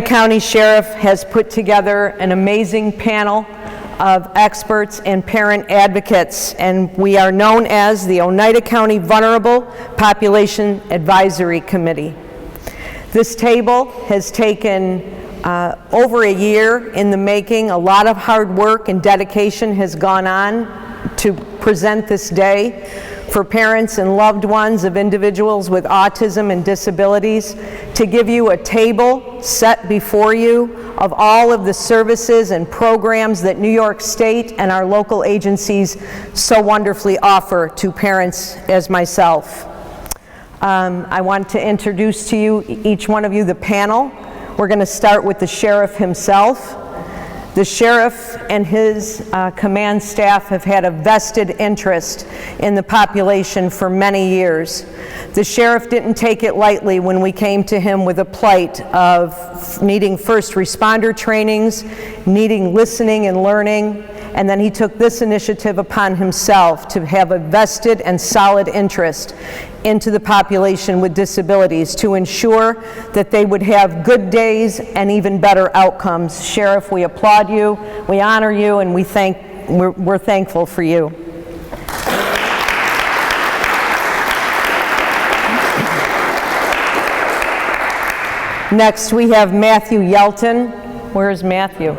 County Sheriff has put together an amazing panel of experts and parent advocates, and we are known as the Oneida County Vulnerable Population Advisory Committee. This table has taken over a year in the making. A lot of hard work and dedication has gone on to present this day for parents and loved ones of individuals with autism and disabilities, to give you a table set before you of all of the services and programs that New York State and our local agencies so wonderfully offer to parents as myself. I want to introduce to you, each one of you, the panel. We're going to start with the sheriff himself. The sheriff and his command staff have had a vested interest in the population for many years. The sheriff didn't take it lightly when we came to him with a plight of needing first responder trainings, needing listening and learning, and then he took this initiative upon himself to have a vested and solid interest into the population with disabilities to ensure that they would have good days and even better outcomes. Sheriff, we applaud you, we honor you, and we're thankful for you. Next, we have Matthew Yelton. Where's Matthew?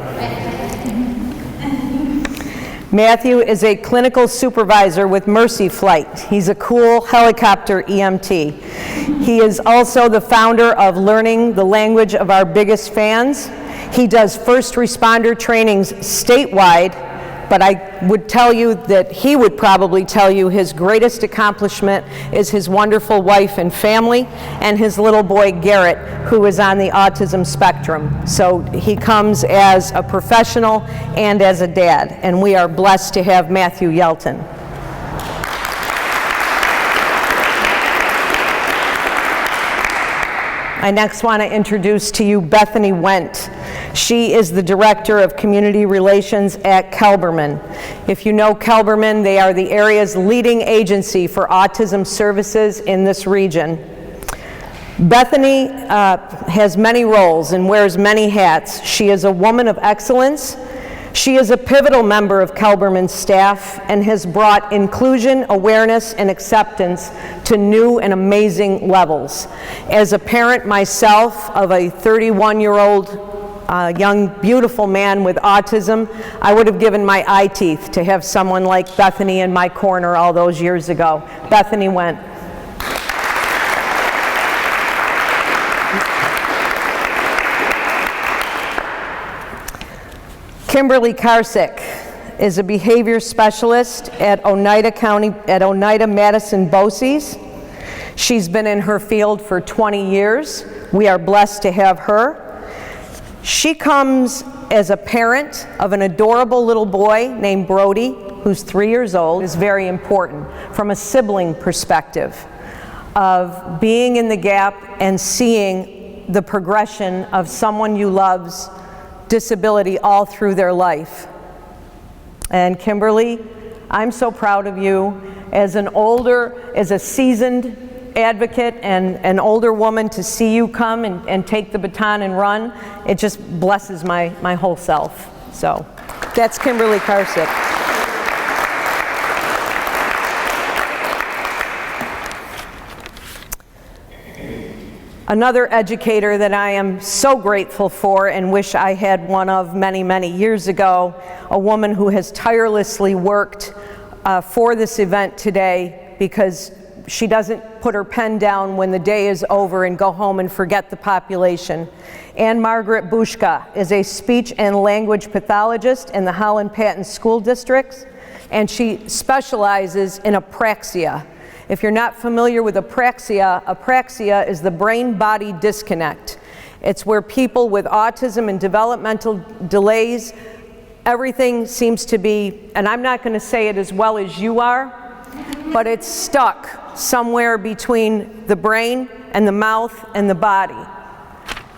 Matthew is a clinical supervisor with Mercy Flight. He's a cool helicopter EMT. He is also the founder of Learning the Language of Our Biggest Fans. He does first responder trainings statewide, but I would tell you that he would probably tell you his greatest accomplishment is his wonderful wife and family and his little boy Garrett, who is on the autism spectrum. So he comes as a professional and as a dad, and we are blessed to have Matthew Yelton. I next want to introduce to you Bethany Wendt. She is the Director of Community Relations at Kelberman. If you know Kelberman, they are the area's leading agency for autism services in this region. Bethany has many roles and wears many hats. She is a woman of excellence. She is a pivotal member of Kelberman's staff and has brought inclusion, awareness, and acceptance to new and amazing levels. As a parent myself of a 31-year-old young, beautiful man with autism, I would have given my eye teeth to have someone like Bethany in my corner all those years ago. Bethany Wendt. Kimberly Karsick is a behavior specialist at Oneida Madison BOCES. She's been in her field for 20 years. We are blessed to have her. She comes as a parent of an adorable little boy named Brody, who's 3 years old. Is very important from a sibling perspective of being in the gap and seeing the progression of someone you love's disability all through their life. And Kimberly, I'm so proud of you as a seasoned advocate and an older woman, to see you come and take the baton and run. It just blesses my whole self. So that's Kimberly Karsick. Another educator that I am so grateful for and wish I had one of many, many years ago, a woman who has tirelessly worked for this event today, because she doesn't put her pen down when the day is over and go home and forget the population. Margaret Bouska is a speech and language pathologist in the Holland-Patton School Districts, and she specializes in apraxia. If you're not familiar with apraxia is the brain-body disconnect. It's where people with autism and developmental delays, everything seems to be, and I'm not going to say it as well as you are, but it's stuck somewhere between the brain and the mouth and the body.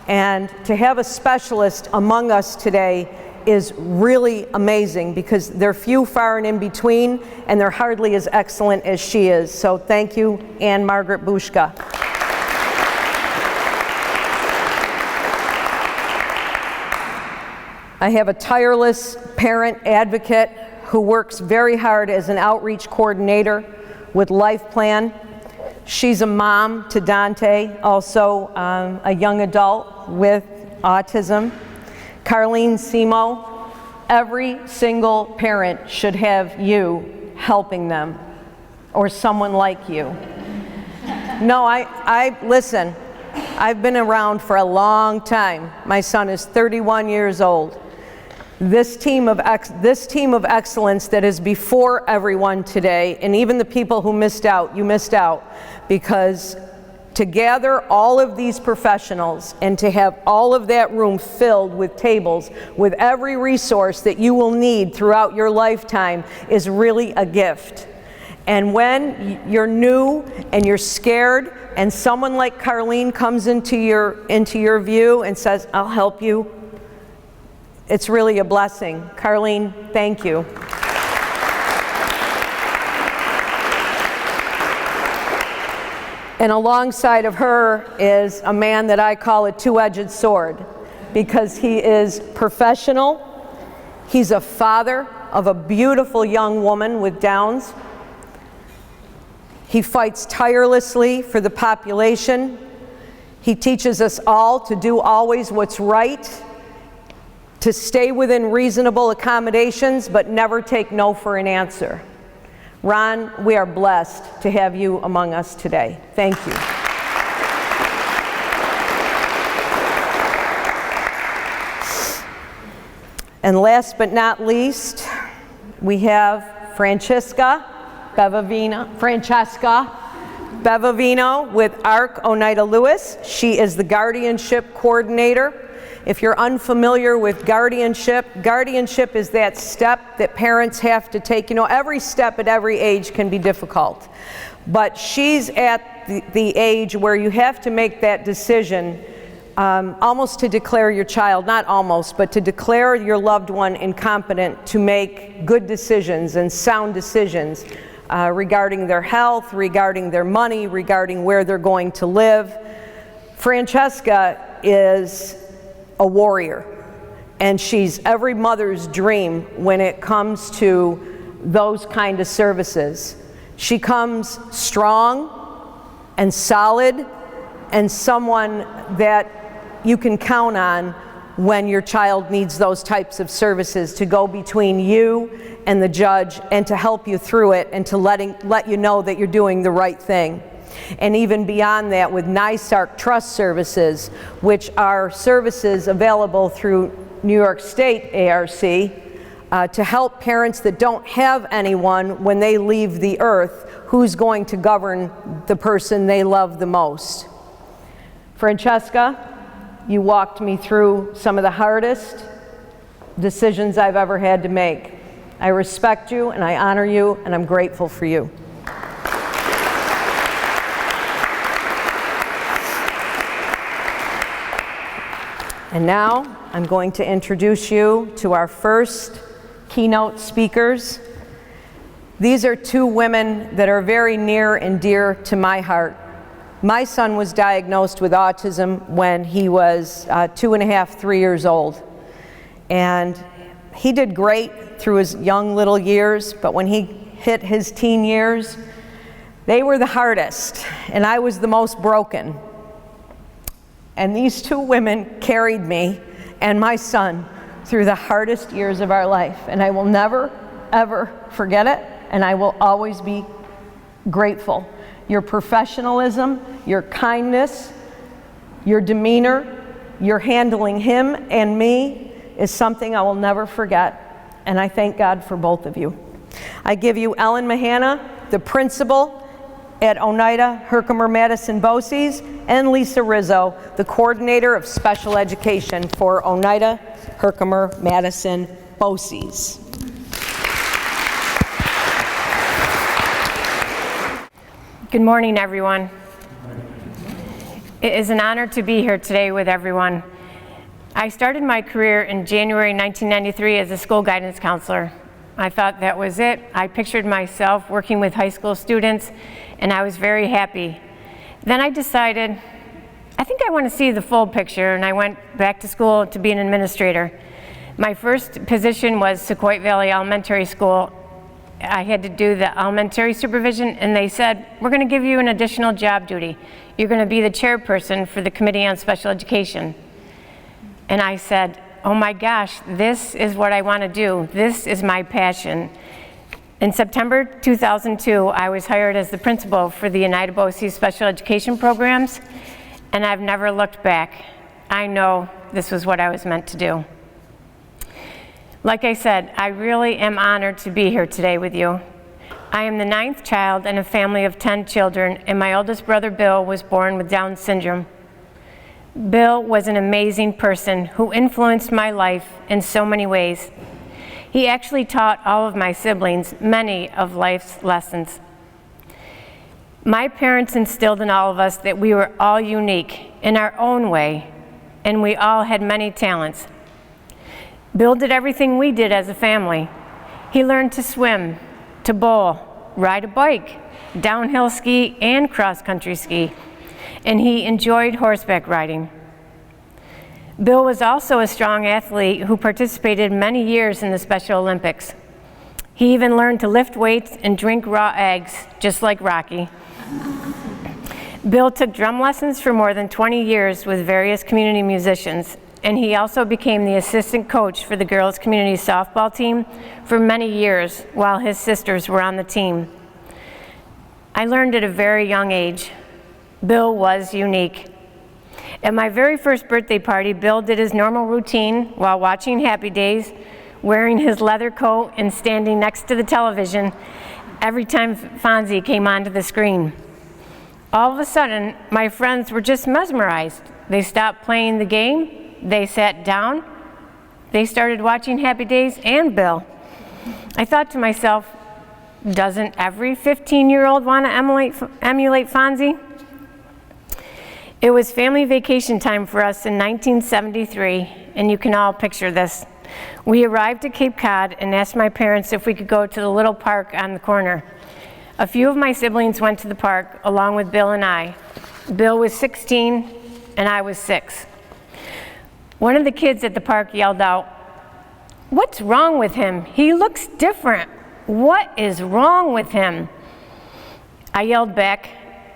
And to have a specialist among us today is really amazing, because they're few, far, and in between, and they're hardly as excellent as she is. So thank you, Margaret Bouska. I have a tireless parent advocate who works very hard as an outreach coordinator with Life Plan. She's a mom to Dante, also a young adult with autism. Carlene Simo, every single parent should have you helping them, or someone like you. No, listen, I've been around for a long time. My son is 31 years old. This team of excellence that is before everyone today, and even the people who missed out, you missed out, because to gather all of these professionals and to have all of that room filled with tables with every resource that you will need throughout your lifetime is really a gift. And when you're new and you're scared and someone like Carlene comes into your view and says, I'll help you, it's really a blessing. Carlene, thank you. And alongside of her is a man that I call a two-edged sword, because he is professional, he's a father of a beautiful young woman with Downs. He fights tirelessly for the population. He teaches us all to do always what's right, to stay within reasonable accommodations, but never take no for an answer. Ron, we are blessed to have you among us today. Thank you. And last but not least, we have Francesca Bevivino with ARC Oneida Lewis. She is the Guardianship Coordinator. If you're unfamiliar with Guardianship is that step that parents have to take. You know, every step at every age can be difficult. But she's at the age where you have to make that decision almost to declare your child, not almost, but to declare your loved one incompetent to make good decisions and sound decisions regarding their health, regarding their money, regarding where they're going to live. Francesca is a warrior, and she's every mother's dream when it comes to those kind of services. She comes strong and solid and someone that you can count on when your child needs those types of services, to go between you and the judge and to help you through it and to let you know that you're doing the right thing. And even beyond that, with NYSARC Trust Services, which are services available through New York State ARC, to help parents that don't have anyone when they leave the earth who's going to govern the person they love the most. Francesca, you walked me through some of the hardest decisions I've ever had to make. I respect you and I honor you, and I'm grateful for you. And now I'm going to introduce you to our first keynote speakers. These are two women that are very near and dear to my heart. My son was diagnosed with autism when he was 2.5, 3 years old. And he did great through his young little years, but when he hit his teen years, they were the hardest, and I was the most broken. And these two women carried me and my son through the hardest years of our life. And I will never, ever forget it, and I will always be grateful. Your professionalism, your kindness, your demeanor, your handling him and me is something I will never forget. And I thank God for both of you. I give you Ellen Mahanna, the principal at Oneida, Herkimer, Madison, BOCES, and Lisa Rizzo, the coordinator of special education for Oneida, Herkimer, Madison, BOCES. Good morning, everyone. It is an honor to be here today with everyone. I started my career in January 1993 as a school guidance counselor. I thought that was it. I pictured myself working with high school students, and I was very happy. Then I decided, I think I want to see the full picture, and I went back to school to be an administrator. My first position was Sequoia Valley Elementary School. I had to do the elementary supervision, and they said, we're going to give you an additional job duty. You're going to be the chairperson for the Committee on Special Education. And I said, oh my gosh, this is what I want to do. This is my passion. In September 2002, I was hired as the principal for the Oneida BOCES special education programs, and I've never looked back. I know this was what I was meant to do. Like I said, I really am honored to be here today with you. I am the 9th child in a family of 10 children, and my oldest brother, Bill, was born with Down syndrome. Bill was an amazing person who influenced my life in so many ways. He actually taught all of my siblings many of life's lessons. My parents instilled in all of us that we were all unique in our own way, and we all had many talents. Bill did everything we did as a family. He learned to swim, to bowl, ride a bike, downhill ski, and cross-country ski, and he enjoyed horseback riding. Bill was also a strong athlete who participated many years in the Special Olympics. He even learned to lift weights and drink raw eggs, just like Rocky. Bill took drum lessons for more than 20 years with various community musicians, and he also became the assistant coach for the girls' community softball team for many years while his sisters were on the team. I learned at a very young age, Bill was unique. At my very first birthday party, Bill did his normal routine while watching Happy Days, wearing his leather coat and standing next to the television every time Fonzie came onto the screen. All of a sudden, my friends were just mesmerized. They stopped playing the game, they sat down, they started watching Happy Days and Bill. I thought to myself, doesn't every 15-year-old want to emulate Fonzie? It was family vacation time for us in 1973, and you can all picture this. We arrived at Cape Cod and asked my parents if we could go to the little park on the corner. A few of my siblings went to the park along with Bill and I. Bill was 16 and I was 6. One of the kids at the park yelled out, "What's wrong with him? He looks different. What is wrong with him?" I yelled back,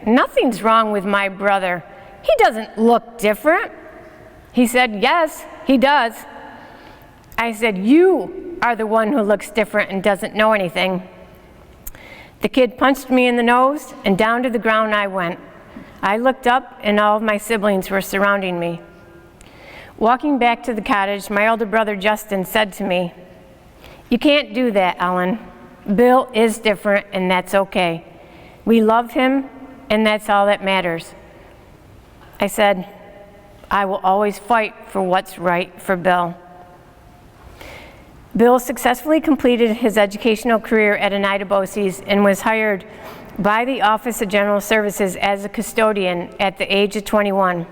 "Nothing's wrong with my brother. He doesn't look different." He said, "Yes, he does." I said, "You are the one who looks different and doesn't know anything." The kid punched me in the nose, and down to the ground I went. I looked up, and all of my siblings were surrounding me. Walking back to the cottage, my older brother Justin said to me, "You can't do that, Ellen. Bill is different, and that's okay. We love him, and that's all that matters." I said, "I will always fight for what's right for Bill." Bill successfully completed his educational career at Oneida BOCES and was hired by the Office of General Services as a custodian at the age of 21.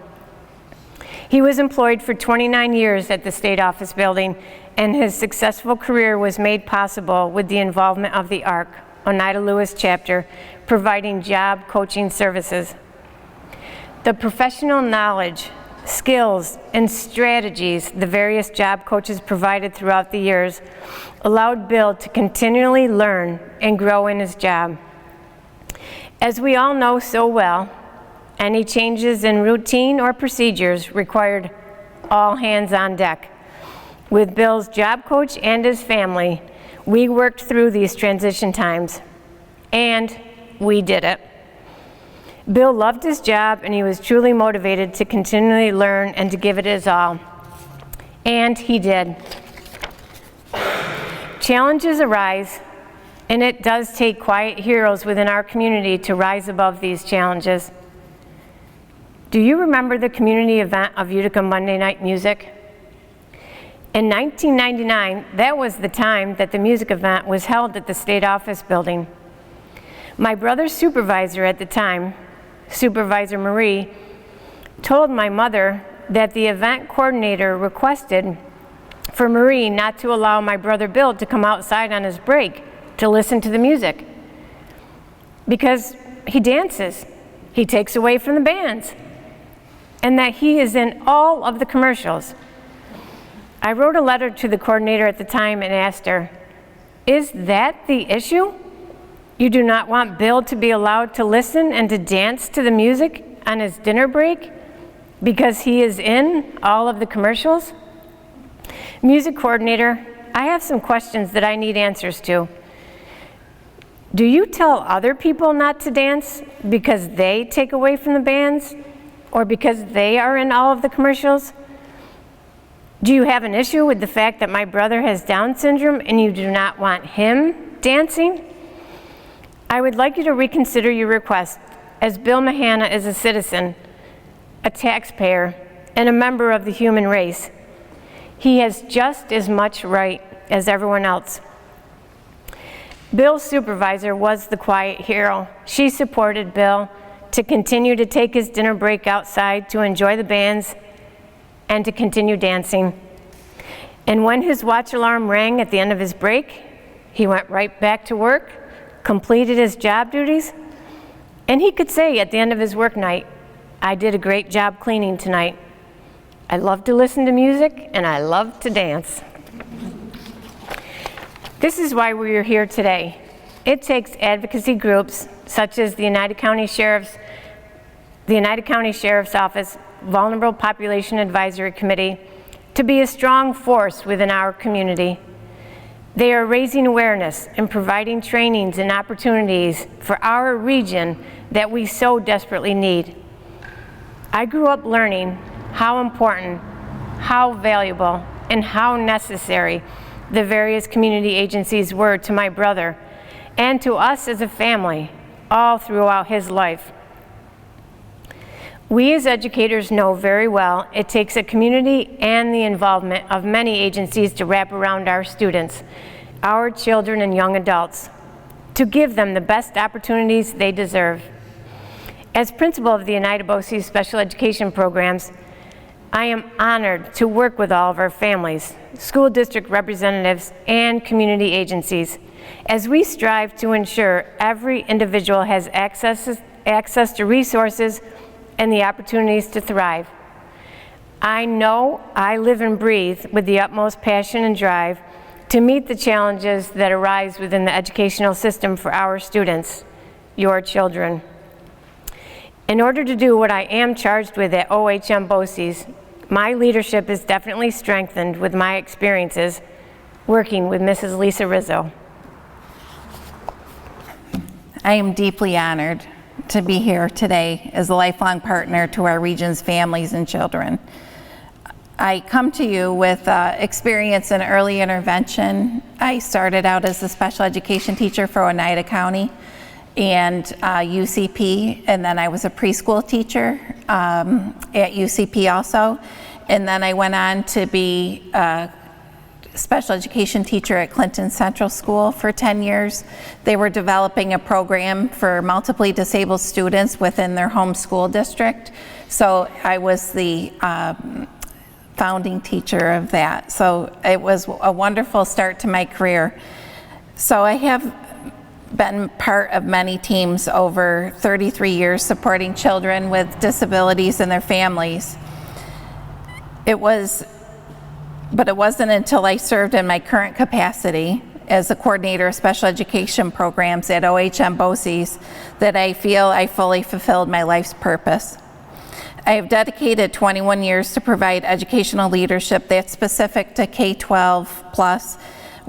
He was employed for 29 years at the State Office Building, and his successful career was made possible with the involvement of the ARC, Oneida Lewis chapter, providing job coaching services. The professional knowledge, skills, and strategies the various job coaches provided throughout the years allowed Bill to continually learn and grow in his job. As we all know so well, any changes in routine or procedures required all hands on deck. With Bill's job coach and his family, we worked through these transition times, and we did it. Bill loved his job, and he was truly motivated to continually learn and to give it his all. And he did. Challenges arise, and it does take quiet heroes within our community to rise above these challenges. Do you remember the community event of Utica Monday Night Music? In 1999, that was the time that the music event was held at the State Office Building. My brother's supervisor at the time, Supervisor Marie, told my mother that the event coordinator requested for Marie not to allow my brother Bill to come outside on his break to listen to the music because he dances, he takes away from the bands, and that he is in all of the commercials. I wrote a letter to the coordinator at the time and asked her, "Is that the issue? You do not want Bill to be allowed to listen and to dance to the music on his dinner break because he is in all of the commercials?" Music coordinator, I have some questions that I need answers to. Do you tell other people not to dance because they take away from the bands or because they are in all of the commercials? Do you have an issue with the fact that my brother has Down syndrome and you do not want him dancing? I would like you to reconsider your request, as Bill Mahanna is a citizen, a taxpayer, and a member of the human race. He has just as much right as everyone else. Bill's supervisor was the quiet hero. She supported Bill to continue to take his dinner break outside to enjoy the bands and to continue dancing. And when his watch alarm rang at the end of his break, he went right back to work, completed his job duties, and he could say at the end of his work night, "I did a great job cleaning tonight. I love to listen to music and I love to dance." This is why we are here today. It takes advocacy groups such as the Oneida County Sheriff's Office Vulnerable Population Advisory Committee to be a strong force within our community. They are raising awareness and providing trainings and opportunities for our region that we so desperately need. I grew up learning how important, how valuable, and how necessary the various community agencies were to my brother and to us as a family all throughout his life. We as educators know very well it takes a community and the involvement of many agencies to wrap around our students, our children and young adults, to give them the best opportunities they deserve. As principal of the Oneida BOCES special education programs, I am honored to work with all of our families, school district representatives, and community agencies as we strive to ensure every individual has access to resources and the opportunities to thrive. I know I live and breathe with the utmost passion and drive to meet the challenges that arise within the educational system for our students, your children. In order to do what I am charged with at OHM BOCES, my leadership is definitely strengthened with my experiences working with Mrs. Lisa Rizzo. I am deeply honored to be here today as a lifelong partner to our region's families and children. I come to you with experience in early intervention. I started out as a special education teacher for Oneida County and UCP, and then I was a preschool teacher at UCP also, and then I went on to be a special education teacher at Clinton Central School for 10 years. They were developing a program for multiply disabled students within their home school district, so I was the founding teacher of that. So it was a wonderful start to my career. So I have been part of many teams over 33 years supporting children with disabilities and their families. But it wasn't until I served in my current capacity as a coordinator of special education programs at OHM BOCES that I feel I fully fulfilled my life's purpose. I have dedicated 21 years to provide educational leadership that's specific to K-12 plus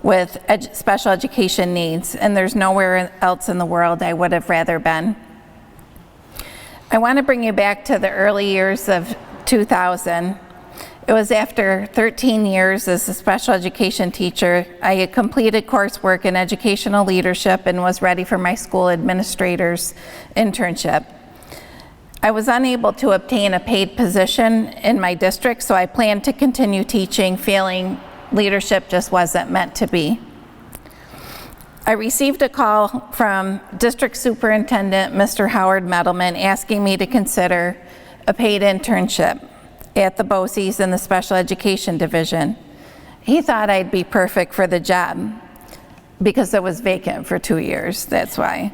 with special education needs, and there's nowhere else in the world I would have rather been. I want to bring you back to the early years of 2000. It was after 13 years as a special education teacher, I had completed coursework in educational leadership and was ready for my school administrator's internship. I was unable to obtain a paid position in my district, so I planned to continue teaching, feeling leadership just wasn't meant to be. I received a call from District Superintendent Mr. Howard Mettleman asking me to consider a paid internship at the BOCES in the Special Education Division. He thought I'd be perfect for the job because it was vacant for 2 years, that's why.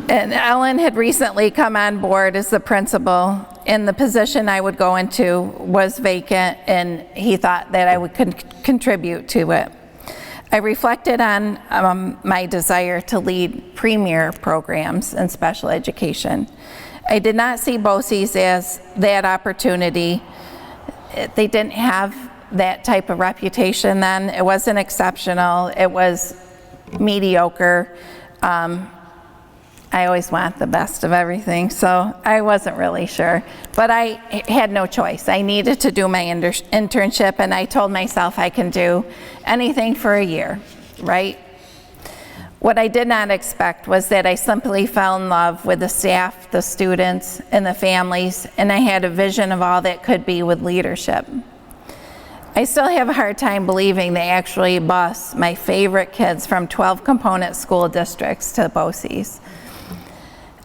And Ellen had recently come on board as the principal, and the position I would go into was vacant, and he thought that I would contribute to it. I reflected on my desire to lead premier programs in special education. I did not see BOCES as that opportunity. They didn't have that type of reputation then. It wasn't exceptional. It was mediocre. I always want the best of everything, so I wasn't really sure. But I had no choice. I needed to do my internship, and I told myself I can do anything for a year, right? What I did not expect was that I simply fell in love with the staff, the students, and the families, and I had a vision of all that could be with leadership. I still have a hard time believing they actually bused my favorite kids from 12 component school districts to BOCES.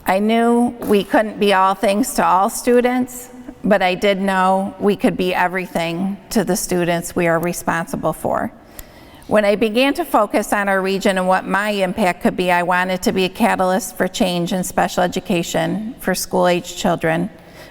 I knew we couldn't be all things to all students, but I did know we could be everything to the students we are responsible for. When I began to focus on our region and what my impact could be, I wanted to be a catalyst for change in special education for school-age children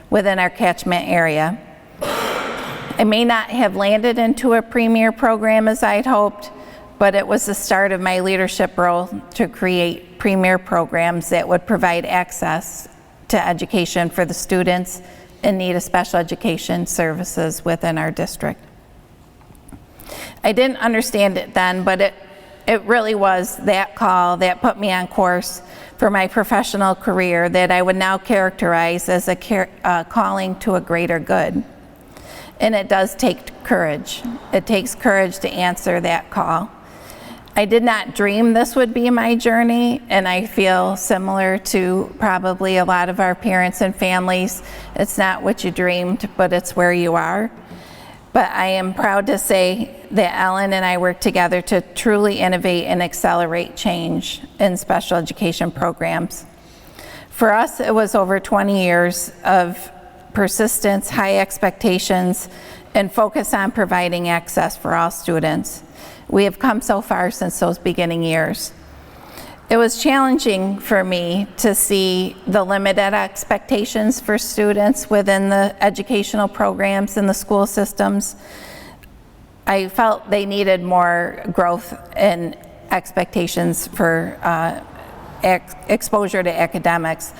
within our catchment area. I may not have landed into a premier program as I'd hoped, but it was the start of my leadership role to create premier programs that would provide access to education for the students in need of special education services within our district. I didn't understand it then, but it really was that call that put me on course for my professional career that I would now characterize as a calling to a greater good. And it does take courage. It takes courage to answer that call. I did not dream this would be my journey, and I feel similar to probably a lot of our parents and families. It's not what you dreamed, but it's where you are. But I am proud to say that Ellen and I work together to truly innovate and accelerate change in special education programs. For us, it was over 20 years of persistence, high expectations, and focus on providing access for all students. We have come so far since those beginning years. It was challenging for me to see the limited expectations for students within the educational programs in the school systems. I felt they needed more growth and expectations for exposure to academics.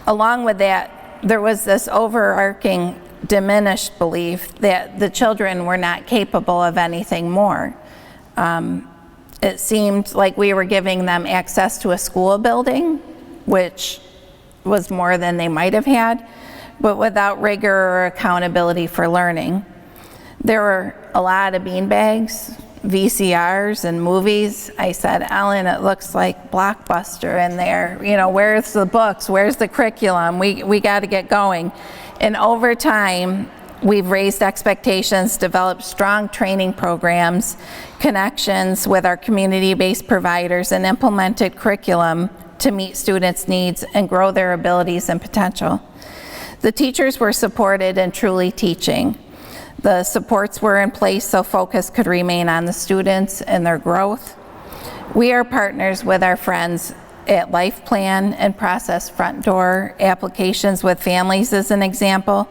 Along with that, there was this overarching diminished belief that the children were not capable of anything more. It seemed like we were giving them access to a school building, which was more than they might have had, but without rigor or accountability for learning. There were a lot of beanbags, VCRs, and movies. I said, Ellen, it looks like Blockbuster in there. You know, where's the books? Where's the curriculum? We got to get going. And over time, we've raised expectations, developed strong training programs, connections with our community-based providers, and implemented curriculum to meet students' needs and grow their abilities and potential. The teachers were supported in truly teaching. The supports were in place so focus could remain on the students and their growth. We are partners with our friends at Life Plan and process front door applications with families as an example.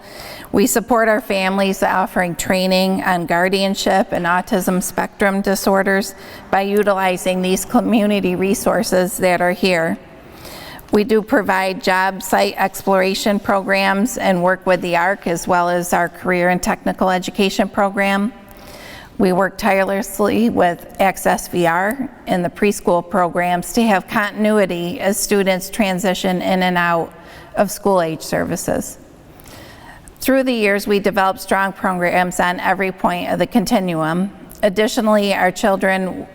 We support our families offering training on guardianship and autism spectrum disorders by utilizing these community resources that are here. We do provide job site exploration programs and work with the ARC as well as our career and technical education program. We work tirelessly with Access VR and the preschool programs to have continuity as students transition in and out of school-age services. Through the years, we developed strong programs on every point of the continuum. Additionally, our children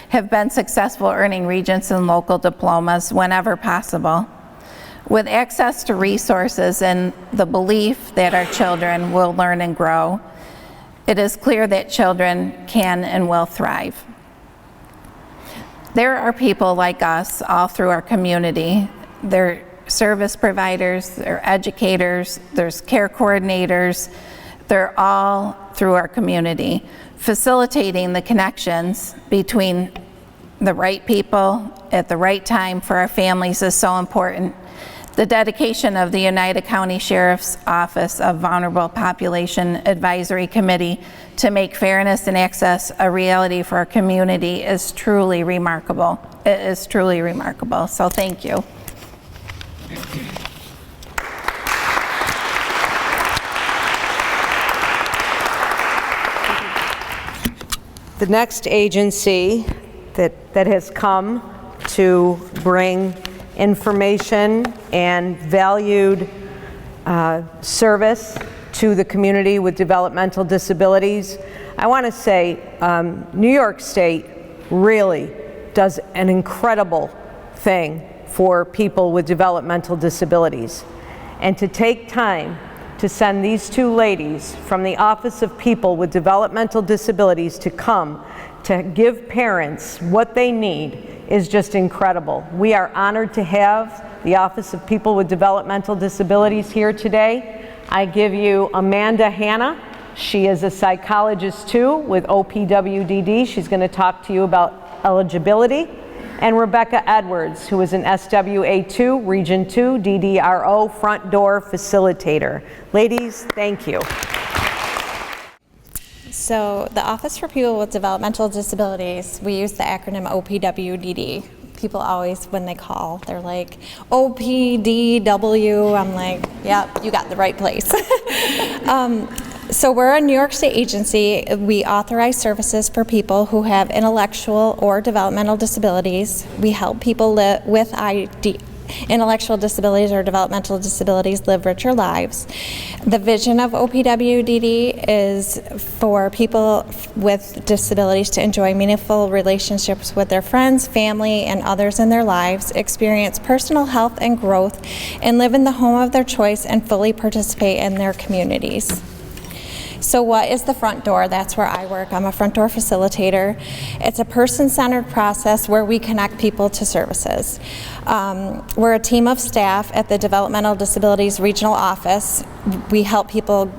have been successful earning regents and local diplomas whenever possible. With access to resources and the belief that our children will learn and grow, it is clear that children can and will thrive. There are people like us all through our community. They're service providers, they're educators, there's care coordinators. They're all through our community, facilitating the connections between the right people at the right time for our families is so important. the dedication of the Oneida County Sheriff's Office of Vulnerable Population Advisory Committee to make fairness and access a reality for our community is truly remarkable. It is truly remarkable, so thank you. The next agency that has come to bring information and valued service to the community with developmental disabilities, I want to say New York State really does an incredible thing for people with developmental disabilities. And to take time to send these two ladies from the Office of People with Developmental Disabilities to come to give parents what they need is just incredible. We are honored to have the Office of People with Developmental Disabilities here today. I give you Amanda Hanna. She is a psychologist too with OPWDD. She's going to talk to you about eligibility. And Rebecca Edwards, who is an SWA2, Region 2, DDRO, front door facilitator. Ladies, thank you. So the Office for People with Developmental Disabilities, we use the acronym OPWDD. People always, when they call, they're like, OPDW. I'm like, yep, you got the right place. So we're a New York State agency. We authorize services for people who have intellectual or developmental disabilities. We help people with intellectual disabilities or developmental disabilities live richer lives. The vision of OPWDD is for people with disabilities to enjoy meaningful relationships with their friends, family, and others in their lives, experience personal health and growth, and live in the home of their choice and fully participate in their communities. So what is the front door? That's where I work. I'm a front door facilitator. It's a person-centered process where we connect people to services. We're a team of staff at the Developmental Disabilities Regional Office. We help people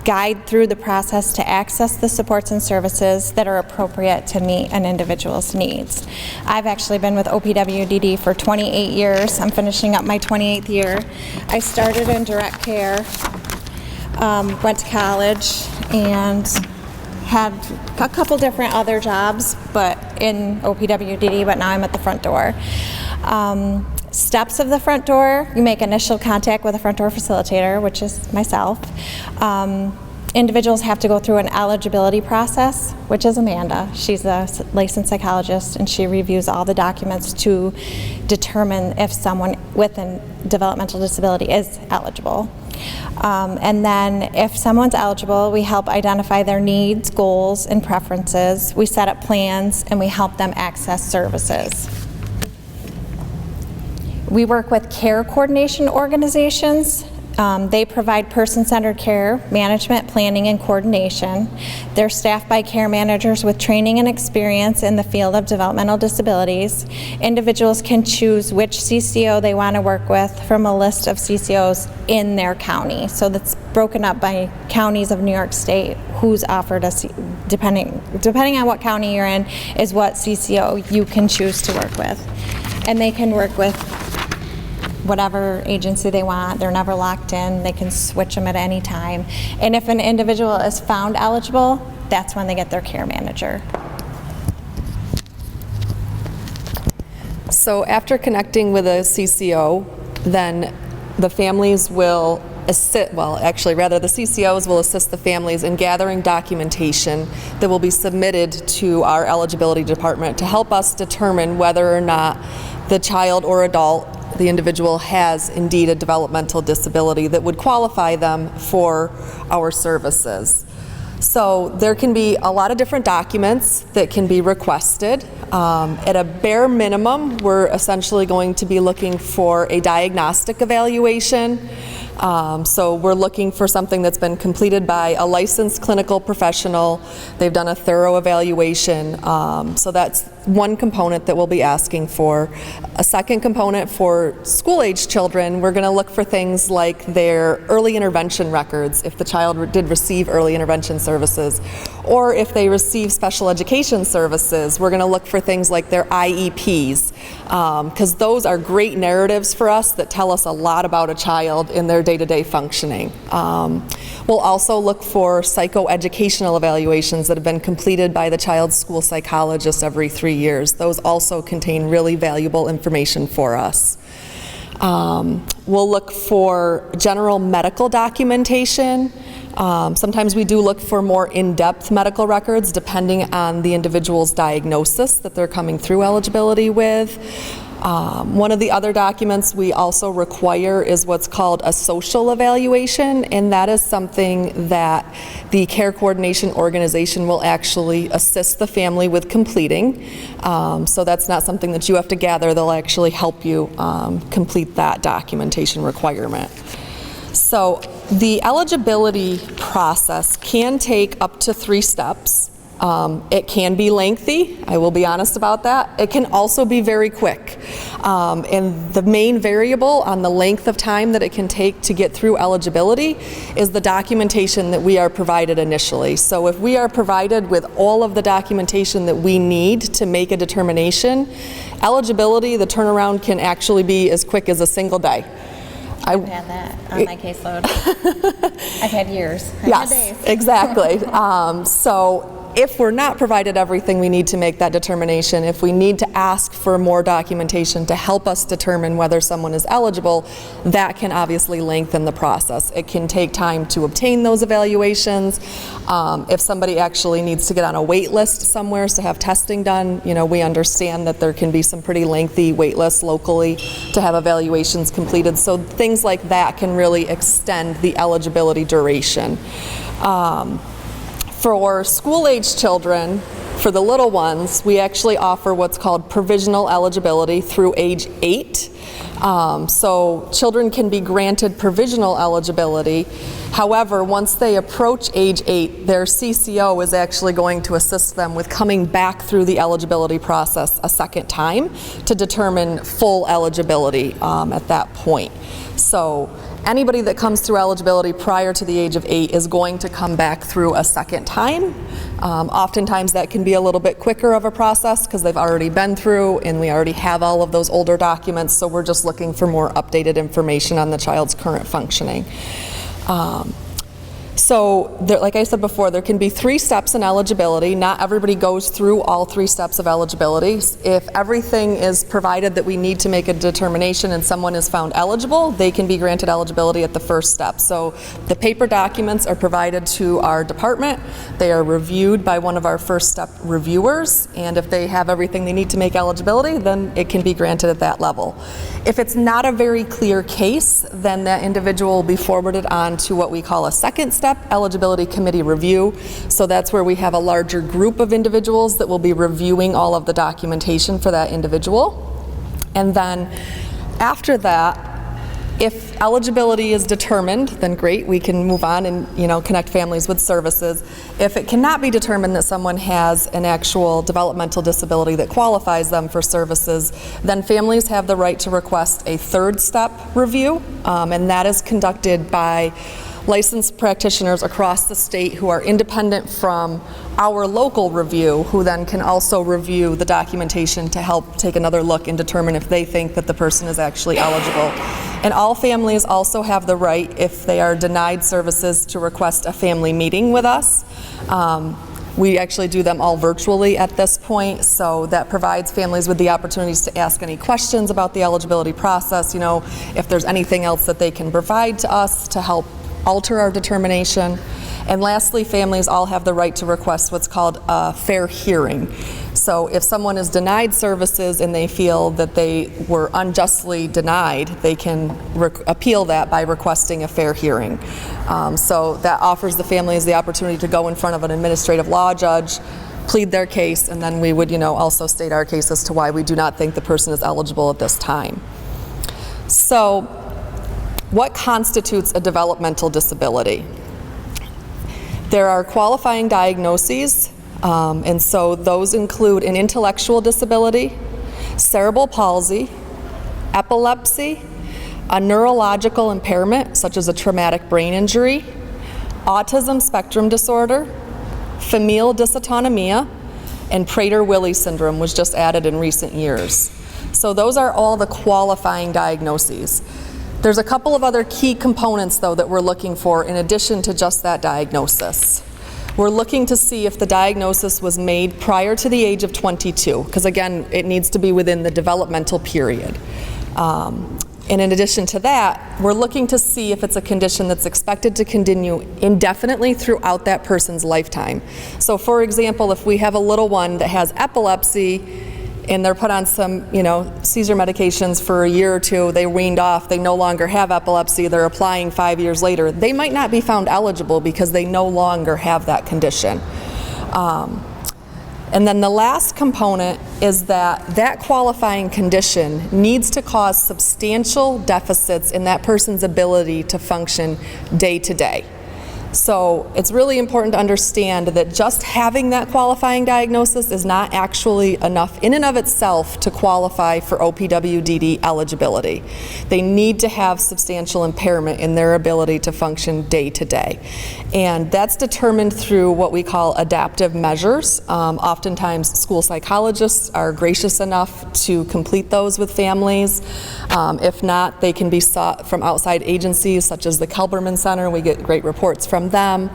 guide through the process to access the supports and services that are appropriate to meet an individual's needs. I've actually been with OPWDD for 28 years. I'm finishing up my 28th year. I started in direct care. Went to college and had a couple different other jobs, but in OPWDD, but now I'm at the front door. Steps of the front door: you make initial contact with a front door facilitator, which is myself. Individuals have to go through an eligibility process, which is Amanda. She's a licensed psychologist, and she reviews all the documents to determine if someone with a developmental disability is eligible. And then if someone's eligible, we help identify their needs, goals, and preferences. We set up plans, and we help them access services. We work with care coordination organizations. They provide person-centered care, management, planning, and coordination. They're staffed by care managers with training and experience in the field of developmental disabilities. Individuals can choose which CCO they want to work with from a list of CCOs in their county. So that's broken up by counties of New York State. Who's offered a, depending on what county you're in, is what CCO you can choose to work with. And they can work with whatever agency they want. They're never locked in. They can switch them at any time. And if an individual is found eligible, that's when they get their care manager. So after connecting with a CCO, then the families will assist, well, actually, rather, the CCOs will assist the families in gathering documentation that will be submitted to our eligibility department to help us determine whether or not the child or adult, the individual, has indeed a developmental disability that would qualify them for our services. So there can be a lot of different documents that can be requested. At a bare minimum, we're essentially going to be looking for a diagnostic evaluation. So we're looking for something that's been completed by a licensed clinical professional. They've done a thorough evaluation. So that's one component that we'll be asking for. A second component for school-age children, we're going to look for things like their early intervention records, if the child did receive early intervention services, Or if they receive special education services, we're going to look for things like their IEPs, because those are great narratives for us that tell us a lot about a child in their day-to-day functioning. We'll also look for psychoeducational evaluations that have been completed by the child's school psychologist every 3 years. Those also contain really valuable information for us. We'll look for general medical documentation. Sometimes we do look for more in-depth medical records depending on the individual's diagnosis that they're coming through eligibility with. One of the other documents we also require is what's called a social evaluation, and that is something that the care coordination organization will actually assist the family with completing. So that's not something that you have to gather, they'll actually help you complete that documentation requirement. So the eligibility process can take up to 3 steps. It can be lengthy, I will be honest about that. It can also be very quick. And the main variable on the length of time that it can take to get through eligibility is the documentation that we are provided initially. So if we are provided with all of the documentation that we need to make a determination, eligibility, the turnaround can actually be as quick as a single day. I've had that on my caseload. I've had years. Yes, exactly. So if we're not provided everything we need to make that determination, if we need to ask for more documentation to help us determine whether someone is eligible, that can obviously lengthen the process. It can take time to obtain those evaluations. If somebody actually needs to get on a wait list somewhere to have testing done, you know, we understand that there can be some pretty lengthy wait lists locally to have evaluations completed. So things like that can really extend the eligibility duration. For school-age children, for the little ones, we actually offer what's called provisional eligibility through age 8. So children can be granted provisional eligibility. However, once they approach age 8, their CCO is actually going to assist them with coming back through the eligibility process a second time to determine full eligibility at that point. So anybody that comes through eligibility prior to the age of 8 is going to come back through a second time. Oftentimes that can be a little bit quicker of a process because they've already been through and we already have all of those older documents, so we're just looking for more updated information on the child's current functioning. So, like I said before, there can be 3 steps in eligibility. Not everybody goes through all 3 steps of eligibility. If everything is provided that we need to make a determination and someone is found eligible, they can be granted eligibility at the first step. So the paper documents are provided to our department. They are reviewed by one of our first step reviewers, and if they have everything they need to make eligibility, then it can be granted at that level. If it's not a very clear case, then that individual will be forwarded on to what we call a second step eligibility committee review. So that's where we have a larger group of individuals that will be reviewing all of the documentation for that individual. And then after that, if eligibility is determined, then great, we can move on and, you know, connect families with services. If it cannot be determined that someone has an actual developmental disability that qualifies them for services, then families have the right to request a third step review, and that is conducted by licensed practitioners across the state who are independent from our local review, who then can also review the documentation to help take another look and determine if they think that the person is actually eligible. And all families also have the right, if they are denied services, to request a family meeting with us. We actually do them all virtually at this point, so that provides families with the opportunities to ask any questions about the eligibility process, you know, if there's anything else that they can provide to us to help alter our determination. And lastly, families all have the right to request what's called a fair hearing. So if someone is denied services and they feel that they were unjustly denied, they can appeal that by requesting a fair hearing. So that offers the families the opportunity to go in front of an administrative law judge, plead their case, and then we would, you know, also state our case as to why we do not think the person is eligible at this time. So, what constitutes a developmental disability? There are qualifying diagnoses, and so those include an intellectual disability, cerebral palsy, epilepsy, a neurological impairment such as a traumatic brain injury, autism spectrum disorder, familial dysautonomia, and Prader-Willi syndrome was just added in recent years. So those are all the qualifying diagnoses. There's a couple of other key components, though, that we're looking for in addition to just that diagnosis. We're looking to see if the diagnosis was made prior to the age of 22, because again, it needs to be within the developmental period. And in addition to that, we're looking to see if it's a condition that's expected to continue indefinitely throughout that person's lifetime. So for example, if we have a little one that has epilepsy and they're put on some, seizure medications for a year or two, they weaned off, they no longer have epilepsy, they're applying 5 years later, they might not be found eligible because they no longer have that condition. And then the last component is that qualifying condition needs to cause substantial deficits in that person's ability to function day to day. So it's really important to understand that just having that qualifying diagnosis is not actually enough in and of itself to qualify for OPWDD eligibility. They need to have substantial impairment in their ability to function day to day. And that's determined through what we call adaptive measures. Oftentimes school psychologists are gracious enough to complete those with families. If not, they can be sought from outside agencies such as the Kelberman Center. We get great reports from them.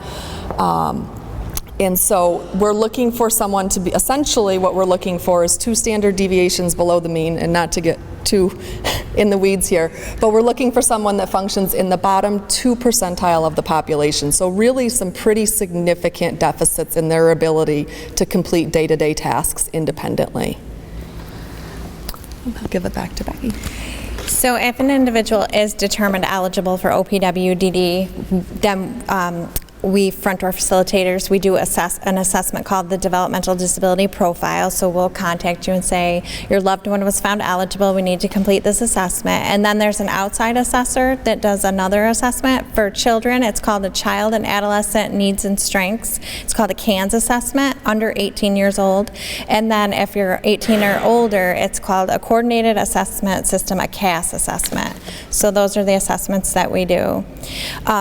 And so we're looking for someone to be, essentially what we're looking for is 2 standard deviations below the mean, and not to get too in the weeds here, but we're looking for someone that functions in the bottom 2 percentile of the population. So really some pretty significant deficits in their ability to complete day-to-day tasks independently. I'll give it back to Becky. So if an individual is determined eligible for OPWDD, then we front door facilitators, we do an assessment called the Developmental Disability Profile. So we'll contact you and say, your loved one was found eligible, we need to complete this assessment. And then there's an outside assessor that does another assessment. For children, it's called the Child and Adolescent Needs and Strengths. It's called a CANS assessment, under 18 years old. And then if you're 18 or older, it's called a Coordinated Assessment System, a CAS assessment. So those are the assessments that we do.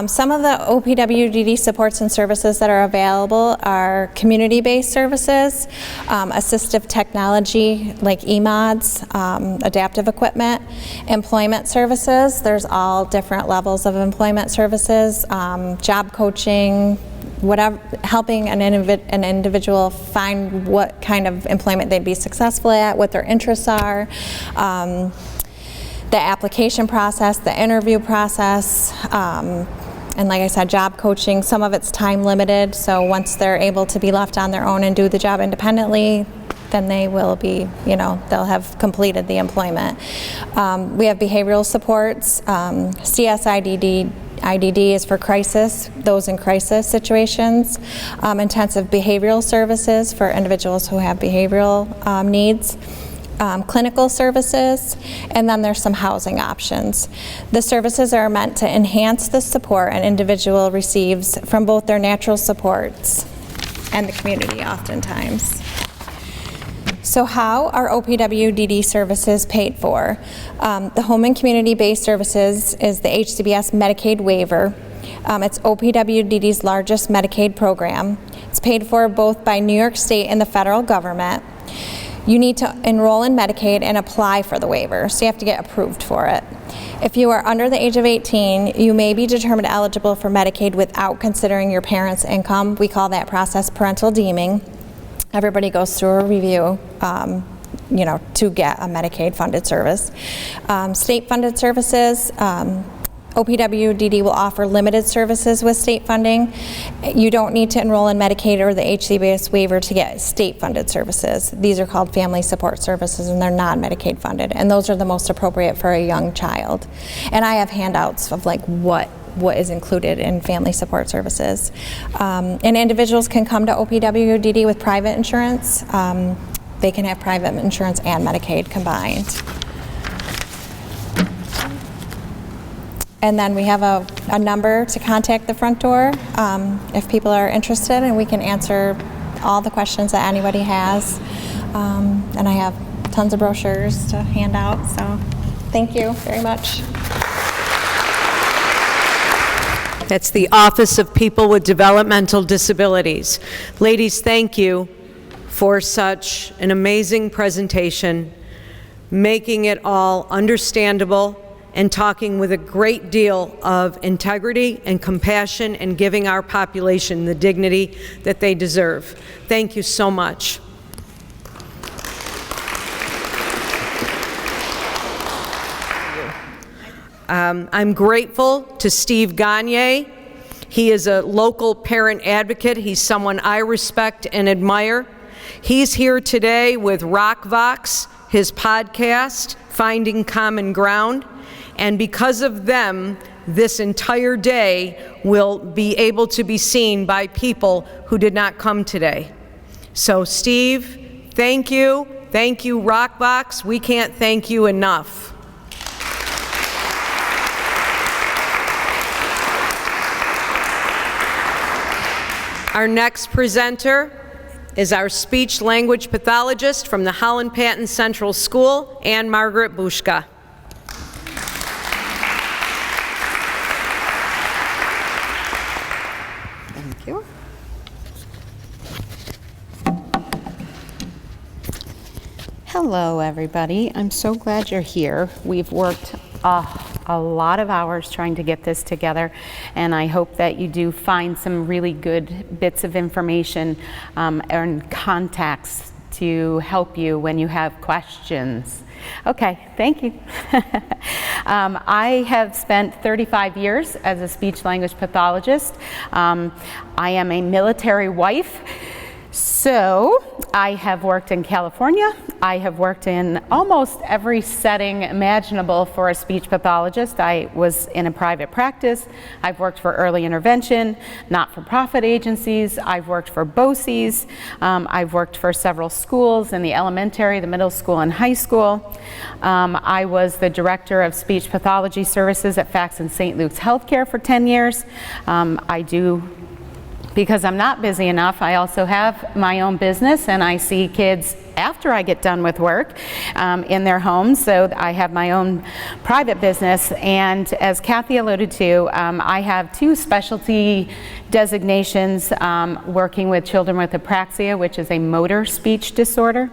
Some of the OPWDD supports and services that are available are community-based services, assistive technology like eMods, adaptive equipment, employment services. There's all different levels of employment services, job coaching, whatever, helping an individual find what kind of employment they'd be successful at, what their interests are, the application process, the interview process, and like I said, job coaching. Some of it's time limited, so once they're able to be left on their own and do the job independently, then they will be, they'll have completed the employment. We have behavioral supports. CSIDD is for crisis, those in crisis situations. Intensive behavioral services for individuals who have behavioral needs. Clinical services, and then there's some housing options. The services are meant to enhance the support an individual receives from both their natural supports and the community oftentimes. So how are OPWDD services paid for? The home and community-based services is the HCBS Medicaid waiver. It's OPWDD's largest Medicaid program. It's paid for both by New York State and the federal government. You need to enroll in Medicaid and apply for the waiver, so you have to get approved for it. If you are under the age of 18, you may be determined eligible for Medicaid without considering your parents' income. We call that process parental deeming. Everybody goes through a review to get a Medicaid funded service. State funded services, OPWDD will offer limited services with state funding. You don't need to enroll in Medicaid or the HCBS waiver to get state-funded services. These are called family support services, and they're not Medicaid funded, and those are the most appropriate for a young child. And I have handouts of like what is included in family support services. And individuals can come to OPWDD with private insurance. They can have private insurance and Medicaid combined. And then we have a number to contact the front door if people are interested, and we can answer all the questions that anybody has. And I have tons of brochures to hand out, so thank you very much. That's the Office of People with Developmental Disabilities. Ladies, thank you for such an amazing presentation, making it all understandable and talking with a great deal of integrity and compassion and giving our population the dignity that they deserve. Thank you so much. I'm grateful to Steve Gagne. He is a local parent advocate. He's someone I respect and admire. He's here today with RockVox, his podcast, Finding Common Ground. And because of them, this entire day will be able to be seen by people who did not come today. So Steve, thank you. Thank you, RockVox. We can't thank you enough. Our next presenter is our speech language pathologist from the Holland Patton Central School, Margaret Bouska. Thank you. Hello, everybody. I'm so glad you're here. We've worked a lot of hours trying to get this together, and I hope that you do find some really good bits of information and contacts to help you when you have questions. Okay, thank you. I have spent 35 years as a speech language pathologist. I am a military wife. So I have worked in California. I have worked in almost every setting imaginable for a speech pathologist. I was in a private practice. I've worked for early intervention, not-for-profit agencies. I've worked for BOCES. I've worked for several schools in the elementary, the middle school, and high school. I was the director of speech pathology services at Fax and St. Luke's Healthcare for 10 years. Because I'm not busy enough, I also have my own business, and I see kids after I get done with work in their homes. So I have my own private business, and as Kathy alluded to, I have 2 specialty designations working with children with apraxia, which is a motor speech disorder,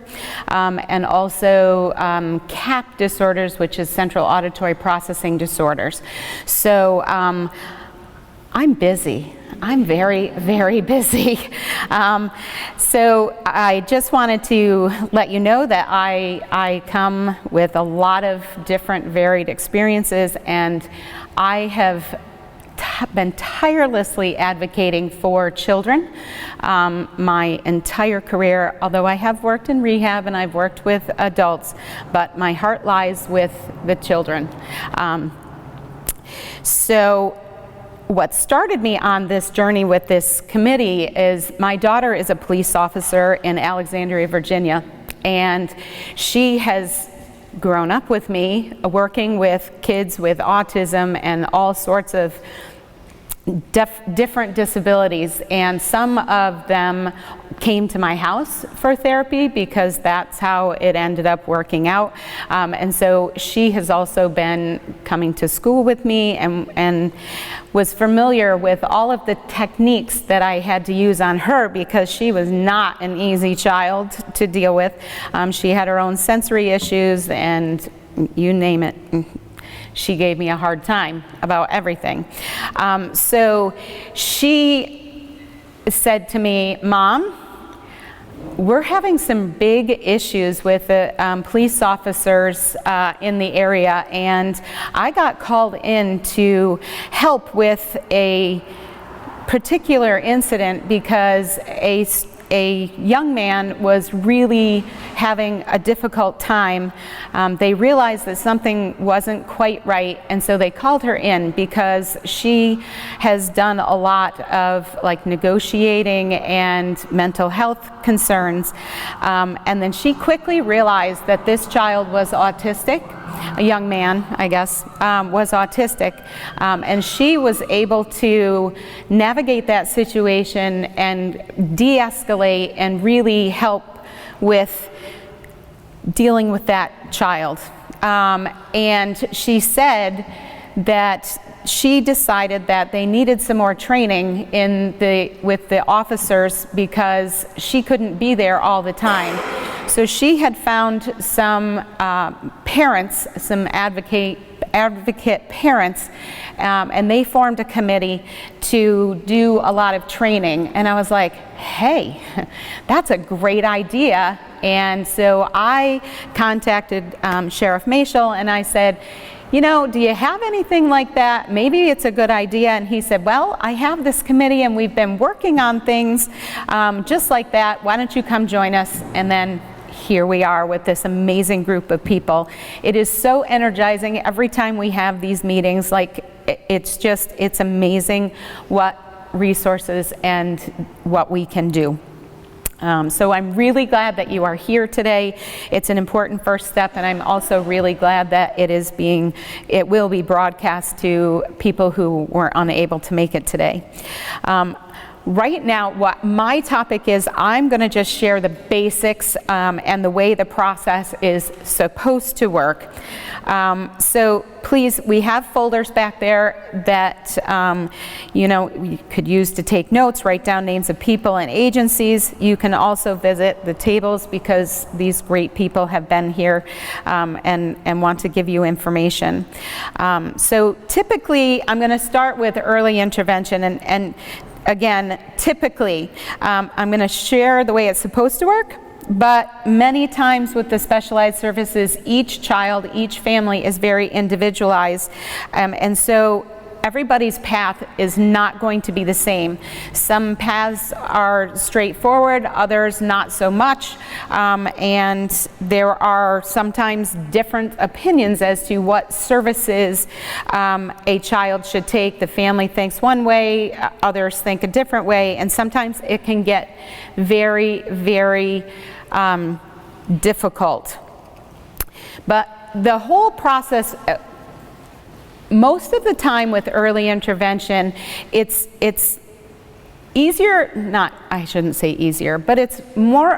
and also CAP disorders, which is central auditory processing disorders. So I'm busy. I'm very, very busy. So I just wanted to let you know that I come with a lot of different varied experiences, and I have been tirelessly advocating for children my entire career, although I have worked in rehab and I've worked with adults, but my heart lies with the children. So what started me on this journey with this committee is my daughter is a police officer in Alexandria, Virginia, and she has grown up with me working with kids with autism and all sorts of different disabilities, and some of them came to my house for therapy because that's how it ended up working out. And so she has also been coming to school with me and was familiar with all of the techniques that I had to use on her because she was not an easy child to deal with. She had her own sensory issues and you name it. She gave me a hard time about everything. So she said to me, "Mom, we're having some big issues with the police officers in the area, and I got called in to help with a particular incident because a young man was really having a difficult time. They realized that something wasn't quite right, and so they called her in because she has done a lot of like negotiating and mental health concerns. And then she quickly realized that this child was autistic, a young man, I guess, was autistic. And she was able to navigate that situation and de-escalate and really help with dealing with that child. And she said that she decided that they needed some more training with the officers because she couldn't be there all the time. So she had found some parents, some advocate parents, and they formed a committee to do a lot of training. And I was like, hey, that's a great idea. And so I contacted Sheriff Mashel and I said, you know, do you have anything like that? Maybe it's a good idea. And he said, well, I have this committee and we've been working on things just like that. Why don't you come join us? And then here we are with this amazing group of people. It is so energizing every time we have these meetings. Like, it's amazing what resources and what we can do. So I'm really glad that you are here today. It's an important first step, and I'm also really glad that it will be broadcast to people who were unable to make it today. Right now, what my topic is, I'm going to just share the basics and the way the process is supposed to work. So please, we have folders back there that you could use to take notes, write down names of people and agencies. You can also visit the tables because these great people have been here and want to give you information. So typically, I'm going to start with early intervention, and again, typically, I'm going to share the way it's supposed to work, but many times with the specialized services, each child, each family is very individualized, and so everybody's path is not going to be the same. Some paths are straightforward, others not so much, and there are sometimes different opinions as to what services a child should take. The family thinks one way, others think a different way, and sometimes it can get very, very difficult. But the whole process, most of the time with early intervention, it's easier, I shouldn't say easier, but it's more,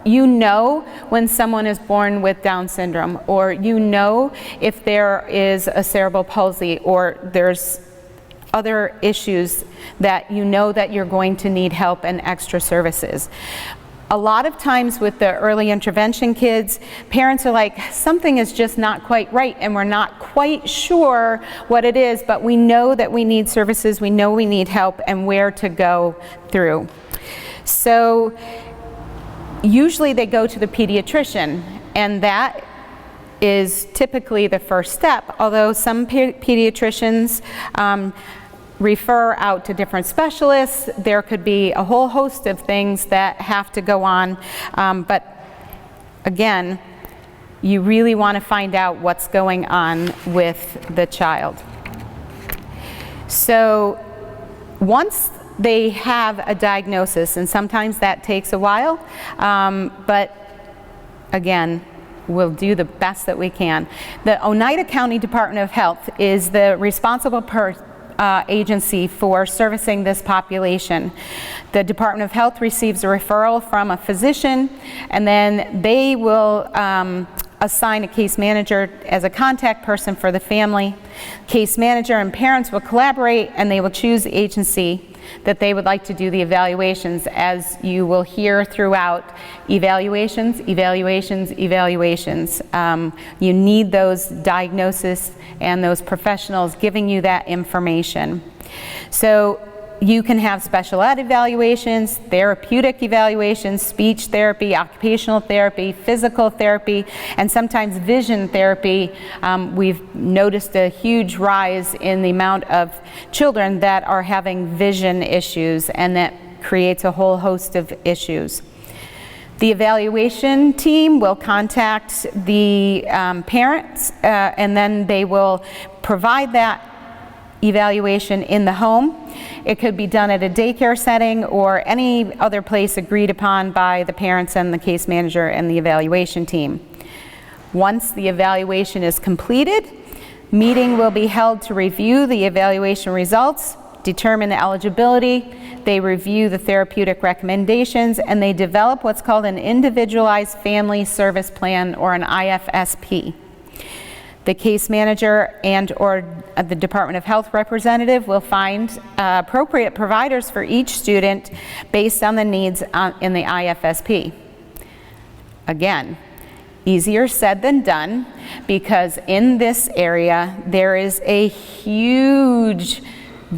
when someone is born with Down syndrome, or if there is a cerebral palsy, or there's other issues that that you're going to need help and extra services. A lot of times with the early intervention kids, parents are like, something is just not quite right, and we're not quite sure what it is, but we know that we need services, we know we need help, and where to go through. So usually they go to the pediatrician, and that is typically the first step, although some pediatricians refer out to different specialists. There could be a whole host of things that have to go on, but again, you really want to find out what's going on with the child. So once they have a diagnosis, and sometimes that takes a while, but again, we'll do the best that we can. The Oneida County Department of Health is the responsible agency for servicing this population. The Department of Health receives a referral from a physician, and then they will assign a case manager as a contact person for the family. Case manager and parents will collaborate, and they will choose the agency that they would like to do the evaluations. As you will hear throughout, evaluations. You need those diagnoses and those professionals giving you that information. So you can have special ed evaluations, therapeutic evaluations, speech therapy, occupational therapy, physical therapy, and sometimes vision therapy. We've noticed a huge rise in the amount of children that are having vision issues, and that creates a whole host of issues. The evaluation team will contact the parents, and then they will provide that evaluation in the home. It could be done at a daycare setting or any other place agreed upon by the parents and the case manager and the evaluation team. Once the evaluation is completed, meeting will be held to review the evaluation results, determine the eligibility, they review the therapeutic recommendations, and they develop what's called an Individualized Family Service Plan, or an IFSP. The case manager and/or the Department of Health representative will find appropriate providers for each student based on the needs in the IFSP. Again, easier said than done, because in this area there is a huge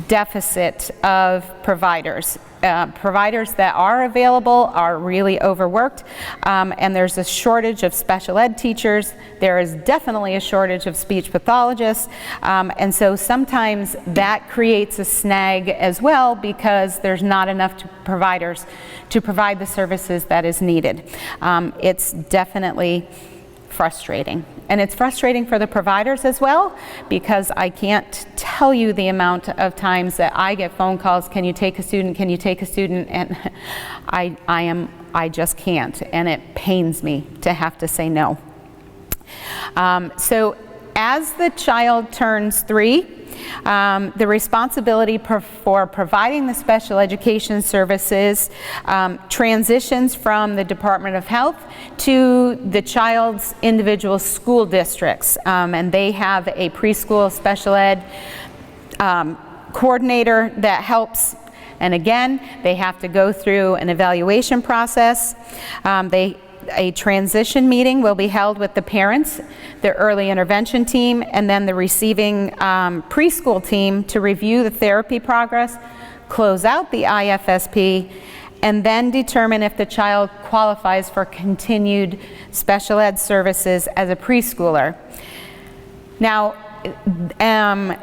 deficit of providers. Providers that are available are really overworked, and there's a shortage of special ed teachers. There is definitely a shortage of speech pathologists, and so sometimes that creates a snag as well, because there's not enough providers to provide the services that is needed. It's definitely frustrating. And it's frustrating for the providers as well, because I can't tell you the amount of times that I get phone calls, can you take a student, can you take a student? And I just can't, and it pains me to have to say no. So as the child turns 3, the responsibility for providing the special education services transitions from the Department of Health to the child's individual school districts, and they have a preschool special ed coordinator that helps. And again, they have to go through an evaluation process. A transition meeting will be held with the parents, the early intervention team, and then the receiving preschool team to review the therapy progress, close out the IFSP, and then determine if the child qualifies for continued special ed services as a preschooler. Now,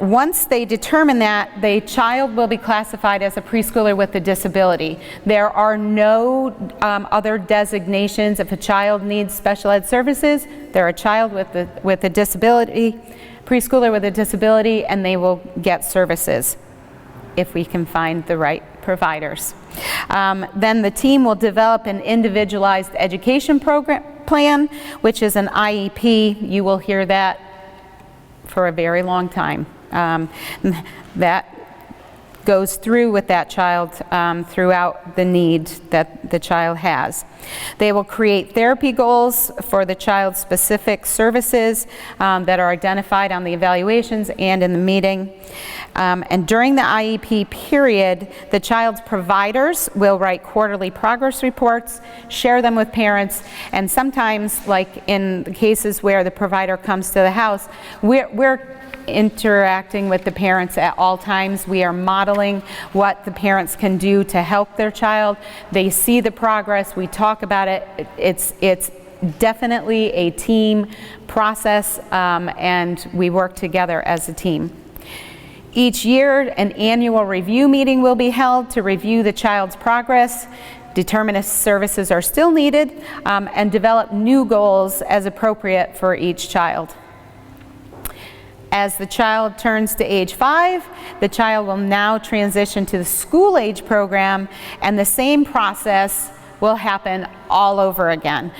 once they determine that, the child will be classified as a preschooler with a disability. There are no other designations. If a child needs special ed services, they're a child with a disability, preschooler with a disability, and they will get services if we can find the right providers. Then the team will develop an individualized education program plan, which is an IEP. You will hear that for a very long time. That goes through with that child throughout the need that the child has. They will create therapy goals for the child's specific services that are identified on the evaluations and in the meeting. And during the IEP period, the child's providers will write quarterly progress reports, share them with parents, and sometimes, like in the cases where the provider comes to the house, we're interacting with the parents at all times. We are modeling what the parents can do to help their child. They see the progress, we talk about it. It's definitely a team process, and we work together as a team. Each year, an annual review meeting will be held to review the child's progress, determine if services are still needed, and develop new goals as appropriate for each child. As the child turns to age 5, the child will now transition to the school age program, and the same process will happen all over again.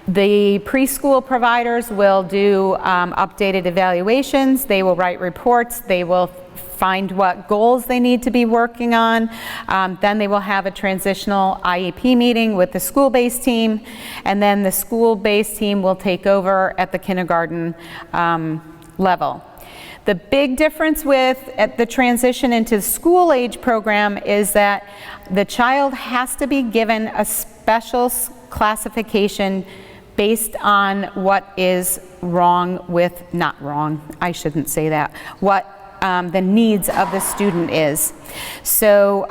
The preschool providers will do updated evaluations, they will write reports, they will find what goals they need to be working on. Then they will have a transitional IEP meeting with the school-based team, and then the school-based team will take over at the kindergarten level. The big difference at the transition into the school age program is that the child has to be given a special classification based on what is wrong with, not wrong, I shouldn't say that, what the needs of the student is. So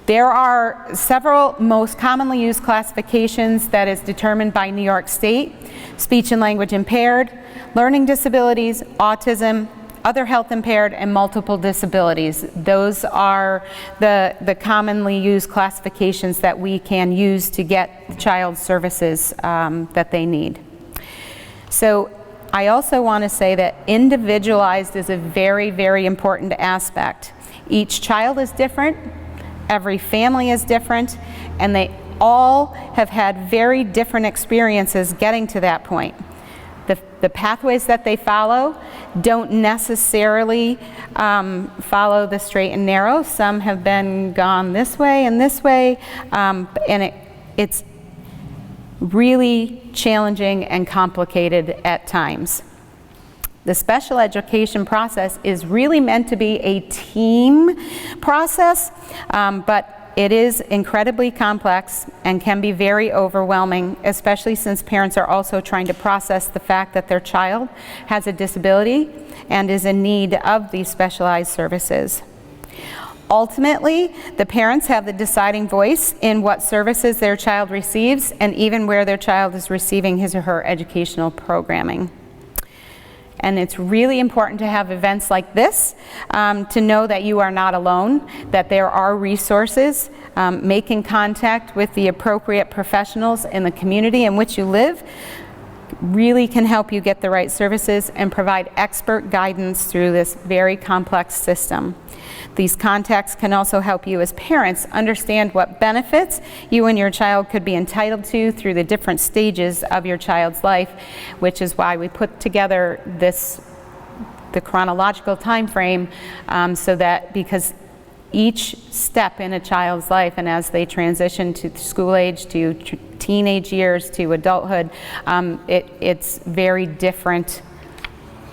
there are several most commonly used classifications that is determined by New York State: speech and language impaired, learning disabilities, autism, other health impaired, and multiple disabilities. Those are the commonly used classifications that we can use to get the child's services that they need. So I also want to say that individualized is a very, very important aspect. Each child is different, every family is different, and they all have had very different experiences getting to that point. The pathways that they follow don't necessarily follow the straight and narrow. Some have been gone this way, and it's, really challenging and complicated at times. The special education process is really meant to be a team process, but it is incredibly complex and can be very overwhelming, especially since parents are also trying to process the fact that their child has a disability and is in need of these specialized services. Ultimately, the parents have the deciding voice in what services their child receives and even where their child is receiving his or her educational programming. And it's really important to have events like this to know that you are not alone, that there are resources. Making contact with the appropriate professionals in the community in which you live really can help you get the right services and provide expert guidance through this very complex system. These contacts can also help you as parents understand what benefits you and your child could be entitled to through the different stages of your child's life, which is why we put together the chronological time frame, so that because each step in a child's life and as they transition to school age, to teenage years, to adulthood, it's very different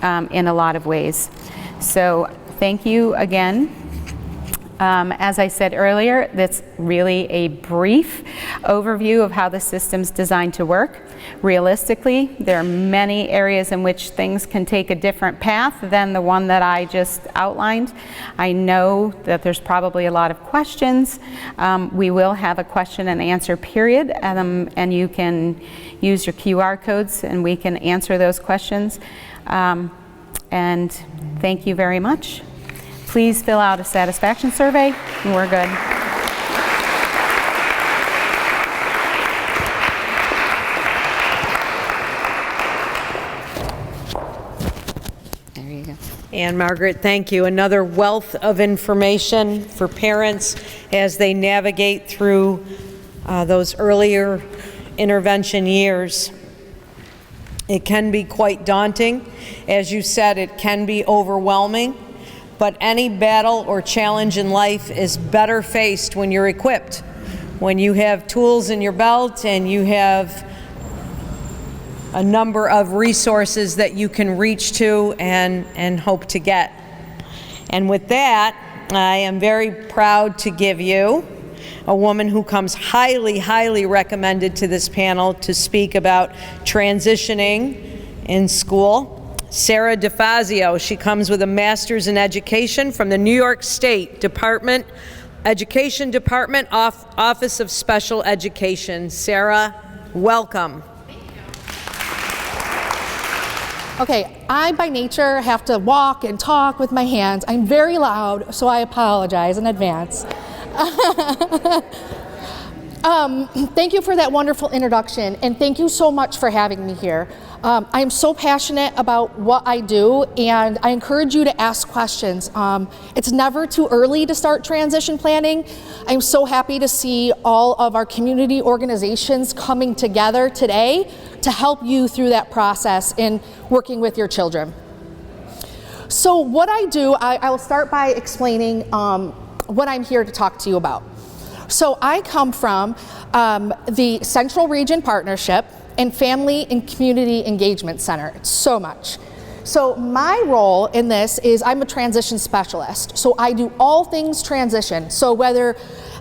in a lot of ways. So thank you again. As I said earlier, that's really a brief overview of how the system's designed to work. Realistically, there are many areas in which things can take a different path than the one that I just outlined. I know that there's probably a lot of questions. We will have a question and answer period, and you can use your QR codes and we can answer those questions. And thank you very much. Please fill out a satisfaction survey, and we're good. There you go. And Margaret, thank you. Another wealth of information for parents as they navigate through those earlier intervention years. It can be quite daunting. As you said, it can be overwhelming. But any battle or challenge in life is better faced when you're equipped, when you have tools in your belt and you have a number of resources that you can reach to and hope to get. And with that, I am very proud to give you a woman who comes highly, highly recommended to this panel to speak about transitioning in school. Sara DeFazio. She comes with a master's in education from the New York State Education Department, Office of Special Education. Sara, welcome. Okay, I by nature have to walk and talk with my hands. I'm very loud, so I apologize in advance. Thank you for that wonderful introduction, and thank you so much for having me here. I am so passionate about what I do, and I encourage you to ask questions. It's never too early to start transition planning. I'm so happy to see all of our community organizations coming together today to help you through that process in working with your children. So what I do, I will start by explaining what I'm here to talk to you about. So I come from the Central Region Partnership and Family and Community Engagement Center. It's so much. So my role in this is I'm a transition specialist. So I do all things transition. So whether,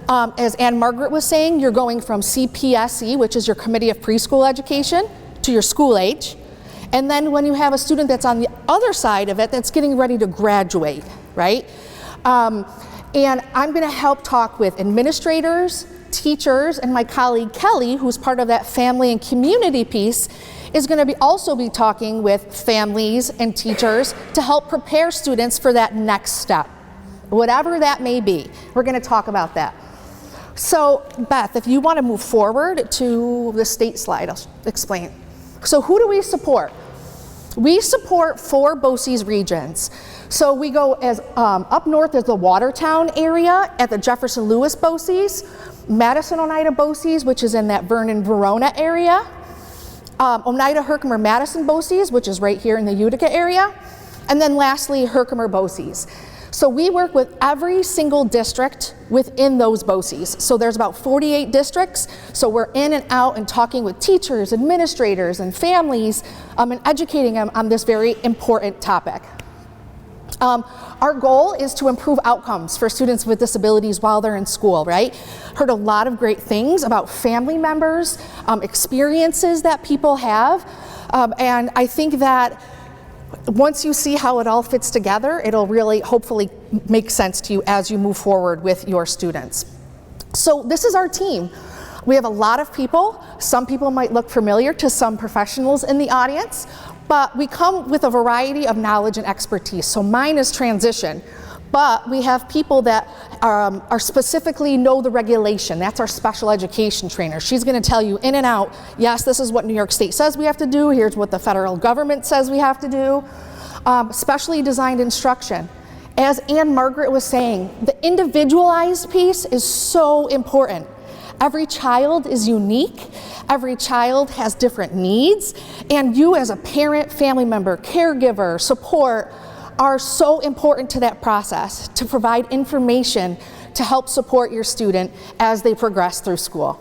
as Ann Margaret was saying, you're going from CPSE, which is your Committee of Preschool Education, to your school age. And then when you have a student that's on the other side of it that's getting ready to graduate, right? And I'm gonna help talk with administrators, teachers, and my colleague Kelly, who's part of that family and community piece, is gonna also be talking with families and teachers to help prepare students for that next step, whatever that may be. We're gonna talk about that. So Beth, if you wanna move forward to the state slide, I'll explain. So who do we support? We support 4 BOCES regions. So we go as up north is the Watertown area at the Jefferson Lewis BOCES, Madison Oneida BOCES, which is in that Vernon Verona area, Oneida Herkimer Madison BOCES, which is right here in the Utica area, and then lastly Herkimer BOCES. So we work with every single district within those BOCES. So there's about 48 districts, so we're in and out and talking with teachers, administrators, and families, and educating them on this very important topic. Our goal is to improve outcomes for students with disabilities while they're in school, right? Heard a lot of great things about family members, experiences that people have, and I think that once you see how it all fits together, it'll really hopefully make sense to you as you move forward with your students. So this is our team. We have a lot of people. Some people might look familiar to some professionals in the audience, but we come with a variety of knowledge and expertise. So mine is transition, but we have people that are specifically know the regulation. That's our special education trainer. She's going to tell you in and out, yes, this is what New York State says we have to do, here's what the federal government says we have to do. Specially designed instruction. As Margaret was saying, the individualized piece is so important. Every child is unique, every child has different needs, and you as a parent, family member, caregiver, support are so important to that process to provide information to help support your student as they progress through school.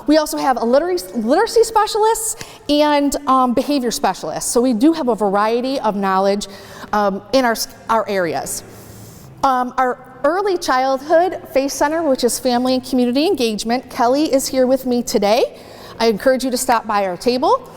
We also have a literacy specialists and behavior specialists. So we do have a variety of knowledge in our areas. Our Early Childhood Faith Center, which is Family and Community Engagement, Kelly is here with me today. I encourage you to stop by our table.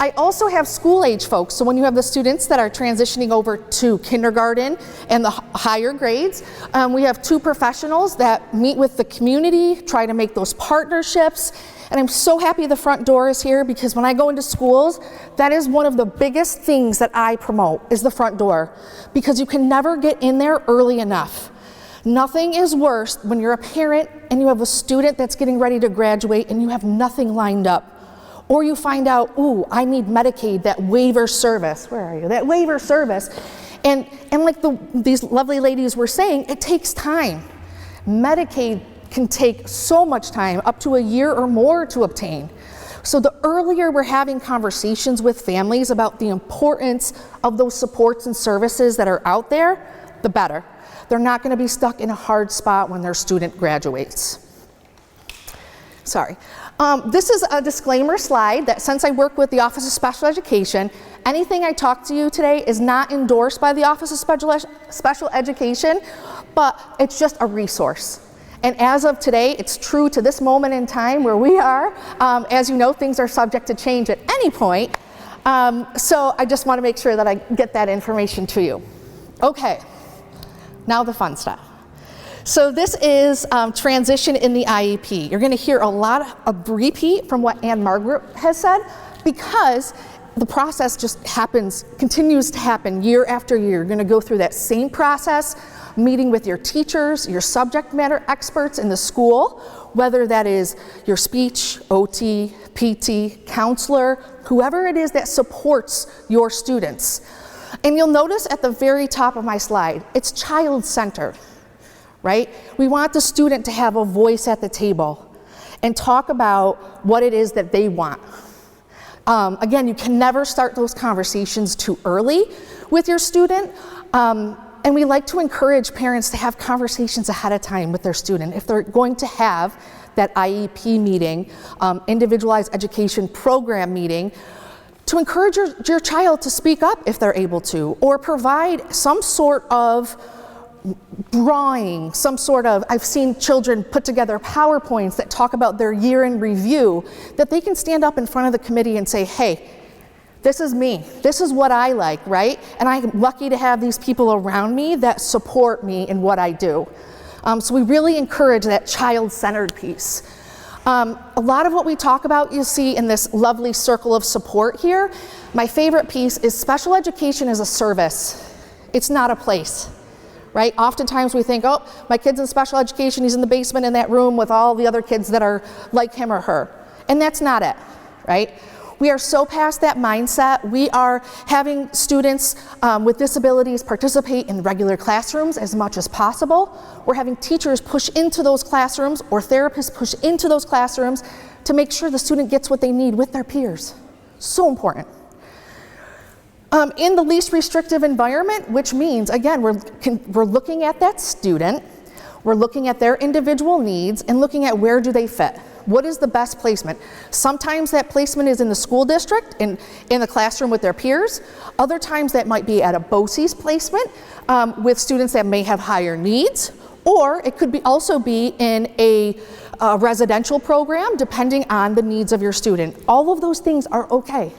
I also have school-age folks, so when you have the students that are transitioning over to kindergarten and the higher grades, we have 2 professionals that meet with the community, try to make those partnerships, and I'm so happy the front door is here because when I go into schools, that is one of the biggest things that I promote is the front door, because you can never get in there early enough. Nothing is worse when you're a parent and you have a student that's getting ready to graduate and you have nothing lined up. Or you find out, ooh, I need Medicaid, that waiver service. Where are you? That waiver service. And like these lovely ladies were saying, it takes time. Medicaid can take so much time, up to a year or more to obtain. So the earlier we're having conversations with families about the importance of those supports and services that are out there, the better. They're not going to be stuck in a hard spot when their student graduates. Sorry. This is a disclaimer slide that since I work with the Office of Special Education, anything I talk to you today is not endorsed by the Office of Special Education, but it's just a resource. And as of today, it's true to this moment in time where we are. As you know, things are subject to change at any point. So I just want to make sure that I get that information to you. Okay, now the fun stuff. So this is transition in the IEP. You're going to hear a lot of repeat from what Margaret has said because the process just continues to happen year after year. You're going to go through that same process, meeting with your teachers, your subject matter experts in the school, whether that is your speech, OT, PT, counselor, whoever it is that supports your students. And you'll notice at the very top of my slide, it's child-centered. Right? We want the student to have a voice at the table and talk about what it is that they want. Again, you can never start those conversations too early with your student. And we like to encourage parents to have conversations ahead of time with their student. If they're going to have that IEP meeting, individualized education program meeting, to encourage your child to speak up if they're able to, or provide some sort of drawing, I've seen children put together PowerPoints that talk about their year in review, that they can stand up in front of the committee and say, hey, this is me, this is what I like, right? And I'm lucky to have these people around me that support me in what I do. So we really encourage that child-centered piece. A lot of what we talk about you'll see in this lovely circle of support here. My favorite piece is special education is a service. It's not a place. Right? Oftentimes we think, oh, my kid's in special education, he's in the basement in that room with all the other kids that are like him or her. And that's not it, right? We are so past that mindset. We are having students with disabilities participate in regular classrooms as much as possible. We're having teachers push into those classrooms or therapists push into those classrooms to make sure the student gets what they need with their peers. So important. In the least restrictive environment, which means, again, we're looking at that student, we're looking at their individual needs and looking at where do they fit. What is the best placement? Sometimes that placement is in the school district, in the classroom with their peers. Other times that might be at a BOCES placement with students that may have higher needs, or it could also be in a residential program depending on the needs of your student. All of those things are okay.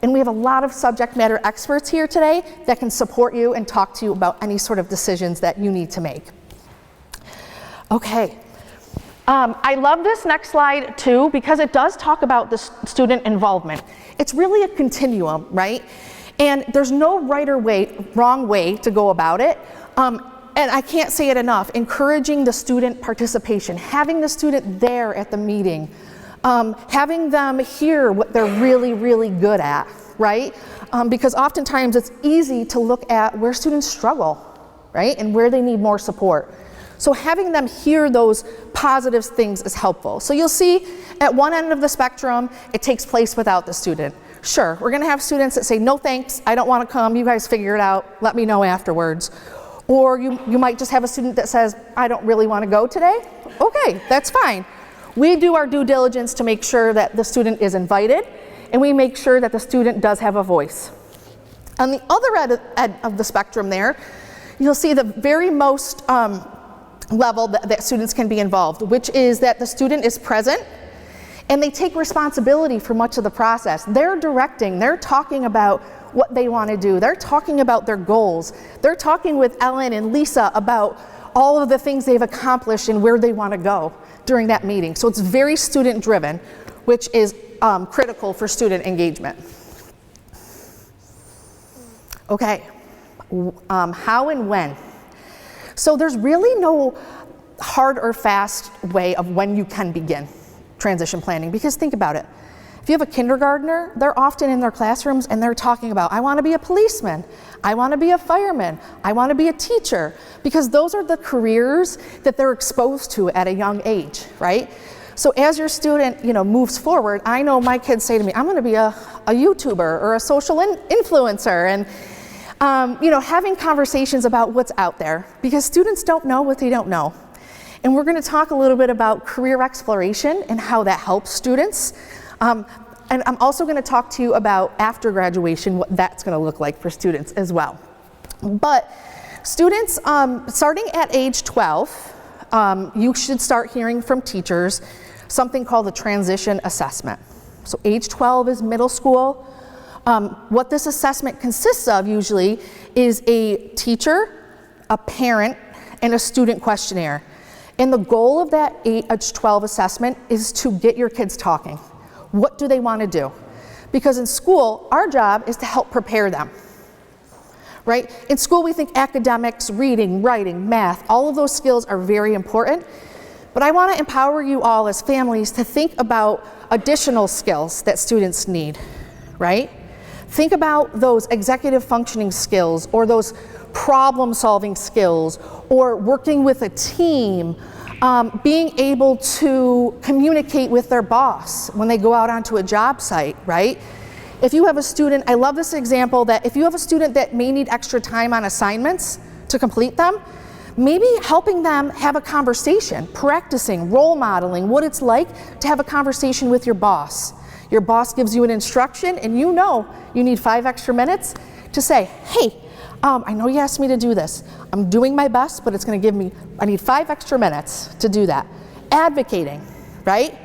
And we have a lot of subject matter experts here today that can support you and talk to you about any sort of decisions that you need to make. Okay. I love this next slide too because it does talk about the student involvement. It's really a continuum, right? And there's no right or wrong way to go about it. And I can't say it enough, encouraging the student participation, having the student there at the meeting, having them hear what they're really, really good at, right? Because oftentimes it's easy to look at where students struggle, right? And where they need more support. So having them hear those positive things is helpful. So you'll see at one end of the spectrum, it takes place without the student. Sure, we're gonna have students that say, no thanks, I don't wanna come, you guys figure it out, let me know afterwards. Or you might just have a student that says, I don't really wanna go today. Okay, that's fine. We do our due diligence to make sure that the student is invited, and we make sure that the student does have a voice. On the other end of the spectrum there, you'll see the very most level that students can be involved, which is that the student is present and they take responsibility for much of the process. They're directing, they're talking about what they want to do, they're talking about their goals, they're talking with Ellen and Lisa about all of the things they've accomplished and where they want to go during that meeting. So it's very student driven, which is critical for student engagement. Okay, how and when? So there's really no hard or fast way of when you can begin transition planning, because think about it. If you have a kindergartner, they're often in their classrooms and they're talking about, I want to be a policeman, I want to be a fireman, I want to be a teacher, because those are the careers that they're exposed to at a young age, right? So as your student, moves forward, I know my kids say to me, I'm going to be a YouTuber or a social influencer, and having conversations about what's out there, because students don't know what they don't know. And we're going to talk a little bit about career exploration and how that helps students. And I'm also going to talk to you about after graduation, what that's going to look like for students as well. But students, starting at age 12, you should start hearing from teachers something called the transition assessment. So age 12 is middle school. What this assessment consists of usually is a teacher, a parent, and a student questionnaire. And the goal of that age 12 assessment is to get your kids talking. What do they want to do? Because in school, our job is to help prepare them, right? In school, we think academics, reading, writing, math, all of those skills are very important. But I want to empower you all as families to think about additional skills that students need, right? Think about those executive functioning skills, or those problem-solving skills, or working with a team, being able to communicate with their boss when they go out onto a job site, right? If you have a student, I love this example, that if you have a student that may need extra time on assignments to complete them, maybe helping them have a conversation, practicing, role modeling what it's like to have a conversation with your boss. Your boss gives you an instruction and you need 5 extra minutes to say, hey, I know you asked me to do this. I'm doing my best, but I need 5 extra minutes to do that. Advocating, right?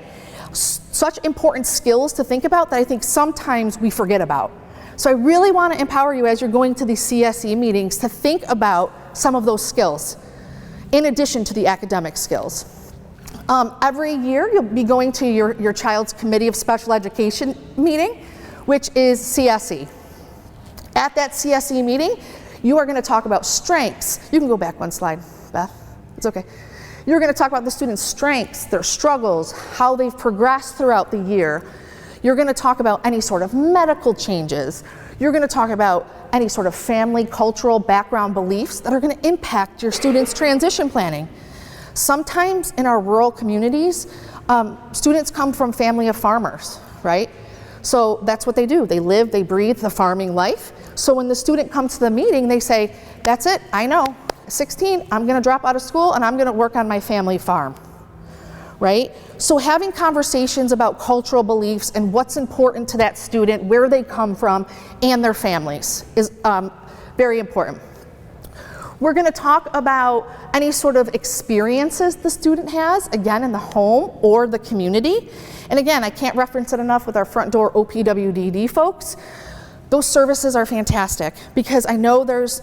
Such important skills to think about that I think sometimes we forget about. So I really want to empower you as you're going to these CSE meetings to think about some of those skills in addition to the academic skills. Every year you'll be going to your child's Committee of Special Education meeting, which is CSE. At that CSE meeting, you are going to talk about strengths. You can go back one slide, Beth. It's okay. You're going to talk about the students' strengths, their struggles, how they've progressed throughout the year. You're going to talk about any sort of medical changes. You're going to talk about any sort of family, cultural background beliefs that are going to impact your students' transition planning. Sometimes in our rural communities, students come from family of farmers, right? So that's what they do. They live, they breathe the farming life. So when the student comes to the meeting, they say, that's it, I know. 16, I'm gonna drop out of school and I'm gonna work on my family farm, right? So having conversations about cultural beliefs and what's important to that student, where they come from, and their families is very important. We're going to talk about any sort of experiences the student has, again, in the home or the community. And again, I can't reference it enough with our front door OPWDD folks. Those services are fantastic because I know there's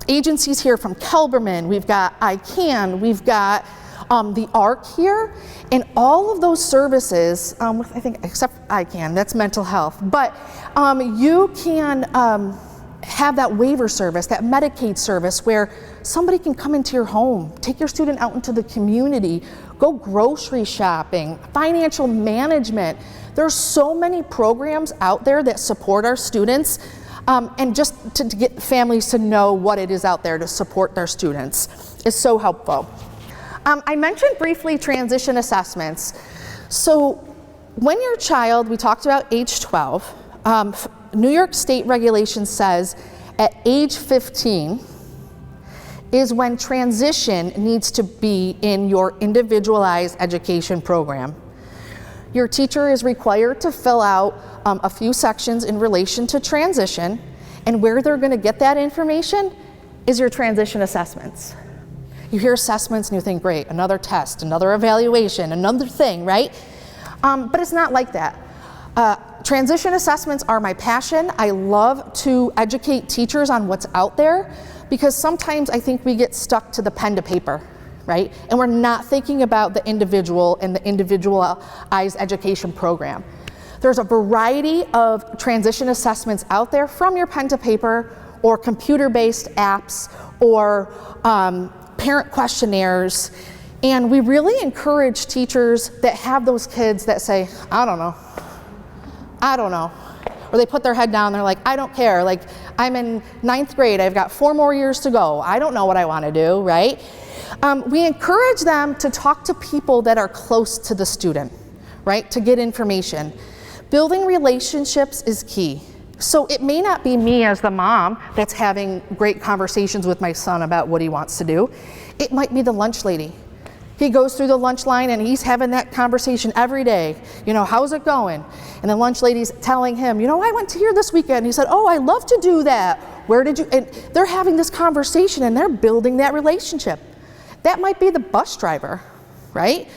agencies here from Kelberman, we've got ICANN, we've got the ARC here, and all of those services, I think except ICANN, that's mental health, but you can have that waiver service, that Medicaid service where somebody can come into your home, take your student out into the community, go grocery shopping, financial management. There's so many programs out there that support our students, and just to get families to know what it is out there to support their students is so helpful. I mentioned briefly transition assessments. So when your child, we talked about age 12, New York State regulation says at age 15 is when transition needs to be in your individualized education program. Your teacher is required to fill out a few sections in relation to transition, and where they're going to get that information is your transition assessments. You hear assessments and you think, great, another test, another evaluation, another thing, right? But it's not like that. Transition assessments are my passion. I love to educate teachers on what's out there because sometimes I think we get stuck to the pen to paper, right? And we're not thinking about the individual and the individualized education program. There's a variety of transition assessments out there from your pen to paper or computer-based apps or parent questionnaires. And we really encourage teachers that have those kids that say, I don't know. Or they put their head down, they're like, I don't care. Like, I'm in 9th grade, I've got 4 more years to go. I don't know what I want to do, right? We encourage them to talk to people that are close to the student, right? To get information. Building relationships is key. So it may not be me as the mom that's having great conversations with my son about what he wants to do. It might be the lunch lady. He goes through the lunch line and he's having that conversation every day. You know, how's it going? And the lunch lady's telling him, you know, I went to here this weekend. And he said, oh, I love to do that. Where did you? And they're having this conversation and they're building that relationship. That might be the bus driver, right?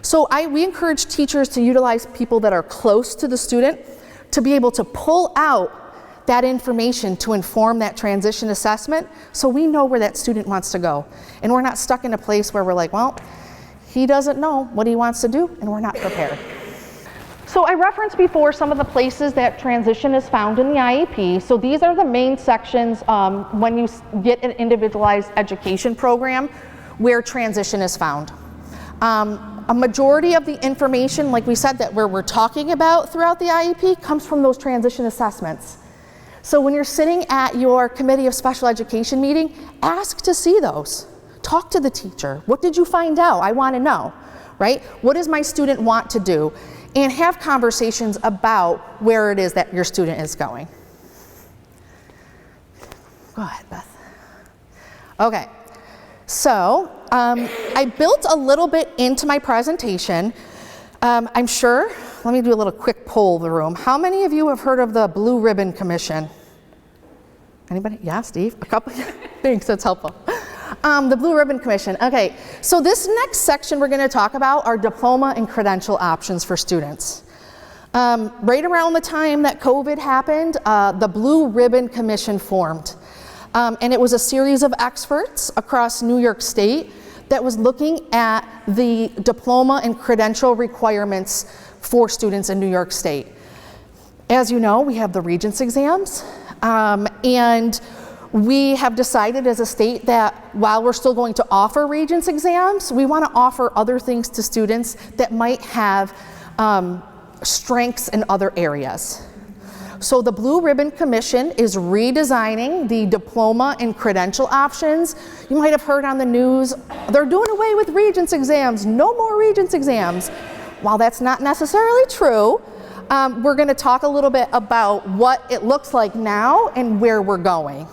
So we encourage teachers to utilize people that are close to the student to be able to pull out that information to inform that transition assessment so we know where that student wants to go. And we're not stuck in a place where we're like, well, he doesn't know what he wants to do and we're not prepared. So I referenced before some of the places that transition is found in the IEP. So these are the main sections when you get an individualized education program where transition is found. A majority of the information, like we said, that we're talking about throughout the IEP comes from those transition assessments. So when you're sitting at your Committee of Special Education meeting, ask to see those. Talk to the teacher. What did you find out? I want to know, right? What does my student want to do? And have conversations about where it is that your student is going. Go ahead, Beth. Okay, so I built a little bit into my presentation. I'm sure, let me do a little quick poll of the room. How many of you have heard of the Blue Ribbon Commission? Anybody? Yeah, Steve? A couple? Thanks, that's helpful. The Blue Ribbon Commission. Okay, so this next section we're going to talk about are diploma and credential options for students. Right around the time that COVID happened, the Blue Ribbon Commission formed. And it was a series of experts across New York State that was looking at the diploma and credential requirements for students in New York State. As you know, we have the Regents exams, and we have decided as a state that while we're still going to offer Regents exams, we want to offer other things to students that might have strengths in other areas. So the Blue Ribbon Commission is redesigning the diploma and credential options. You might have heard on the news, they're doing away with Regents exams, no more Regents exams. While that's not necessarily true, we're going to talk a little bit about what it looks like now and where we're going.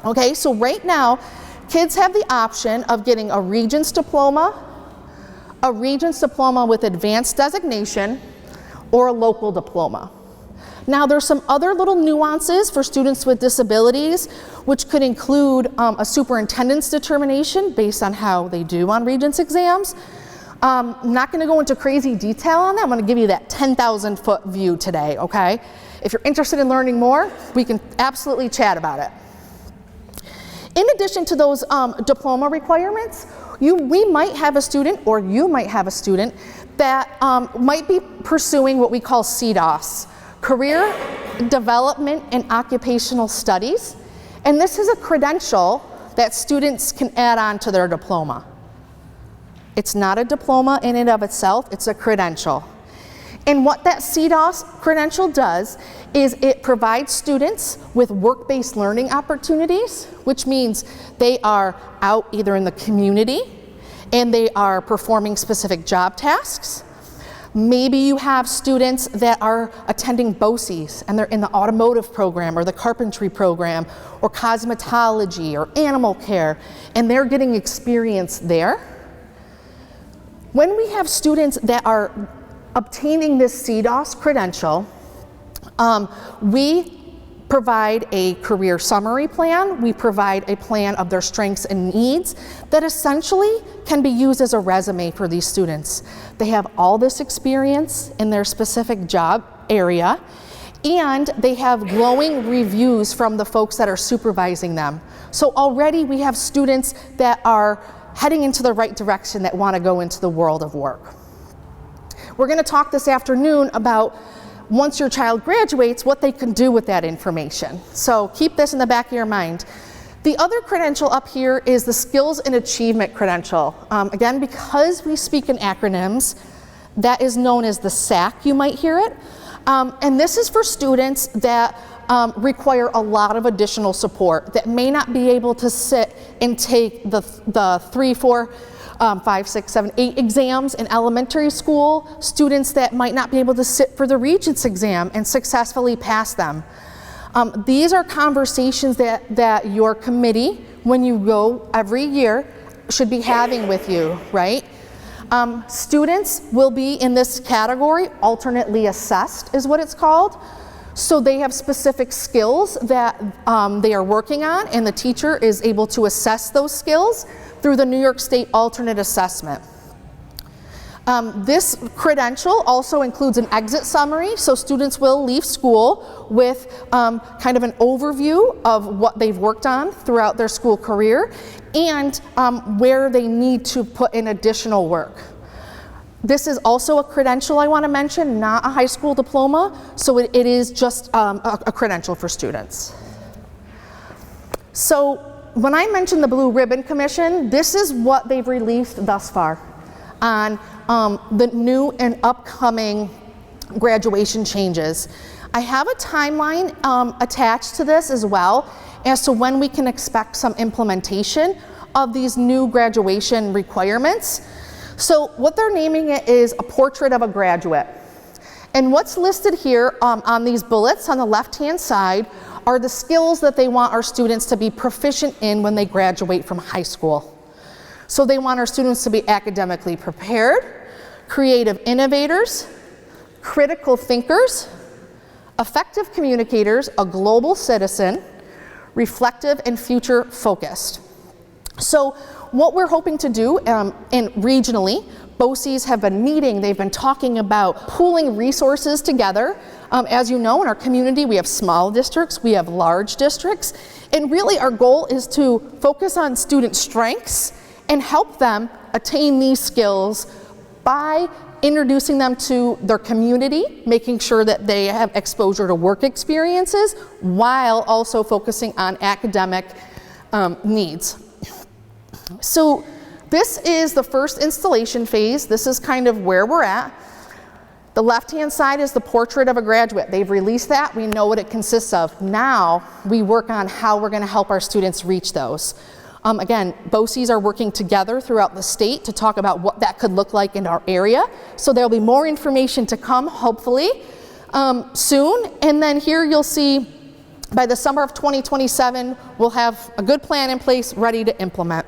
Okay, so right now, kids have the option of getting a Regents diploma with advanced designation, or a local diploma. Now, there's some other little nuances for students with disabilities, which could include a superintendent's determination based on how they do on Regents exams. I'm not going to go into crazy detail on that. I'm going to give you that 10,000-foot view today, okay? If you're interested in learning more, we can absolutely chat about it. In addition to those diploma requirements, we might have a student, or you might have a student, that might be pursuing what we call CDOS, Career Development and Occupational Studies. And this is a credential that students can add on to their diploma. It's not a diploma in and of itself, it's a credential. And what that CDOS credential does is it provides students with work-based learning opportunities, which means they are out either in the community and they are performing specific job tasks. Maybe you have students that are attending BOCES and they're in the automotive program or the carpentry program or cosmetology or animal care, and they're getting experience there. When we have students that are obtaining this CDOS credential, we provide a career summary plan. We provide a plan of their strengths and needs that essentially can be used as a resume for these students. They have all this experience in their specific job area, and they have glowing reviews from the folks that are supervising them. So already we have students that are heading into the right direction, that want to go into the world of work. We're going to talk this afternoon about once your child graduates, what they can do with that information. So keep this in the back of your mind. The other credential up here is the Skills and Achievement credential. Again, because we speak in acronyms, that is known as the SAC, you might hear it. And this is for students that require a lot of additional support, that may not be able to sit and take the 3, 4, 5, 6, 7, 8 exams in elementary school, students that might not be able to sit for the Regents exam and successfully pass them. These are conversations that your committee, when you go every year, should be having with you, right? Students will be in this category, alternately assessed is what it's called. So they have specific skills that they are working on, and the teacher is able to assess those skills through the New York State Alternate Assessment. This credential also includes an exit summary, so students will leave school with kind of an overview of what they've worked on throughout their school career and where they need to put in additional work. This is also a credential I want to mention, not a high school diploma, so it is just a credential for students. So when I mentioned the Blue Ribbon Commission, this is what they've released thus far on the new and upcoming graduation changes. I have a timeline attached to this as well as to when we can expect some implementation of these new graduation requirements. So what they're naming it is a portrait of a graduate. And what's listed here on these bullets on the left-hand side are the skills that they want our students to be proficient in when they graduate from high school. So they want our students to be academically prepared, creative innovators, critical thinkers, effective communicators, a global citizen, reflective and future focused. So what we're hoping to do, and regionally, BOCES have been meeting, they've been talking about pooling resources together. As you know, in our community, we have small districts, we have large districts, and really our goal is to focus on student strengths and help them attain these skills by introducing them to their community, making sure that they have exposure to work experiences, while also focusing on academic needs. So this is the first installation phase. This is kind of where we're at. The left-hand side is the portrait of a graduate. They've released that. We know what it consists of. Now we work on how we're going to help our students reach those. Again, BOCES are working together throughout the state to talk about what that could look like in our area. So there'll be more information to come, hopefully, soon. And then here you'll see by the summer of 2027, we'll have a good plan in place ready to implement.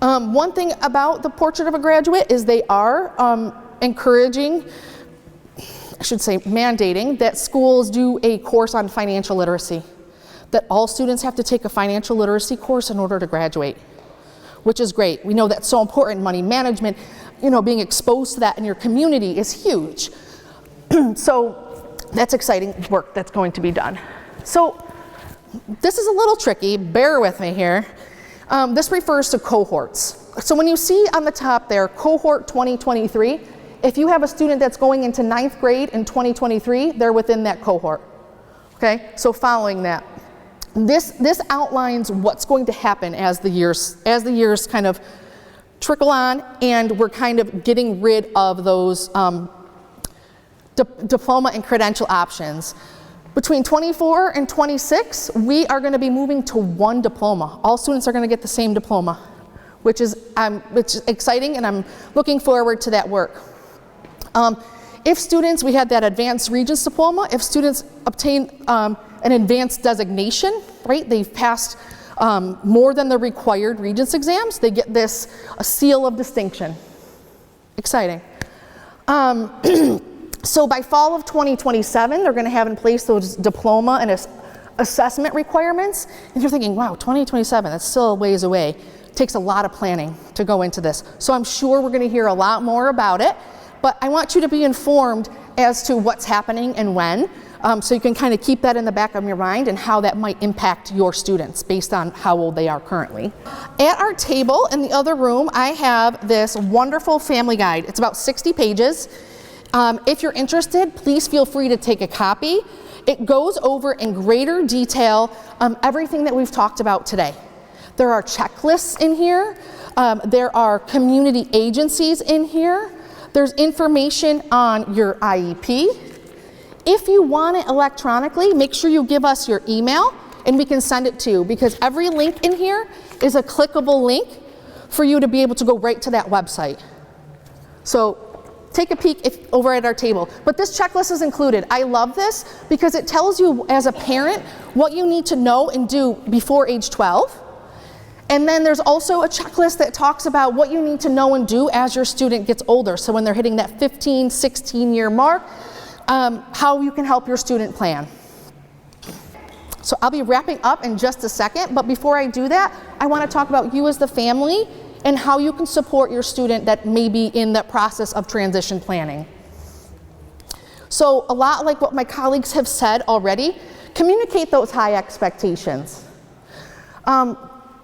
One thing about the Portrait of a Graduate is they are encouraging, I should say mandating, that schools do a course on financial literacy. That all students have to take a financial literacy course in order to graduate, which is great. We know that's so important. Money management, you know, being exposed to that in your community is huge. So that's exciting work that's going to be done. So this is a little tricky, bear with me here. This refers to cohorts. So when you see on the top there, cohort 2023, if you have a student that's going into 9th grade in 2023, they're within that cohort. Okay, so following that. This outlines what's going to happen as the years kind of trickle on, and we're kind of getting rid of those diploma and credential options. Between 24 and 26, we are going to be moving to one diploma. All students are going to get the same diploma, which is exciting, and I'm looking forward to that work. If students, we had that advanced Regents diploma, if students obtain an advanced designation, right, they've passed more than the required Regents exams, they get this a seal of distinction. Exciting. So by fall of 2027, they're going to have in place those diploma and assessment requirements. And you're thinking, wow, 2027, that's still a ways away. It takes a lot of planning to go into this. So I'm sure we're going to hear a lot more about it. But I want you to be informed as to what's happening and when, so you can kind of keep that in the back of your mind and how that might impact your students based on how old they are currently. At our table in the other room, I have this wonderful family guide. It's about 60 pages. If you're interested, please feel free to take a copy. It goes over in greater detail everything that we've talked about today. There are checklists in here. There are community agencies in here. There's information on your IEP. If you want it electronically, make sure you give us your email and we can send it to you, because every link in here is a clickable link for you to be able to go right to that website. So take a peek over at our table. But this checklist is included. I love this because it tells you as a parent what you need to know and do before age 12. And then there's also a checklist that talks about what you need to know and do as your student gets older. So when they're hitting that 15, 16-year mark, how you can help your student plan. So I'll be wrapping up in just a second, but before I do that, I want to talk about you as the family and how you can support your student that may be in the process of transition planning. So a lot like what my colleagues have said already, communicate those high expectations.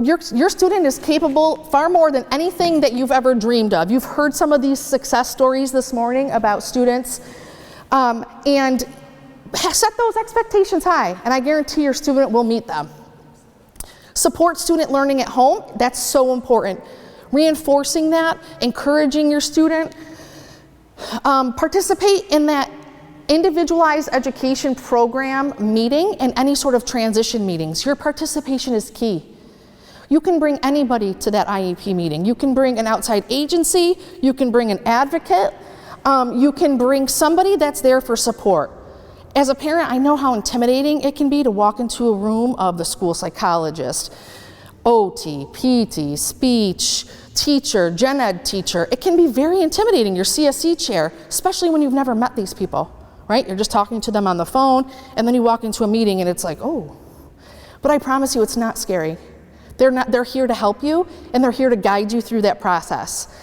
Your student is capable far more than anything that you've ever dreamed of. You've heard some of these success stories this morning about students, and set those expectations high, and I guarantee your student will meet them. Support student learning at home, that's so important. Reinforcing that, encouraging your student. Participate in that individualized education program meeting and any sort of transition meetings. Your participation is key. You can bring anybody to that IEP meeting. You can bring an outside agency, you can bring an advocate, you can bring somebody that's there for support. As a parent, I know how intimidating it can be to walk into a room of the school psychologist, OT, PT, speech, teacher, gen ed teacher. It can be very intimidating, your CSE chair, especially when you've never met these people, right? You're just talking to them on the phone, and then you walk into a meeting and it's like, oh. But I promise you, it's not scary. They're here to help you, and they're here to guide you through that process.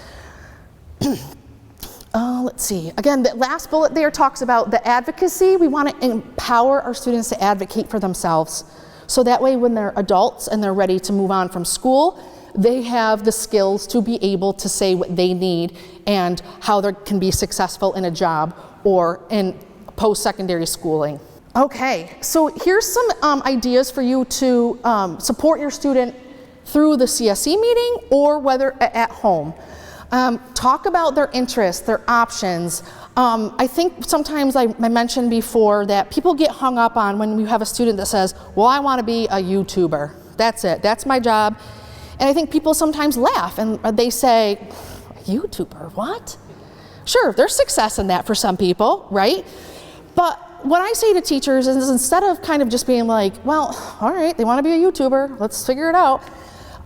Let's see. Again, the last bullet there talks about the advocacy. We want to empower our students to advocate for themselves. So that way when they're adults and they're ready to move on from school, they have the skills to be able to say what they need and how they can be successful in a job or in post-secondary schooling. Okay, so here's some ideas for you to support your student through the CSE meeting or whether at home. Talk about their interests, their options. I think sometimes I mentioned before that people get hung up on when you have a student that says, well, I want to be a YouTuber. That's it. That's my job. And I think people sometimes laugh and they say, YouTuber, what? Sure, there's success in that for some people, right? But what I say to teachers is instead of kind of just being like, well, all right, they want to be a YouTuber, let's figure it out,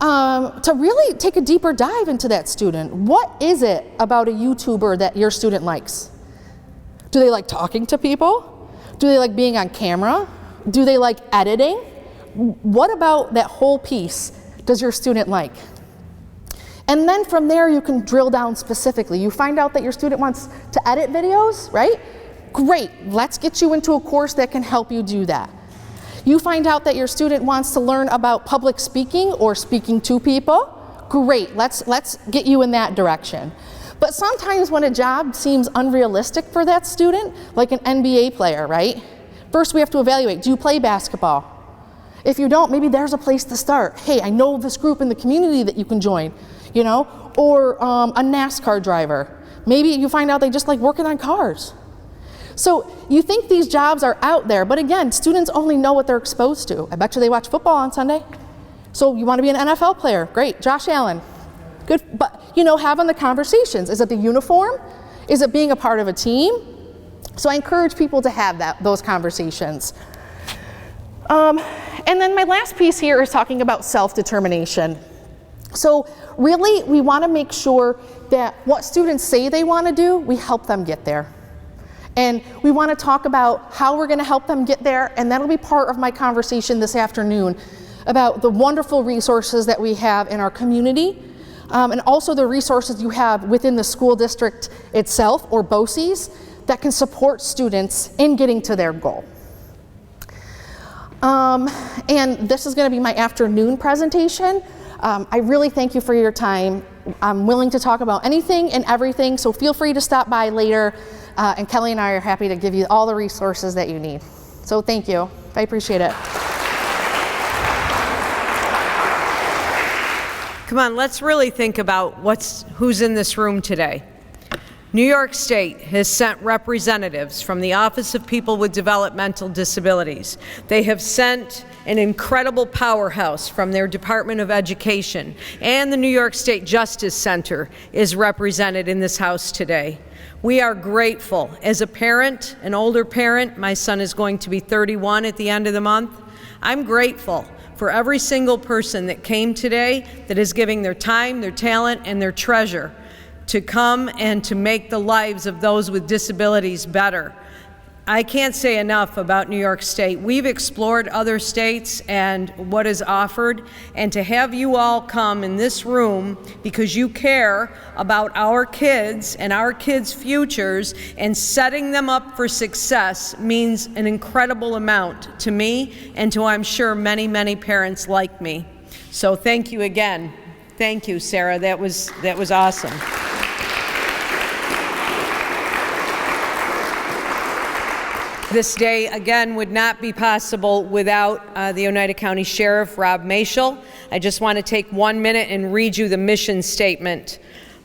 to really take a deeper dive into that student. What is it about a YouTuber that your student likes? Do they like talking to people? Do they like being on camera? Do they like editing? What about that whole piece does your student like? And then from there you can drill down specifically. You find out that your student wants to edit videos, right? Great, let's get you into a course that can help you do that. You find out that your student wants to learn about public speaking or speaking to people. Great, let's get you in that direction. But sometimes when a job seems unrealistic for that student, like an NBA player, right? First we have to evaluate, do you play basketball? If you don't, maybe there's a place to start. Hey, I know this group in the community that you can join, you know? Or a NASCAR driver. Maybe you find out they just like working on cars. So you think these jobs are out there, but again, students only know what they're exposed to. I bet you they watch football on Sunday. So you want to be an NFL player? Great, Josh Allen. Good, but you know, having the conversations. Is it the uniform? Is it being a part of a team? So I encourage people to have those conversations. And then my last piece here is talking about self-determination. So really, we want to make sure that what students say they want to do, we help them get there. And we want to talk about how we're going to help them get there, and that'll be part of my conversation this afternoon about the wonderful resources that we have in our community, and also the resources you have within the school district itself, or BOCES, that can support students in getting to their goal. And this is going to be my afternoon presentation. I really thank you for your time. I'm willing to talk about anything and everything, so feel free to stop by later, and Kelly and I are happy to give you all the resources that you need. So thank you. I appreciate it. Come on, let's really think about who's in this room today. New York State has sent representatives from the Office of People with Developmental Disabilities. They have sent an incredible powerhouse from their Department of Education, and the New York State Justice Center is represented in this house today. We are grateful. As a parent, an older parent, my son is going to be 31 at the end of the month, I'm grateful for every single person that came today that is giving their time, their talent, and their treasure to come and to make the lives of those with disabilities better. I can't say enough about New York State. We've explored other states and what is offered, and to have you all come in this room because you care about our kids and our kids' futures and setting them up for success means an incredible amount to me and to, I'm sure, many, many parents like me. So thank you again. Thank you, Sara. That was awesome. This day, again, would not be possible without the Oneida County Sheriff, Rob Mashel. I just want to take 1 minute and read you the mission statement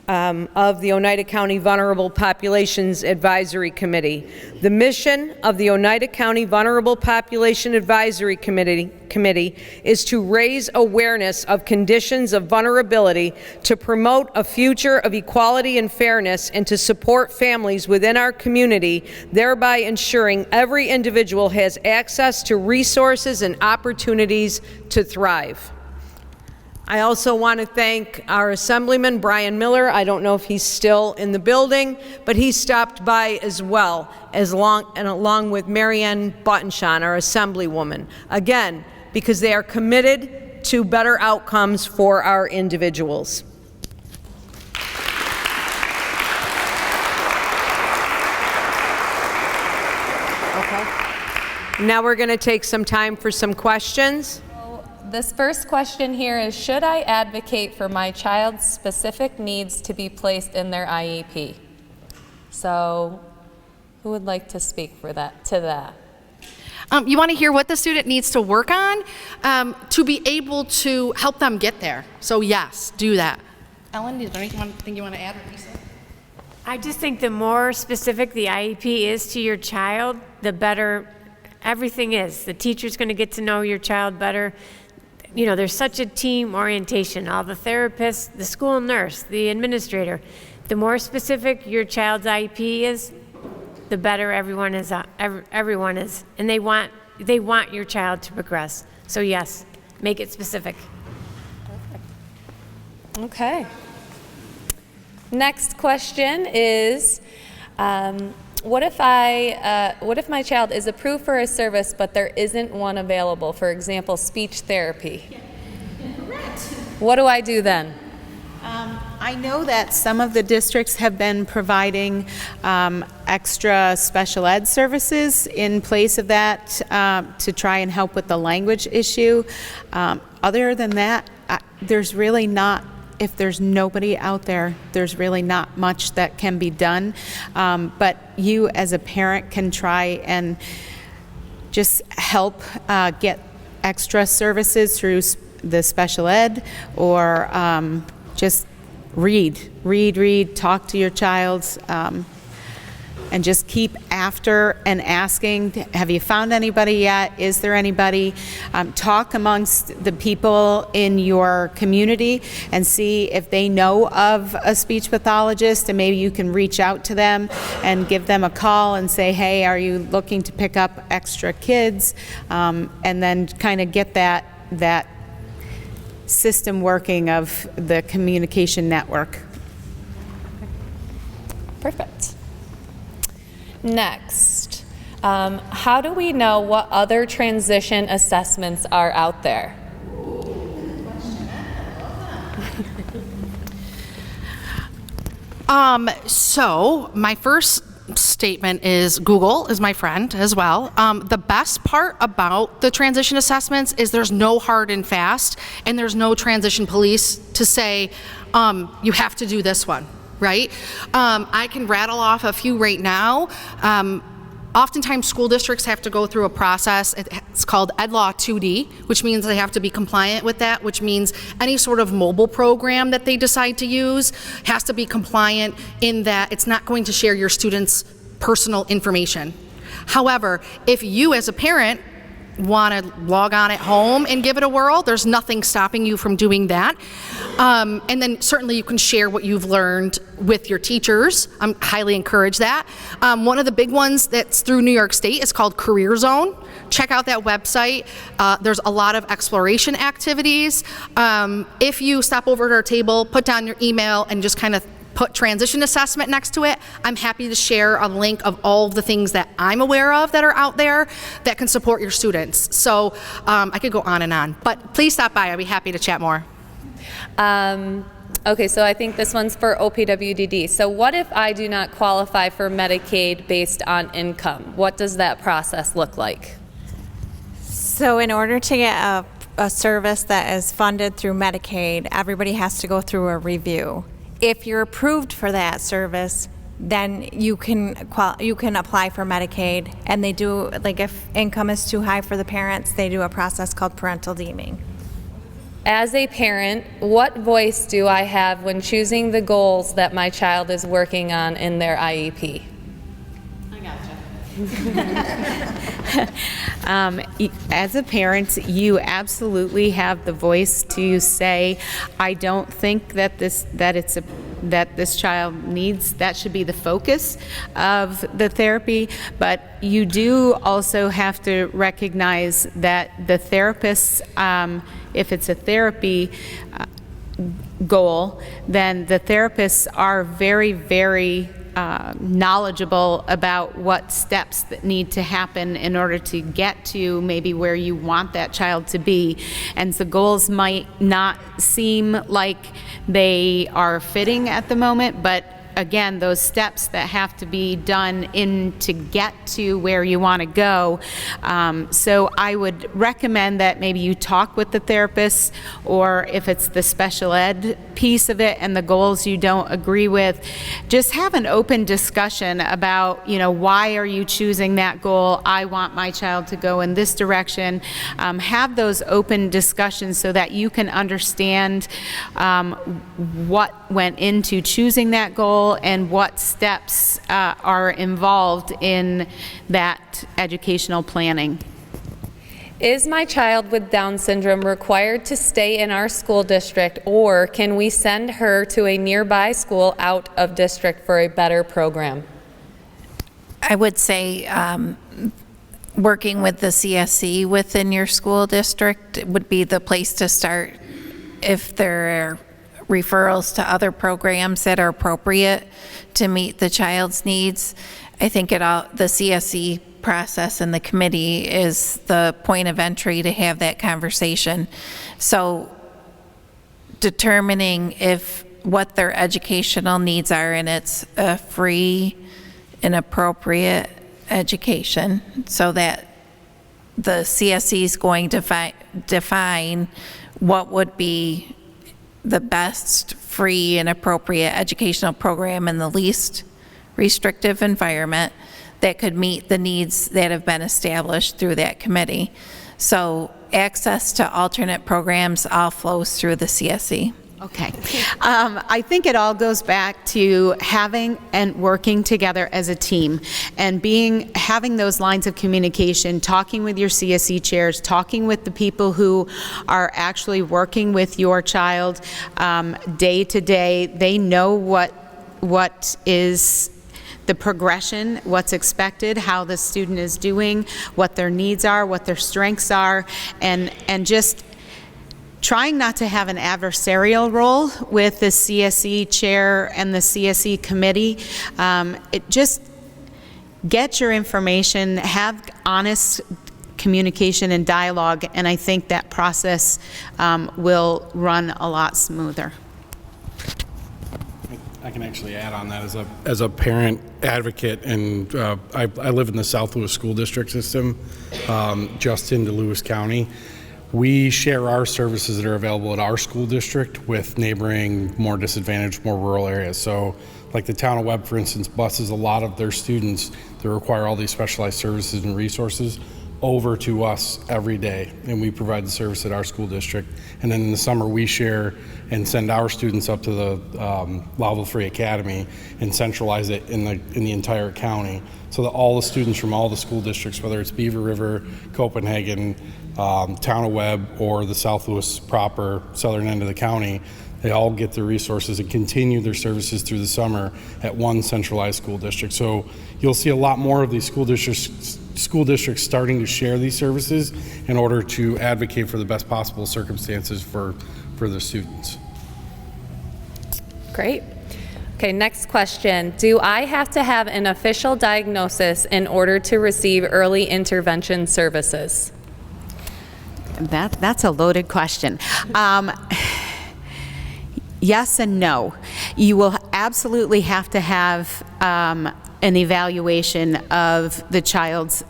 of the Oneida County Vulnerable Populations Advisory Committee. The mission of the Oneida County Vulnerable Population Advisory Committee is to raise awareness of conditions of vulnerability, to promote a future of equality and fairness, and to support families within our community, thereby ensuring every individual has access to resources and opportunities to thrive. I also want to thank our Assemblyman, Brian Miller. I don't know if he's still in the building, but he stopped by as well, along with Marianne Buttenshaw, our Assemblywoman. Again, because they are committed to better outcomes for our individuals. Okay. Now we're going to take some time for some questions. This first question here is, should I advocate for my child's specific needs to be placed in their IEP? So, who would like to speak to that? You want to hear what the student needs to work on to be able to help them get there. So yes, do that. Ellen, is there anything you want to add or Lisa? I just think the more specific the IEP is to your child, the better everything is. The teacher's going to get to know your child better. you know, there's such a team orientation. All the therapists, the school nurse, the administrator. The more specific your child's IEP is, the better everyone is. And they want your child to progress. So yes, make it specific. Okay. Next question is, what if my child is approved for a service but there isn't one available? For example, speech therapy. Correct. What do I do then? I know that some of the districts have been providing extra special ed services in place of that to try and help with the language issue. Other than that, there's really not, if there's nobody out there, there's really not much that can be done. But you as a parent can try and just help get extra services through the special ed, or just read, talk to your child, and just keep after and asking, have you found anybody yet? Is there anybody? Talk amongst the people in your community and see if they know of a speech pathologist, and maybe you can reach out to them and give them a call and say, hey, are you looking to pick up extra kids? And then kind of get that system working of the communication network. Perfect. Next, how do we know what other transition assessments are out there? So my first statement is Google is my friend as well. The best part about the transition assessments is there's no hard and fast, and there's no transition police to say, you have to do this one, right? I can rattle off a few right now. Oftentimes school districts have to go through a process. It's called EdLaw 2D, which means they have to be compliant with that, which means any sort of mobile program that they decide to use has to be compliant in that it's not going to share your students' personal information. However, if you as a parent want to log on at home and give it a whirl, there's nothing stopping you from doing that. And then certainly you can share what you've learned with your teachers. I highly encourage that. One of the big ones that's through New York State is called Career Zone. Check out that website. There's a lot of exploration activities. If you stop over at our table, put down your email and just kind of put transition assessment next to it, I'm happy to share a link of all of the things that I'm aware of that are out there that can support your students. So I could go on and on, but please stop by. I'd be happy to chat more. Okay, so I think this one's for OPWDD. So what if I do not qualify for Medicaid based on income? What does that process look like? So in order to get a service that is funded through Medicaid, everybody has to go through a review. If you're approved for that service, then you can apply for Medicaid, and they do, like if income is too high for the parents, they do a process called parental deeming. As a parent, what voice do I have when choosing the goals that my child is working on in their IEP? As a parent, you absolutely have the voice to say, I don't think that this child needs, that should be the focus of the therapy, but you do also have to recognize that the therapists, if it's a therapy goal, then the therapists are very, very knowledgeable about what steps that need to happen in order to get to maybe where you want that child to be. And the goals might not seem like they are fitting at the moment, but again, those steps that have to be done to get to where you want to go. So I would recommend that maybe you talk with the therapist, or if it's the special ed piece of it and the goals you don't agree with, just have an open discussion about, why are you choosing that goal? I want my child to go in this direction. Have those open discussions so that you can understand what went into choosing that goal and what steps are involved in that educational planning. Is my child with Down syndrome required to stay in our school district, or can we send her to a nearby school out of district for a better program? I would say working with the CSE within your school district would be the place to start if there are referrals to other programs that are appropriate to meet the child's needs. I think the CSE process and the committee is the point of entry to have that conversation. So determining what their educational needs are, and it's a free and appropriate education, so that the CSE is going to define what would be the best free and appropriate educational program in the least restrictive environment that could meet the needs that have been established through that committee. So access to alternate programs all flows through the CSE. Okay. I think it all goes back to having and working together as a team, and having those lines of communication, talking with your CSE chairs, talking with the people who are actually working with your child day to day. They know what is the progression, what's expected, how the student is doing, what their needs are, what their strengths are, and just trying not to have an adversarial role with the CSE chair and the CSE committee. Just get your information, have honest communication and dialogue, and I think that process will run a lot smoother. I can actually add on that as a parent advocate, and I live in the South Lewis School District system, just into Lewis County. We share our services that are available at our school district with neighboring, more disadvantaged, more rural areas. So like the town of Webb, for instance, buses a lot of their students that require all these specialized services and resources over to us every day, and we provide the service at our school district. And then in the summer we share and send our students up to the Lowville Free Academy and centralize it in the entire county, so that all the students from all the school districts, whether it's Beaver River, Copenhagen, town of Webb, or the South Lewis proper southern end of the county, they all get their resources and continue their services through the summer at one centralized school district. So you'll see a lot more of these school districts starting to share these services in order to advocate for the best possible circumstances for the students. Great. Okay, next question. Do I have to have an official diagnosis in order to receive early intervention services? That's a loaded question. Yes and no. You will absolutely have to have an evaluation of the child's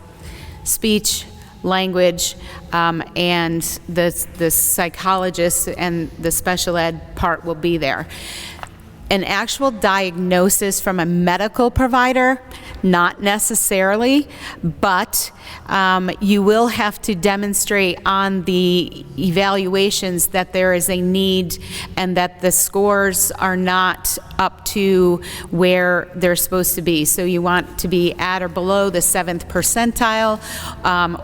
speech, language, and the psychologist and the special ed part will be there. An actual diagnosis from a medical provider, not necessarily, but you will have to demonstrate on the evaluations that there is a need and that the scores are not up to where they're supposed to be. So you want to be at or below the 7th percentile,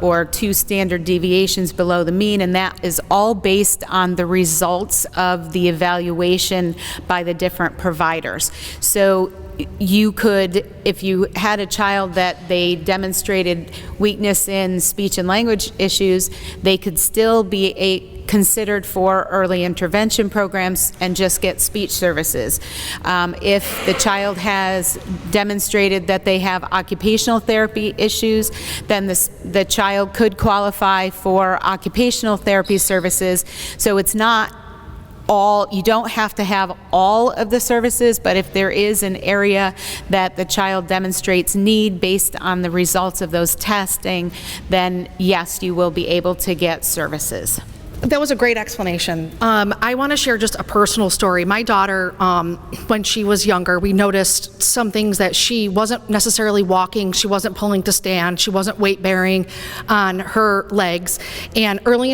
or 2 standard deviations below the mean, and that is all based on the results of the evaluation by the different providers. So you could, if you had a child that they demonstrated weakness in speech and language issues, they could still be considered for early intervention programs and just get speech services. If the child has demonstrated that they have occupational therapy issues, then the child could qualify for occupational therapy services. So it's not you don't have to have all of the services, but if there is an area that the child demonstrates need based on the results of those testing, then yes, you will be able to get services. That was a great explanation. I want to share just a personal story. My daughter, when she was younger, we noticed some things that she wasn't necessarily walking, she wasn't pulling to stand, she wasn't weight bearing on her legs, and early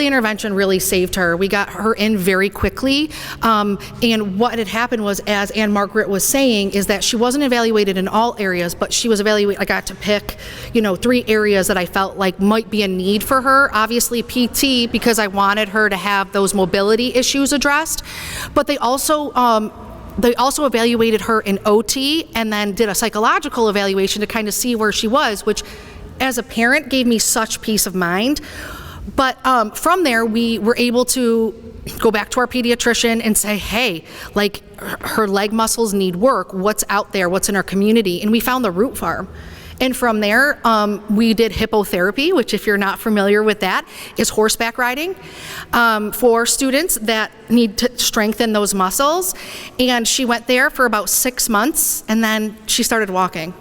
intervention really saved her. We got her in very quickly, and what had happened was, as Ann Margaret was saying, is that she wasn't evaluated in all areas, but she was evaluated. I got to pick, 3 areas that I felt like might be a need for her. Obviously PT, because I wanted her to have those mobility issues addressed, but they also evaluated her in OT and then did a psychological evaluation to kind of see where she was, which as a parent gave me such peace of mind. But from there, we were able to go back to our pediatrician and say, hey, like her leg muscles need work. What's out there? What's in our community? And we found the root farm. And from there, we did hippotherapy, which, if you're not familiar with that, is horseback riding for students that need to strengthen those muscles. And she went there for about 6 months, and then she started walking.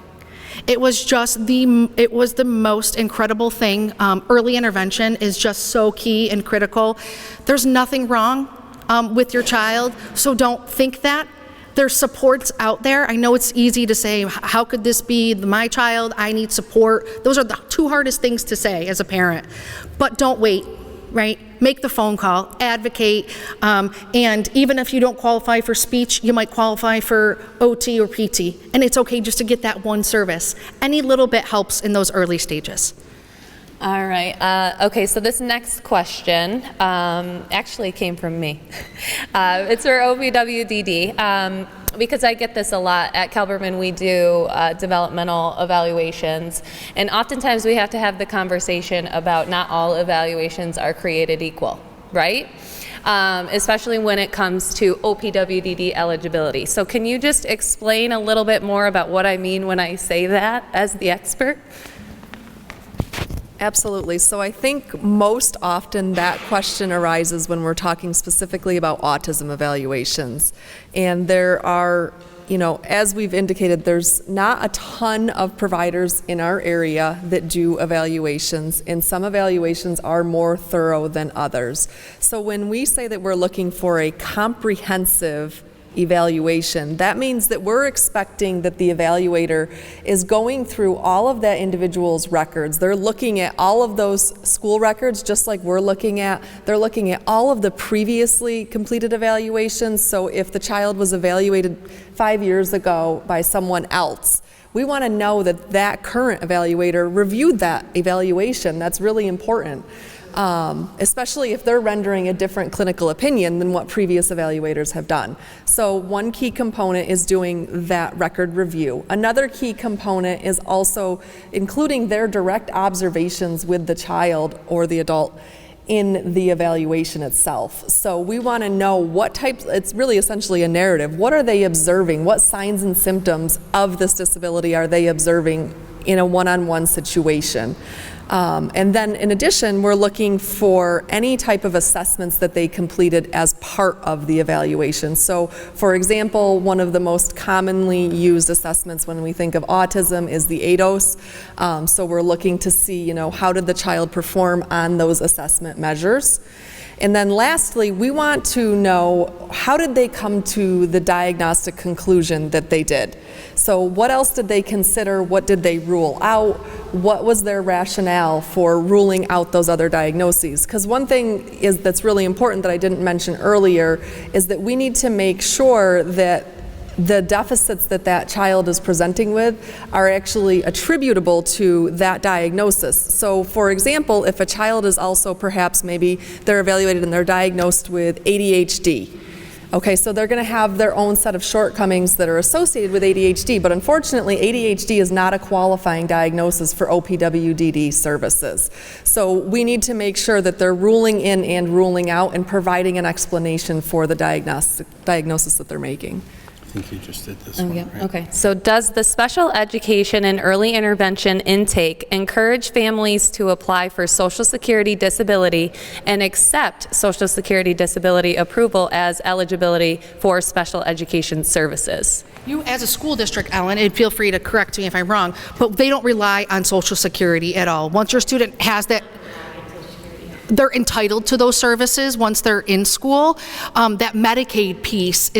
It was just the most incredible thing. Early intervention is just so key and critical. There's nothing wrong with your child, so don't think that. There's supports out there. I know it's easy to say, how could this be my child? I need support. Those are the 2 hardest things to say as a parent. But don't wait, right? Make the phone call, advocate, and even if you don't qualify for speech, you might qualify for OT or PT. And it's okay just to get that one service. Any little bit helps in those early stages. All right. Okay, so this next question actually came from me. It's for OPWDD. Because I get this a lot. At Cal Berman, we do developmental evaluations, and oftentimes we have to have the conversation about not all evaluations are created equal, right? Especially when it comes to OPWDD eligibility. So can you just explain a little bit more about what I mean when I say that as the expert? Absolutely. So I think most often that question arises when we're talking specifically about autism evaluations. And there are, as we've indicated, there's not a ton of providers in our area that do evaluations, and some evaluations are more thorough than others. So when we say that we're looking for a comprehensive evaluation, that means that we're expecting that the evaluator is going through all of that individual's records. They're looking at all of those school records just like we're looking at. They're looking at all of the previously completed evaluations. So if the child was evaluated 5 years ago by someone else, we want to know that that current evaluator reviewed that evaluation. That's really important. Especially if they're rendering a different clinical opinion than what previous evaluators have done. So one key component is doing that record review. Another key component is also including their direct observations with the child or the adult in the evaluation itself. So we want to know what types, it's really essentially a narrative. What are they observing? What signs and symptoms of this disability are they observing in a one-on-one situation? And then in addition, we're looking for any type of assessments that they completed as part of the evaluation. So for example, one of the most commonly used assessments when we think of autism is the ADOS. So we're looking to see, how did the child perform on those assessment measures? And then lastly, we want to know, how did they come to the diagnostic conclusion that they did? So what else did they consider? What did they rule out? What was their rationale for ruling out those other diagnoses? Because one thing that's really important that I didn't mention earlier is that we need to make sure that the deficits that that child is presenting with are actually attributable to that diagnosis. So for example, if a child is also perhaps maybe they're evaluated and they're diagnosed with ADHD, okay, so they're going to have their own set of shortcomings that are associated with ADHD, but unfortunately ADHD is not a qualifying diagnosis for OPWDD services. So we need to make sure that they're ruling in and ruling out and providing an explanation for the diagnosis that they're making. I think you just did this one, right? Okay. So does the special education and early intervention intake encourage families to apply for Social Security disability and accept Social Security disability approval as eligibility for special education services? You, as a school district, Ellen, and feel free to correct me if I'm wrong, but they don't rely on Social Security at all. Once your student has that, they're entitled to those services once they're in school. That Medicaid piece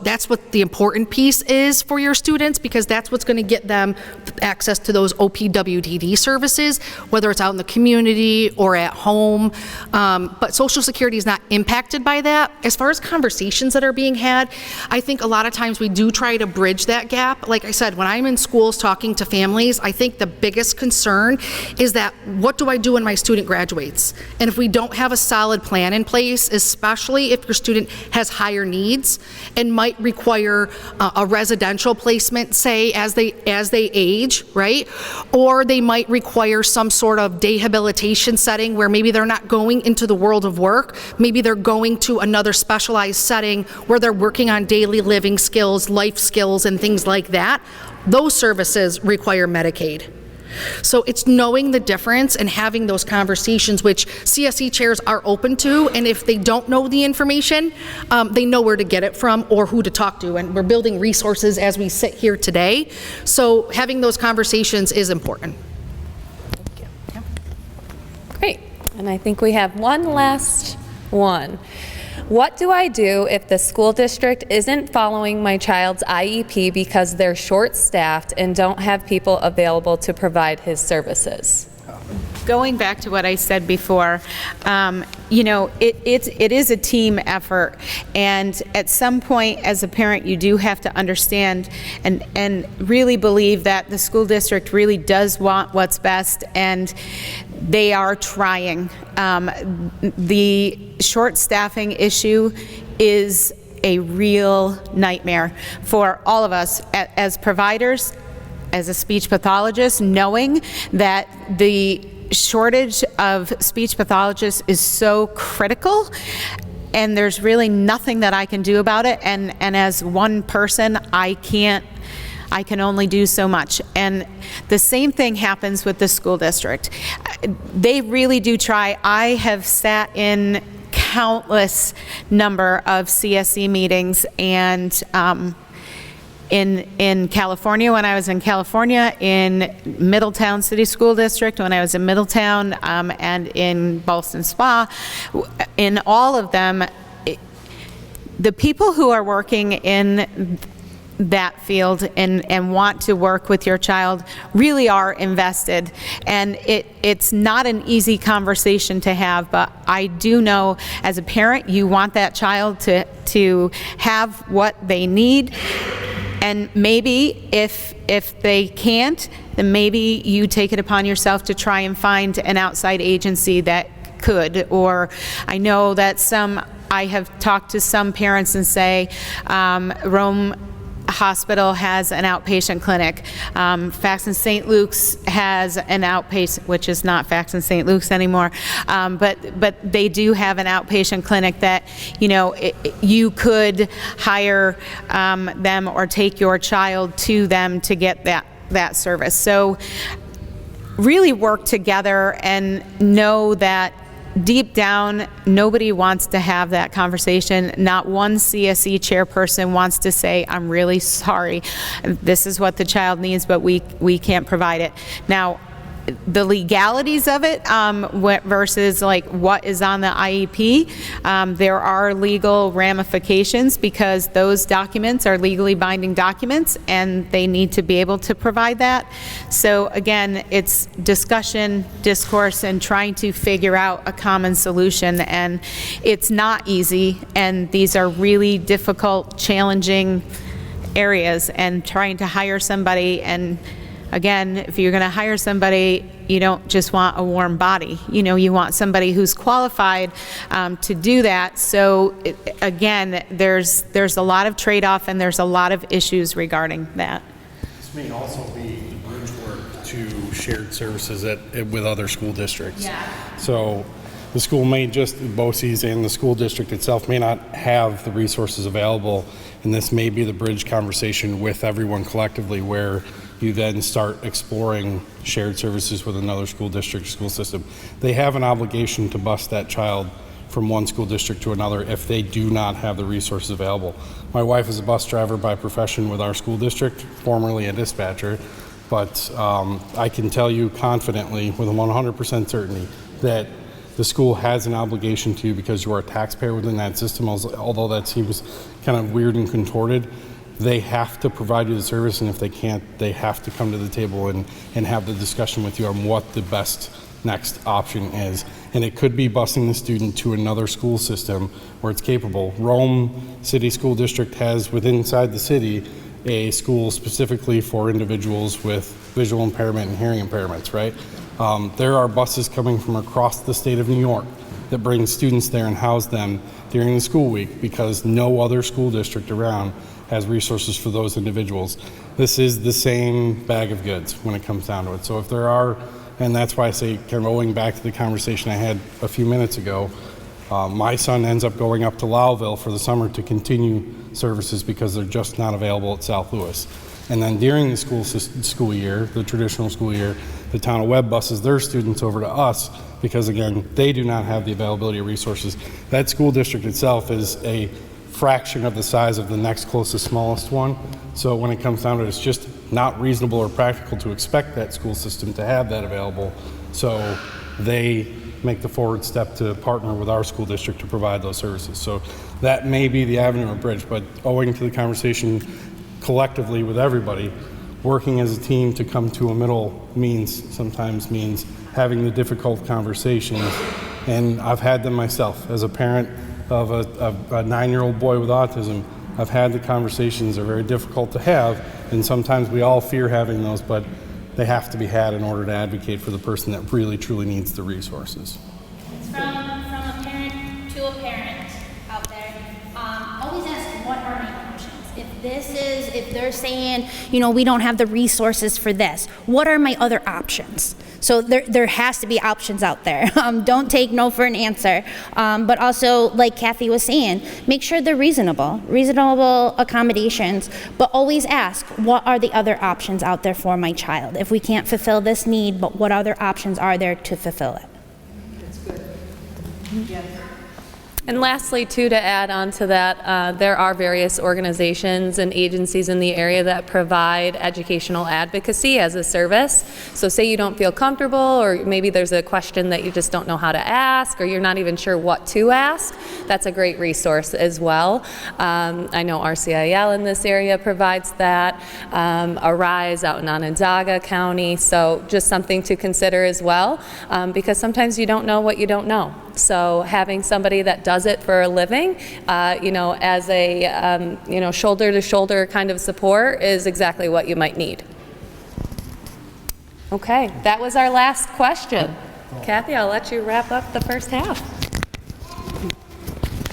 that's what the important piece is for your students, because that's what's going to get them access to those OPWDD services, whether it's out in the community or at home. But Social Security is not impacted by that. As far as conversations that are being had, I think a lot of times we do try to bridge that gap. Like I said, when I'm in schools talking to families, I think the biggest concern is that, what do I do when my student graduates? And if we don't have a solid plan in place, especially if your student has higher needs and might require a residential placement, say, as they age, right? Or they might require some sort of rehabilitation setting where maybe they're not going into the world of work, maybe they're going to another specialized setting where they're working on daily living skills, life skills, and things like that. Those services require Medicaid. So it's knowing the difference and having those conversations, which CSE chairs are open to, and if they don't know the information, they know where to get it from or who to talk to, and we're building resources as we sit here today. So having those conversations is important. Great. And I think we have one last one. What do I do if the school district isn't following my child's IEP because they're short-staffed and don't have people available to provide his services? Going back to what I said before, you know, it is a team effort, and at some point as a parent you do have to understand and really believe that the school district really does want what's best, and they are trying. The short staffing issue is a real nightmare for all of us as providers, as a speech pathologist, knowing that the shortage of speech pathologists is so critical, and there's really nothing that I can do about it, and as one person I can only do so much. And the same thing happens with the school district. They really do try. I have sat in countless number of CSE meetings, and in California, when I was in California, in Middletown City School District, when I was in Middletown, and in Ballston Spa, in all of them, the people who are working in that field and want to work with your child really are invested, and it's not an easy conversation to have, but I do know as a parent you want that child to have what they need, and maybe if they can't, then maybe you take it upon yourself to try and find an outside agency that could. Or I know that I have talked to some parents and say Rome Hospital has an outpatient clinic. Faxon St. Luke's has an outpatient, which is not Faxon St. Luke's anymore, but they do have an outpatient clinic that, you know, you could hire them or take your child to them to get that service. So really work together and know that deep down, nobody wants to have that conversation. Not one CSE chairperson wants to say, I'm really sorry, this is what the child needs, but we can't provide it. Now, the legalities of it versus like what is on the IEP, there are legal ramifications because those documents are legally binding documents and they need to be able to provide that. So again, it's discussion, discourse, and trying to figure out a common solution, and it's not easy, and these are really difficult, challenging areas, and trying to hire somebody. And again, if you're going to hire somebody, you don't just want a warm body. You know, you want somebody who's qualified to do that. So again, there's a lot of trade-off, and there's a lot of issues regarding that. This may also be the bridge work to shared services with other school districts. Yeah. So the school may just, BOCES and the school district itself may not have the resources available, and this may be the bridge conversation with everyone collectively, where you then start exploring shared services with another school district, school system. They have an obligation to bus that child from one school district to another if they do not have the resources available. My wife is a bus driver by profession with our school district, formerly a dispatcher, but I can tell you confidently with 100% certainty that the school has an obligation to you because you are a taxpayer within that system, although that seems kind of weird and contorted. They have to provide you the service, and if they can't, they have to come to the table and have the discussion with you on what the best next option is. And it could be busing the student to another school system where it's capable. Rome City School District has within inside the city a school specifically for individuals with visual impairment and hearing impairments, right? There are buses coming from across the state of New York that bring students there and house them during the school week because no other school district around has resources for those individuals. This is the same bag of goods when it comes down to it. So if there are, and that's why I say, kind of owing back to the conversation I had a few minutes ago, my son ends up going up to Lowville for the summer to continue services because they're just not available at South Louis. And then during the school year, the traditional school year, the town of Webb buses their students over to us because, again, they do not have the availability of resources. That school district itself is a fraction of the size of the next closest smallest one. So when it comes down to it, it's just not reasonable or practical to expect that school system to have that available. So they make the forward step to partner with our school district to provide those services. So that may be the avenue or bridge, but owing to the conversation collectively with everybody, working as a team to come to a middle sometimes means having the difficult conversations. And I've had them myself as a parent of a 9-year-old boy with autism. I've had the conversations. They're very difficult to have, and sometimes we all fear having those, but they have to be had in order to advocate for the person that really truly needs the resources. From a parent to a parent out there, always ask, what are my options? If they're saying, we don't have the resources for this, what are my other options? So there has to be options out there. Don't take no for an answer. But also, like Kathy was saying, make sure they're reasonable accommodations, but always ask, what are the other options out there for my child? If we can't fulfill this need, but what other options are there to fulfill it? That's good. Yeah. And lastly, too, to add on to that, there are various organizations and agencies in the area that provide educational advocacy as a service. So say you don't feel comfortable, or maybe there's a question that you just don't know how to ask, or you're not even sure what to ask, that's a great resource as well. I know RCIL in this area provides that, Arise out in Onondaga County, so just something to consider as well, because sometimes you don't know what you don't know. So having somebody that does it for a living, as a, shoulder-to-shoulder kind of support is exactly what you might need. Okay, that was our last question. Kathy, I'll let you wrap up the first half.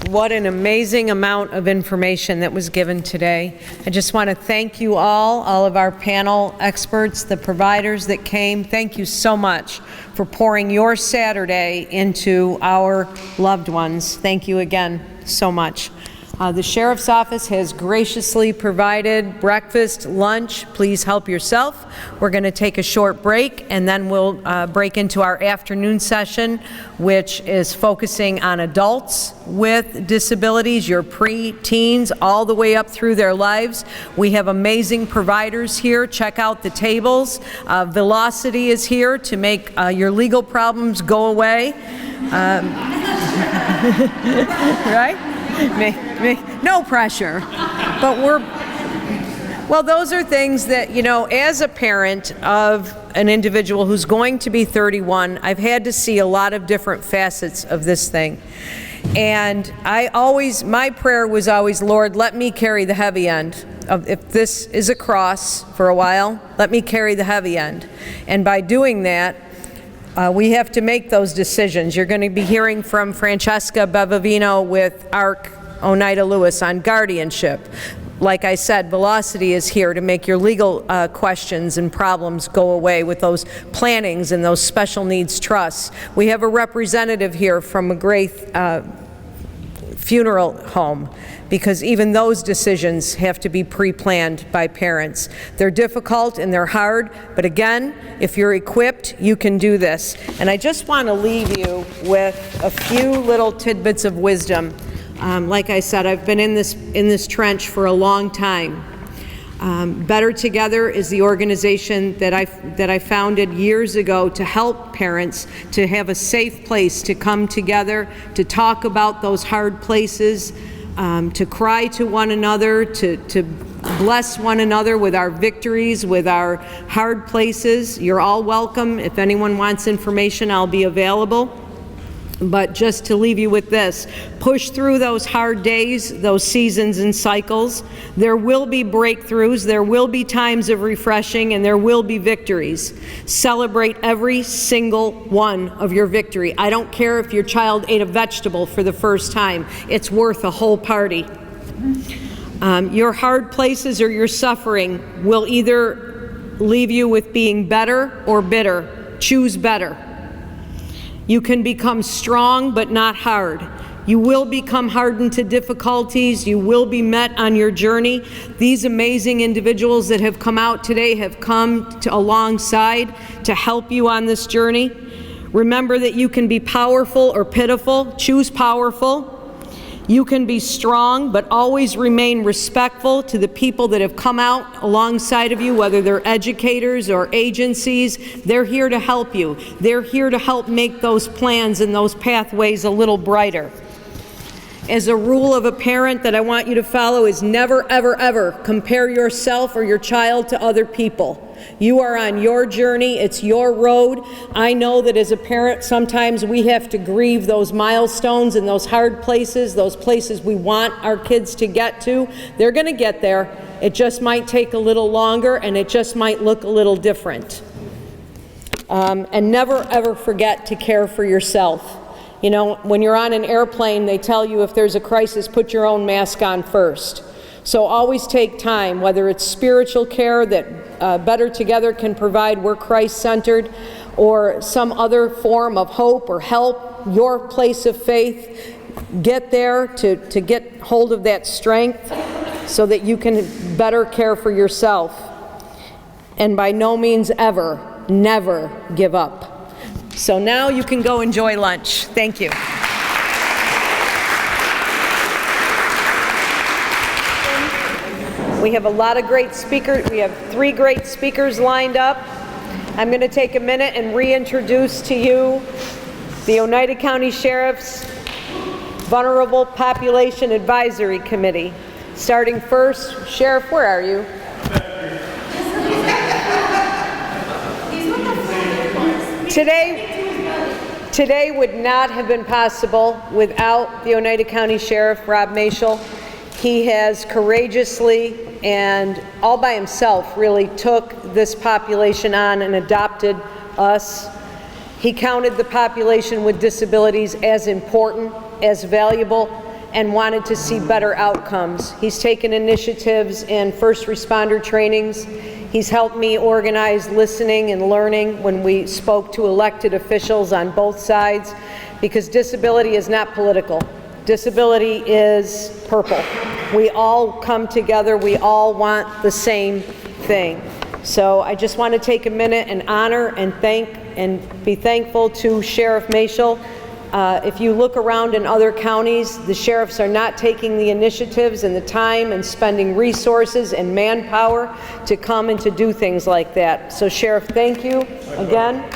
What an amazing amount of information that was given today. I just want to thank you all of our panel experts, the providers that came. Thank you so much for pouring your Saturday into our loved ones. Thank you again so much. The Sheriff's Office has graciously provided breakfast, lunch. Please help yourself. We're going to take a short break, and then we'll break into our afternoon session, which is focusing on adults with disabilities, your pre-teens, all the way up through their lives. We have amazing providers here. Check out the tables. Velawcity is here to make your legal problems go away. Right? No pressure, but well, those are things that, as a parent of an individual who's going to be 31, I've had to see a lot of different facets of this thing. And my prayer was always, Lord, let me carry the heavy end. If this is a cross for a while, let me carry the heavy end. And by doing that, we have to make those decisions. You're going to be hearing from Francesca Bevivino with ARC Oneida Lewis on guardianship. Like I said, Velawcity is here to make your legal questions and problems go away with those plannings and those special needs trusts. We have a representative here from a great funeral home, because even those decisions have to be pre-planned by parents. They're difficult and they're hard, but again, if you're equipped, you can do this. And I just want to leave you with a few little tidbits of wisdom. Like I said, I've been in this trench for a long time. Better Together is the organization that I founded years ago to help parents to have a safe place to come together, to talk about those hard places, to cry to one another, to bless one another with our victories, with our hard places. You're all welcome. If anyone wants information, I'll be available. But just to leave you with this, push through those hard days, those seasons and cycles. There will be breakthroughs, there will be times of refreshing, and there will be victories. Celebrate every single one of your victory. I don't care if your child ate a vegetable for the first time. It's worth a whole party. Your hard places or your suffering will either leave you with being better or bitter. Choose better. You can become strong but not hard. You will become hardened to difficulties. You will be met on your journey. These amazing individuals that have come out today have come alongside to help you on this journey. Remember that you can be powerful or pitiful. Choose powerful. You can be strong, but always remain respectful to the people that have come out alongside of you, whether they're educators or agencies. They're here to help you. They're here to help make those plans and those pathways a little brighter. As a rule of a parent that I want you to follow is never, ever, ever compare yourself or your child to other people. You are on your journey. It's your road. I know that as a parent, sometimes we have to grieve those milestones and those hard places, those places we want our kids to get to. They're going to get there. It just might take a little longer, and it just might look a little different. And never, ever forget to care for yourself. You know, when you're on an airplane, they tell you if there's a crisis, put your own mask on first. So always take time, whether it's spiritual care that Better Together can provide, we're Christ-centered, or some other form of hope or help, your place of faith. Get there to get hold of that strength so that you can better care for yourself. And by no means ever, never give up. So now you can go enjoy lunch. Thank you. We have a lot of great speakers. We have 3 great speakers lined up. I'm going to take a minute and reintroduce to you the Oneida County Sheriff's Vulnerable Population Advisory Committee. Starting first, Sheriff, where are you? Today would not have been possible without the Oneida County Sheriff, Rob Mashel. He has courageously and all by himself really took this population on and adopted us. He counted the population with disabilities as important, as valuable, and wanted to see better outcomes. He's taken initiatives in first responder trainings. He's helped me organize listening and learning when we spoke to elected officials on both sides, because disability is not political. Disability is purple. We all come together. We all want the same thing. So I just want to take a minute and honor and thank and be thankful to Sheriff Mashel. If you look around in other counties, the sheriffs are not taking the initiatives and the time and spending resources and manpower to come and to do things like that. So Sheriff, thank you again.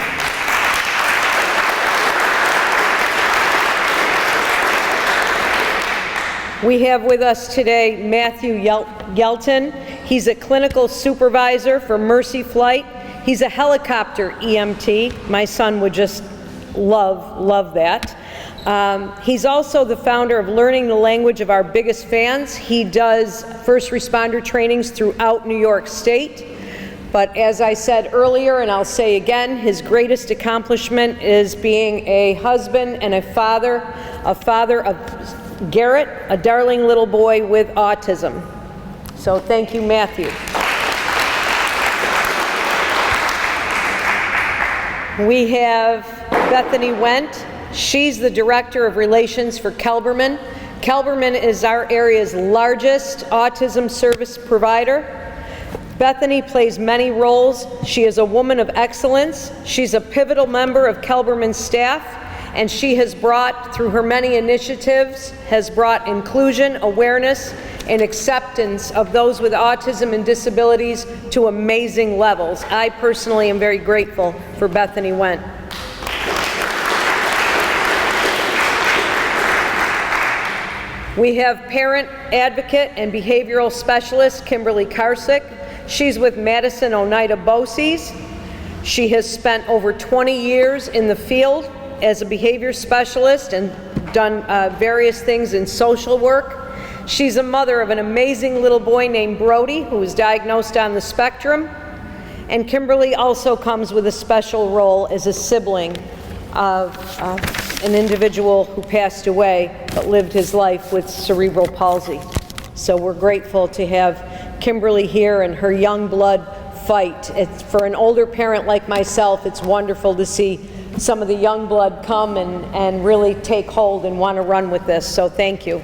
We have with us today Matthew Yelton. He's a clinical supervisor for Mercy Flight. He's a helicopter EMT. My son would just love that. He's also the founder of Learning the Language of Our Biggest Fans. He does first responder trainings throughout New York State. But as I said earlier, and I'll say again, his greatest accomplishment is being a husband and a father of Garrett, a darling little boy with autism. So thank you, Matthew. We have Bethany Wendt. She's the Director of Relations for Kelberman. Kelberman is our area's largest autism service provider. Bethany plays many roles. She is a woman of excellence. She's a pivotal member of Kelberman's staff, and she has brought, through her many initiatives, has brought inclusion, awareness, and acceptance of those with autism and disabilities to amazing levels. I personally am very grateful for Bethany Wendt. We have parent advocate and behavioral specialist Kimberly Karsick. She's with Madison, Oneida, BOCES. She has spent over 20 years in the field as a behavior specialist and done various things in social work. She's a mother of an amazing little boy named Brody who was diagnosed on the spectrum. And Kimberly also comes with a special role as a sibling of an individual who passed away but lived his life with cerebral palsy. So we're grateful to have Kimberly here and her young blood fight. For an older parent like myself, it's wonderful to see some of the young blood come and really take hold and want to run with this. So thank you.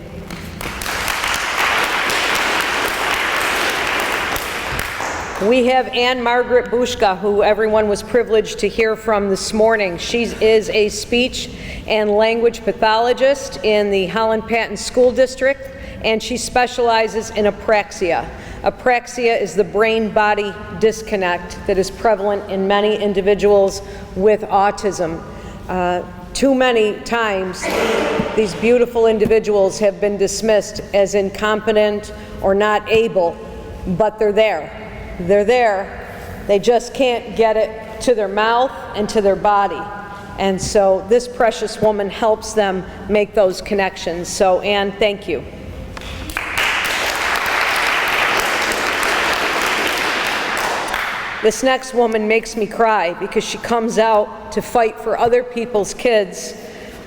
We have Margaret Bouska, who everyone was privileged to hear from this morning. She is a speech and language pathologist in the Holland-Patton School District, and she specializes in apraxia. Apraxia is the brain-body disconnect that is prevalent in many individuals with autism. Too many times, these beautiful individuals have been dismissed as incompetent or not able, but they're there. They're there, they just can't get it to their mouth and to their body. And so this precious woman helps them make those connections. So Anne, thank you. This next woman makes me cry because she comes out to fight for other people's kids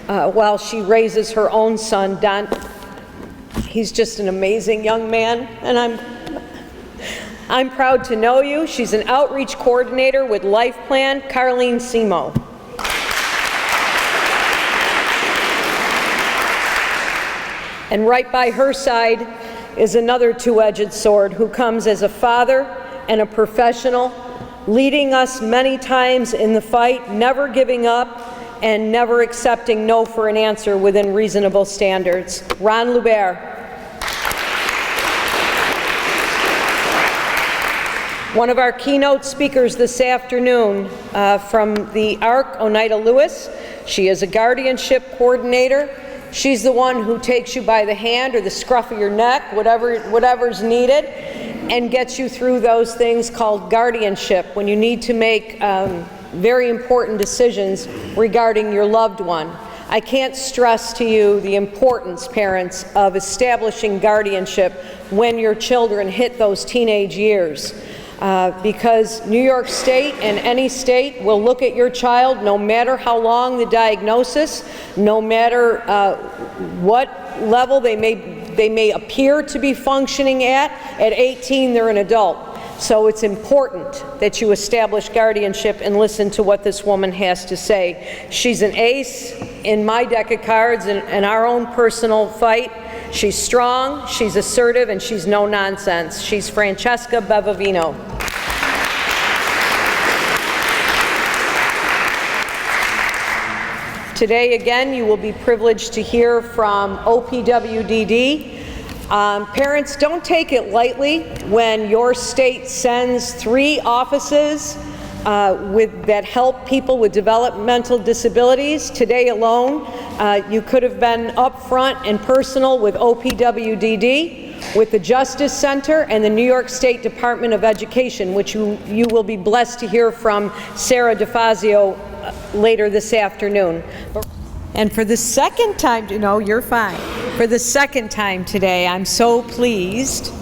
while she raises her own son, Don. He's just an amazing young man, and I'm proud to know you. She's an outreach coordinator with Life Plan, Carlene Simo. And right by her side is another two-edged sword who comes as a father and a professional, leading us many times in the fight, never giving up and never accepting no for an answer within reasonable standards. Ron Lubert. One of our keynote speakers this afternoon from the ARC, Oneida Lewis. She is a guardianship coordinator. She's the one who takes you by the hand or the scruff of your neck, whatever's needed, and gets you through those things called guardianship when you need to make very important decisions regarding your loved one. I can't stress to you the importance, parents, of establishing guardianship when your children hit those teenage years. Because New York State and any state will look at your child no matter how long the diagnosis, no matter what level they may appear to be functioning at 18 they're an adult. So it's important that you establish guardianship and listen to what this woman has to say. She's an ace in my deck of cards in our own personal fight. She's strong, she's assertive, and she's no nonsense. She's Francesca Bevivino. Today, again, you will be privileged to hear from OPWDD. Parents, don't take it lightly when your state sends 3 offices that help people with developmental disabilities. Today alone, you could have been upfront and personal with OPWDD, with the Justice Center, and the New York State Department of Education, which you will be blessed to hear from Sara DeFazio later this afternoon. And for the second time, you're fine. For the second time today, I'm so pleased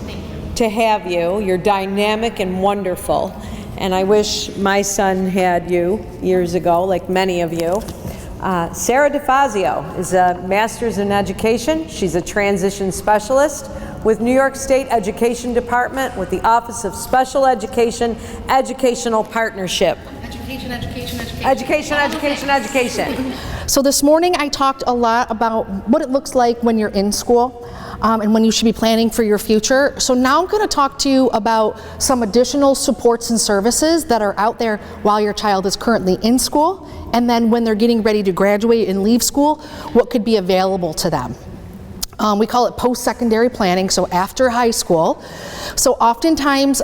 to have you. You're dynamic and wonderful. And I wish my son had you years ago, like many of you. Sara DeFazio is a master's in education. She's a transition specialist with New York State Education Department with the Office of Special Education, Educational Partnership. Education. So this morning I talked a lot about what it looks like when you're in school and when you should be planning for your future. So now I'm going to talk to you about some additional supports and services that are out there while your child is currently in school, and then when they're getting ready to graduate and leave school, what could be available to them. We call it post-secondary planning, so after high school. So oftentimes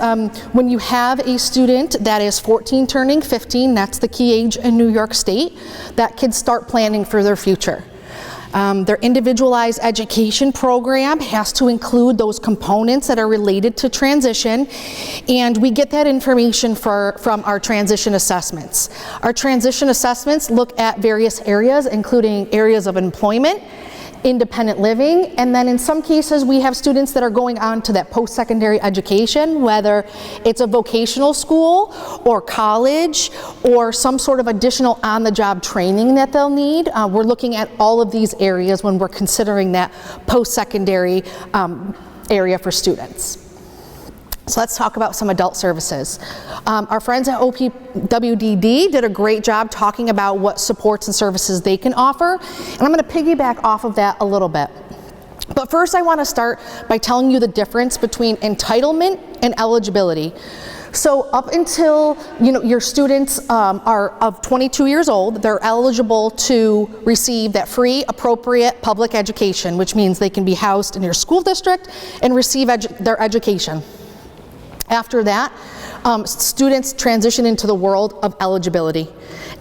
when you have a student that is 14 turning 15, that's the key age in New York State, that kids start planning for their future. Their individualized education program has to include those components that are related to transition, and we get that information from our transition assessments. Our transition assessments look at various areas, including areas of employment, independent living, and then in some cases we have students that are going on to that post-secondary education, whether it's a vocational school or college or some sort of additional on-the-job training that they'll need. We're looking at all of these areas when we're considering that post-secondary area for students. So let's talk about some adult services. Our friends at OPWDD did a great job talking about what supports and services they can offer, and I'm going to piggyback off of that a little bit. But first I want to start by telling you the difference between entitlement and eligibility. So up until your students are of 22 years old, they're eligible to receive that free, appropriate public education, which means they can be housed in your school district and receive their education. After that, students transition into the world of eligibility,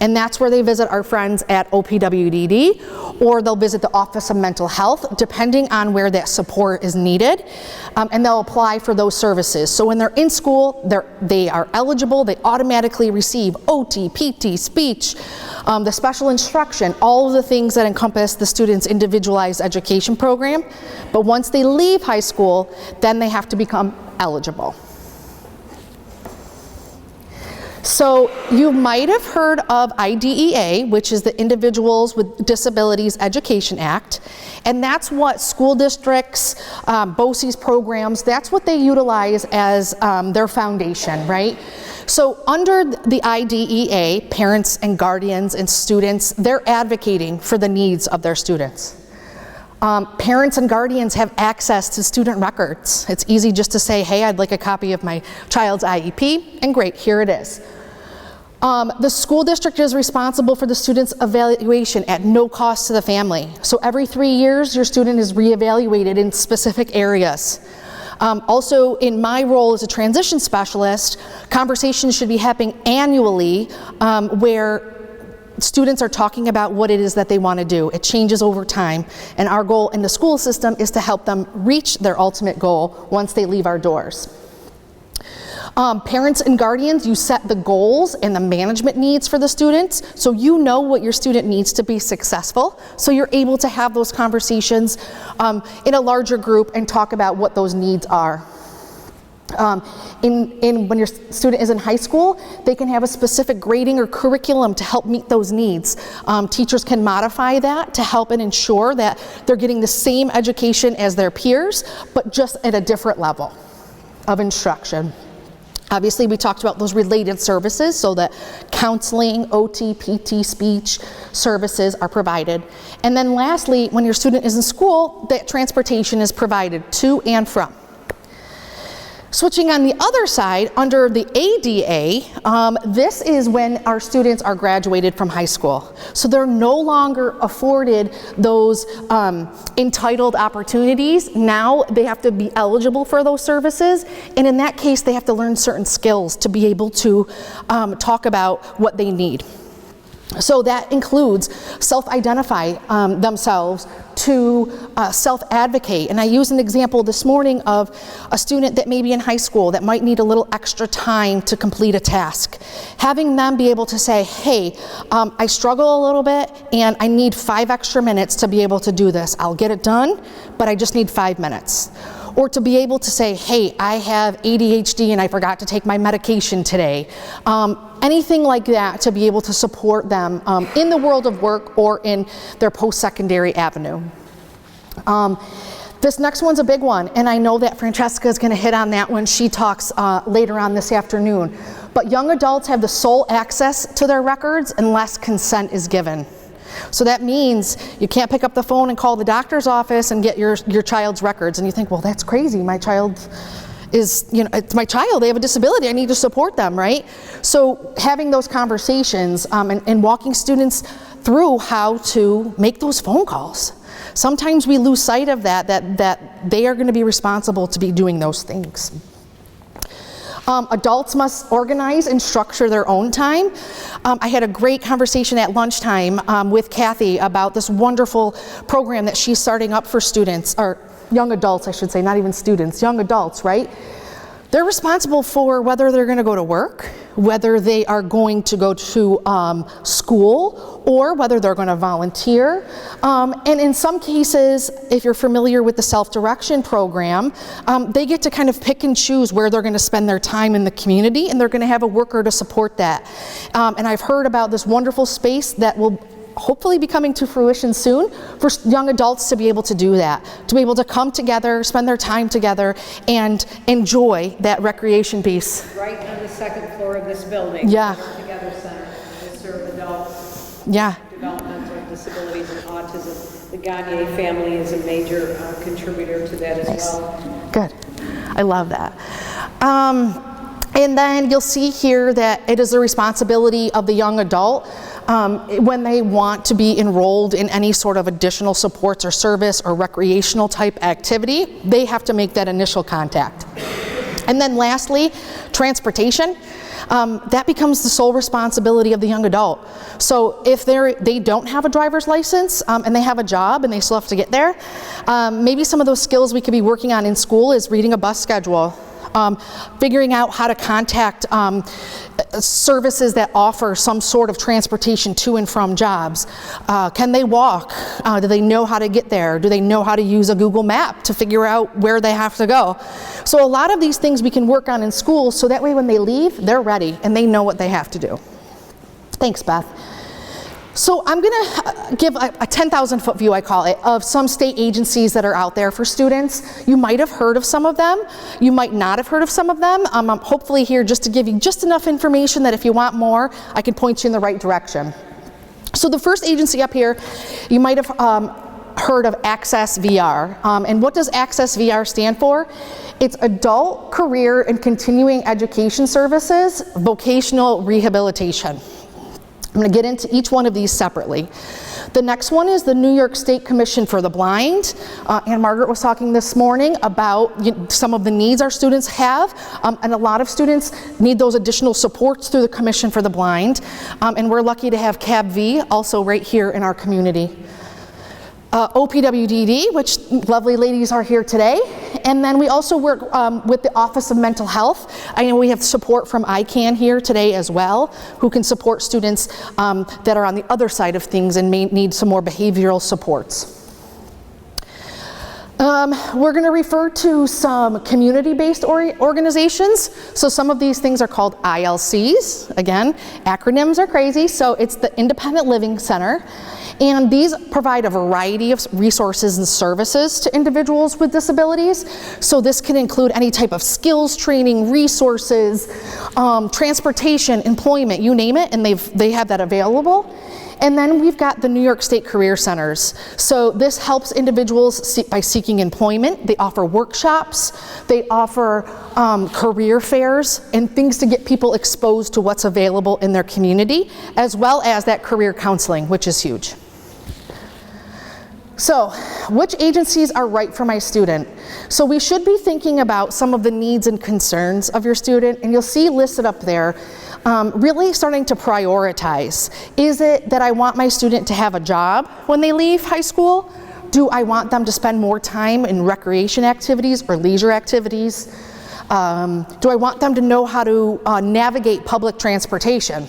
and that's where they visit our friends at OPWDD, or they'll visit the Office of Mental Health, depending on where that support is needed, and they'll apply for those services. So when they're in school, they are eligible, they automatically receive OT, PT, speech, the special instruction, all of the things that encompass the student's individualized education program. But once they leave high school, then they have to become eligible. So you might have heard of IDEA, which is the Individuals with Disabilities Education Act, and that's what school districts, BOCES programs, that's what they utilize as their foundation, right? So under the IDEA, parents and guardians and students, they're advocating for the needs of their students. Parents and guardians have access to student records. It's easy just to say, hey, I'd like a copy of my child's IEP, and great, here it is. The school district is responsible for the student's evaluation at no cost to the family. So every 3 years, your student is reevaluated in specific areas. Also, in my role as a transition specialist, conversations should be happening annually where students are talking about what it is that they want to do. It changes over time, and our goal in the school system is to help them reach their ultimate goal once they leave our doors. Parents and guardians, you set the goals and the management needs for the students, so you know what your student needs to be successful, so you're able to have those conversations in a larger group and talk about what those needs are. When your student is in high school, they can have a specific grading or curriculum to help meet those needs. Teachers can modify that to help and ensure that they're getting the same education as their peers, but just at a different level of instruction. Obviously, we talked about those related services, so that counseling, OT, PT, speech services are provided. And then lastly, when your student is in school, that transportation is provided to and from. Switching on the other side, under the ADA, this is when our students are graduated from high school. So they're no longer afforded those entitled opportunities. Now they have to be eligible for those services, and in that case they have to learn certain skills to be able to talk about what they need. So that includes self-identify themselves, to self-advocate. And I used an example this morning of a student that may be in high school that might need a little extra time to complete a task. Having them be able to say, hey, I struggle a little bit and I need 5 extra minutes to be able to do this. I'll get it done, but I just need 5 minutes. Or to be able to say, hey, I have ADHD and I forgot to take my medication today. Anything like that to be able to support them in the world of work or in their post-secondary avenue. This next one's a big one, and I know that Francesca is going to hit on that when she talks later on this afternoon. But young adults have the sole access to their records unless consent is given. So that means you can't pick up the phone and call the doctor's office and get your child's records. And you think, well, that's crazy. My child is, you know, it's my child, they have a disability, I need to support them, right? So having those conversations and walking students through how to make those phone calls. Sometimes we lose sight of that they are going to be responsible to be doing those things. Adults must organize and structure their own time. I had a great conversation at lunchtime with Kathy about this wonderful program that she's starting up for students, or young adults, I should say, not even students, young adults, right? They're responsible for whether they're going to go to work, whether they are going to go to school, or whether they're going to volunteer. And in some cases, if you're familiar with the self-direction program, they get to kind of pick and choose where they're going to spend their time in the community, and they're going to have a worker to support that. And I've heard about this wonderful space that will hopefully be coming to fruition soon for young adults to be able to do that, to be able to come together, spend their time together, and enjoy that recreation piece. Right on the second floor of this building. Yeah. The Together Center to serve adults. Yeah. Developmental disabilities and autism. The Gagne family is a major contributor to that as well. Good. I love that. And then you'll see here that it is the responsibility of the young adult when they want to be enrolled in any sort of additional supports or service or recreational type activity, they have to make that initial contact. And then lastly, transportation. That becomes the sole responsibility of the young adult. So if they don't have a driver's license and they have a job and they still have to get there, maybe some of those skills we could be working on in school is reading a bus schedule, figuring out how to contact services that offer some sort of transportation to and from jobs. Can they walk? Do they know how to get there? Do they know how to use a Google map to figure out where they have to go? So a lot of these things we can work on in school, so that way when they leave, they're ready and they know what they have to do. Thanks, Beth. So I'm going to give a 10,000-foot view, I call it, of some state agencies that are out there for students. You might have heard of some of them. You might not have heard of some of them. I'm hopefully here just to give you just enough information that if you want more, I can point you in the right direction. So the first agency up here, you might have heard of Access VR. And what does Access VR stand for? It's Adult Career and Continuing Education Services, Vocational Rehabilitation. I'm going to get into each one of these separately. The next one is the New York State Commission for the Blind. And Margaret was talking this morning about some of the needs our students have, and a lot of students need those additional supports through the Commission for the Blind. And we're lucky to have CAB-V also right here in our community. OPWDD, which lovely ladies are here today. And then we also work with the Office of Mental Health. I know we have support from ICANN here today as well, who can support students that are on the other side of things and may need some more behavioral supports. We're going to refer to some community-based organizations. So some of these things are called ILCs. Again, acronyms are crazy, so it's the Independent Living Center. And these provide a variety of resources and services to individuals with disabilities. So this can include any type of skills training, resources, transportation, employment, you name it, and they have that available. And then we've got the New York State Career Centers. So this helps individuals by seeking employment. They offer workshops, they offer career fairs, and things to get people exposed to what's available in their community, as well as that career counseling, which is huge. So, which agencies are right for my student? So we should be thinking about some of the needs and concerns of your student, and you'll see listed up there, really starting to prioritize. Is it that I want my student to have a job when they leave high school? Do I want them to spend more time in recreation activities or leisure activities? Do I want them to know how to navigate public transportation?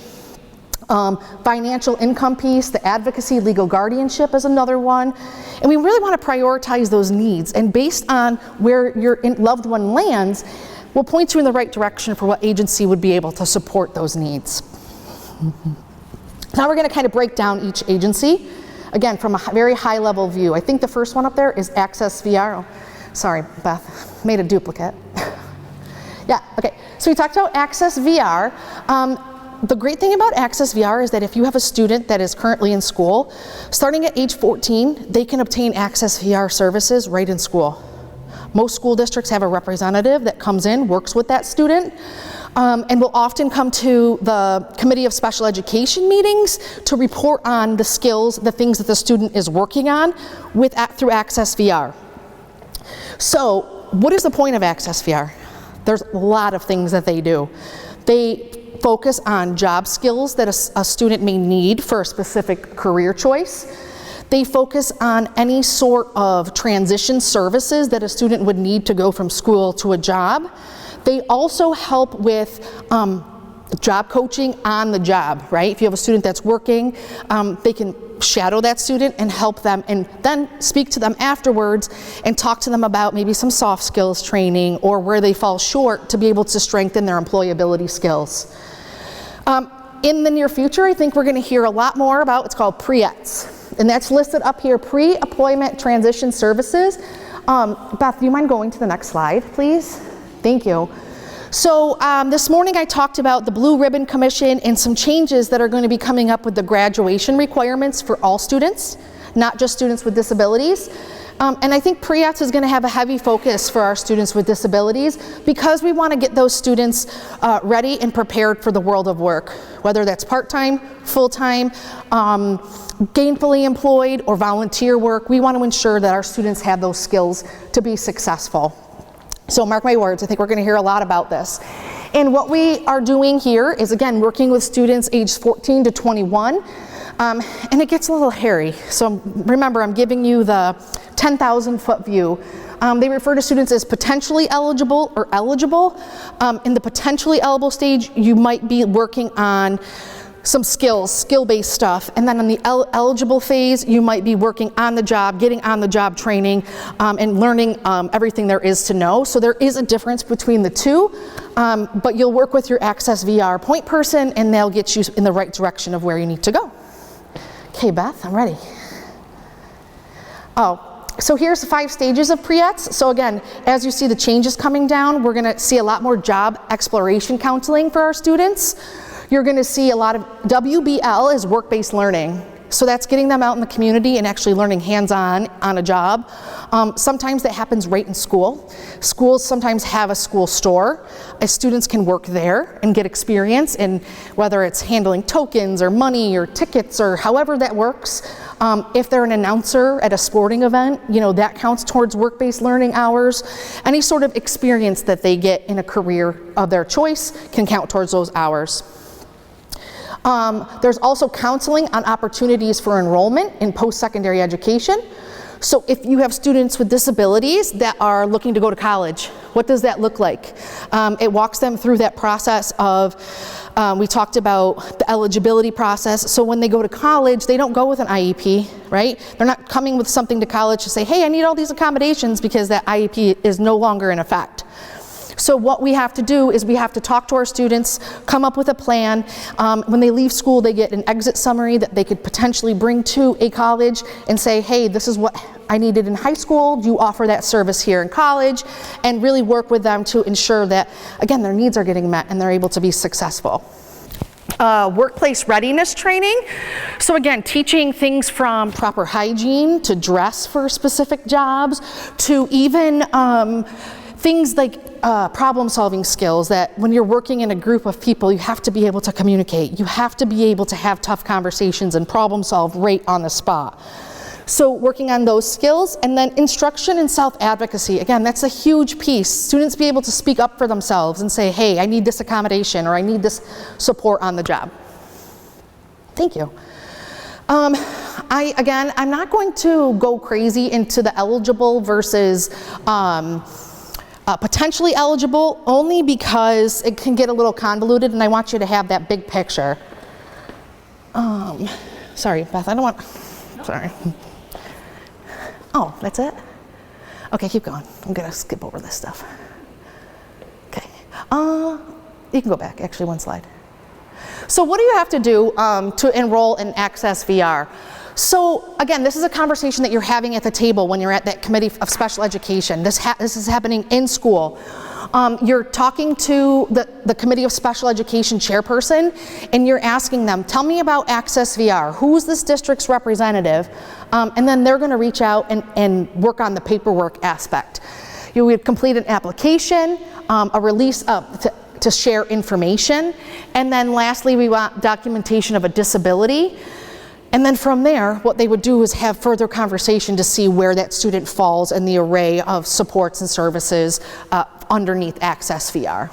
Financial income piece, the advocacy, legal guardianship is another one. And we really want to prioritize those needs. And based on where your loved one lands, we'll point you in the right direction for what agency would be able to support those needs. Now we're going to kind of break down each agency, again, from a very high level view. I think the first one up there is Access VR. Oh, sorry, Beth, made a duplicate. Yeah, okay, so we talked about Access VR. The great thing about Access VR is that if you have a student that is currently in school, starting at age 14, they can obtain Access VR services right in school. Most school districts have a representative that comes in, works with that student, and will often come to the Committee of Special Education meetings to report on the skills, the things that the student is working on through Access VR. So, what is the point of Access VR? There's a lot of things that they do. They focus on job skills that a student may need for a specific career choice. They focus on any sort of transition services that a student would need to go from school to a job. They also help with job coaching on the job, right? If you have a student that's working, they can shadow that student and help them, and then speak to them afterwards and talk to them about maybe some soft skills training or where they fall short to be able to strengthen their employability skills. In the near future, I think we're going to hear a lot more about what's called pre-ETS. And that's listed up here, pre-employment transition services. Beth, do you mind going to the next slide, please? Thank you. So this morning I talked about the Blue Ribbon Commission and some changes that are going to be coming up with the graduation requirements for all students, not just students with disabilities. And I think pre-ETS is going to have a heavy focus for our students with disabilities because we want to get those students ready and prepared for the world of work, whether that's part-time, full-time, gainfully employed, or volunteer work. We want to ensure that our students have those skills to be successful. So mark my words, I think we're going to hear a lot about this. And what we are doing here is, again, working with students aged 14 to 21. And it gets a little hairy. So remember, I'm giving you the 10,000-foot view. They refer to students as potentially eligible or eligible. In the potentially eligible stage, you might be working on some skills, skill-based stuff. And then on the eligible phase, you might be working on the job, getting on the job training, and learning everything there is to know. So there is a difference between the two, but you'll work with your Access VR point person and they'll get you in the right direction of where you need to go. Okay, Beth, I'm ready. So here's the 5 stages of pre-ETS. So again, as you see the changes coming down, we're gonna see a lot more job exploration counseling for our students. You're gonna see a lot of WBL is work-based learning. So that's getting them out in the community and actually learning hands-on on a job. Sometimes that happens right in school. Schools sometimes have a school store. Students can work there and get experience in whether it's handling tokens or money or tickets or however that works. If they're an announcer at a sporting event, you know, that counts towards work-based learning hours. Any sort of experience that they get in a career of their choice can count towards those hours. There's also counseling on opportunities for enrollment in post-secondary education. So if you have students with disabilities that are looking to go to college, what does that look like? It walks them through that process of, we talked about the eligibility process. So when they go to college, they don't go with an IEP, right? They're not coming with something to college to say, hey, I need all these accommodations, because that IEP is no longer in effect. So what we have to do is we have to talk to our students, come up with a plan. When they leave school, they get an exit summary that they could potentially bring to a college and say, hey, this is what I needed in high school. Do you offer that service here in college? And really work with them to ensure that, again, their needs are getting met and they're able to be successful. Workplace readiness training. So again, teaching things from proper hygiene to dress for specific jobs to even things like problem-solving skills, that when you're working in a group of people, you have to be able to communicate. You have to be able to have tough conversations and problem-solve right on the spot. So working on those skills, and then instruction and self-advocacy. Again, that's a huge piece. Students be able to speak up for themselves and say, hey, I need this accommodation, or I need this support on the job. Thank you. I'm not going to go crazy into the eligible versus potentially eligible, only because it can get a little convoluted and I want you to have that big picture. Sorry, Beth, I don't want, sorry. Oh, that's it? Okay, keep going. I'm gonna skip over this stuff. Okay, you can go back, actually one slide. So what do you have to do to enroll in Access VR? So again, this is a conversation that you're having at the table when you're at that Committee of Special Education. This is happening in school. You're talking to the Committee of Special Education chairperson, and you're asking them, tell me about Access VR. Who's this district's representative? And then they're going to reach out and work on the paperwork aspect. You would complete an application, a release to share information, and then lastly, we want documentation of a disability. And then from there, what they would do is have further conversation to see where that student falls in the array of supports and services underneath Access VR.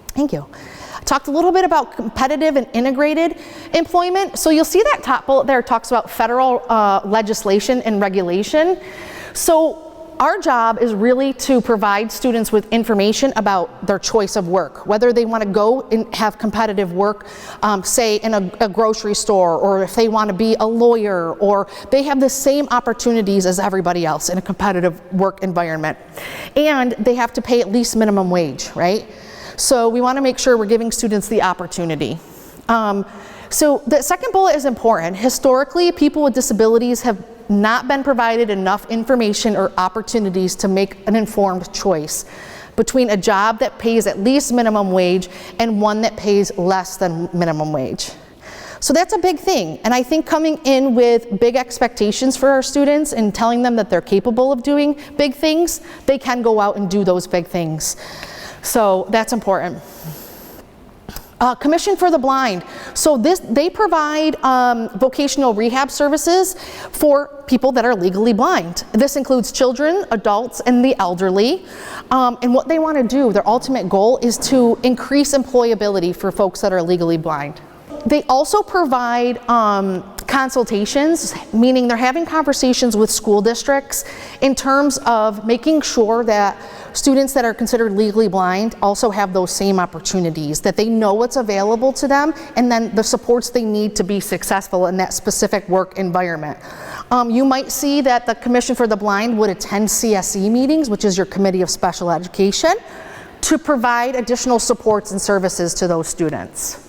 Thank you. I talked a little bit about competitive and integrated employment. So you'll see that top bullet there talks about federal legislation and regulation. So our job is really to provide students with information about their choice of work, whether they want to go and have competitive work, say in a grocery store, or if they want to be a lawyer, or they have the same opportunities as everybody else in a competitive work environment. And they have to pay at least minimum wage, right? So we want to make sure we're giving students the opportunity. So the second bullet is important. Historically, people with disabilities have not been provided enough information or opportunities to make an informed choice between a job that pays at least minimum wage and one that pays less than minimum wage. So that's a big thing, and I think coming in with big expectations for our students and telling them that they're capable of doing big things, they can go out and do those big things. So that's important. Commission for the Blind. So they provide vocational rehab services for people that are legally blind. This includes children, adults, and the elderly. And what they want to do, their ultimate goal, is to increase employability for folks that are legally blind. They also provide consultations, meaning they're having conversations with school districts in terms of making sure that students that are considered legally blind also have those same opportunities, that they know what's available to them, and then the supports they need to be successful in that specific work environment. You might see that the Commission for the Blind would attend CSE meetings, which is your Committee of Special Education, to provide additional supports and services to those students.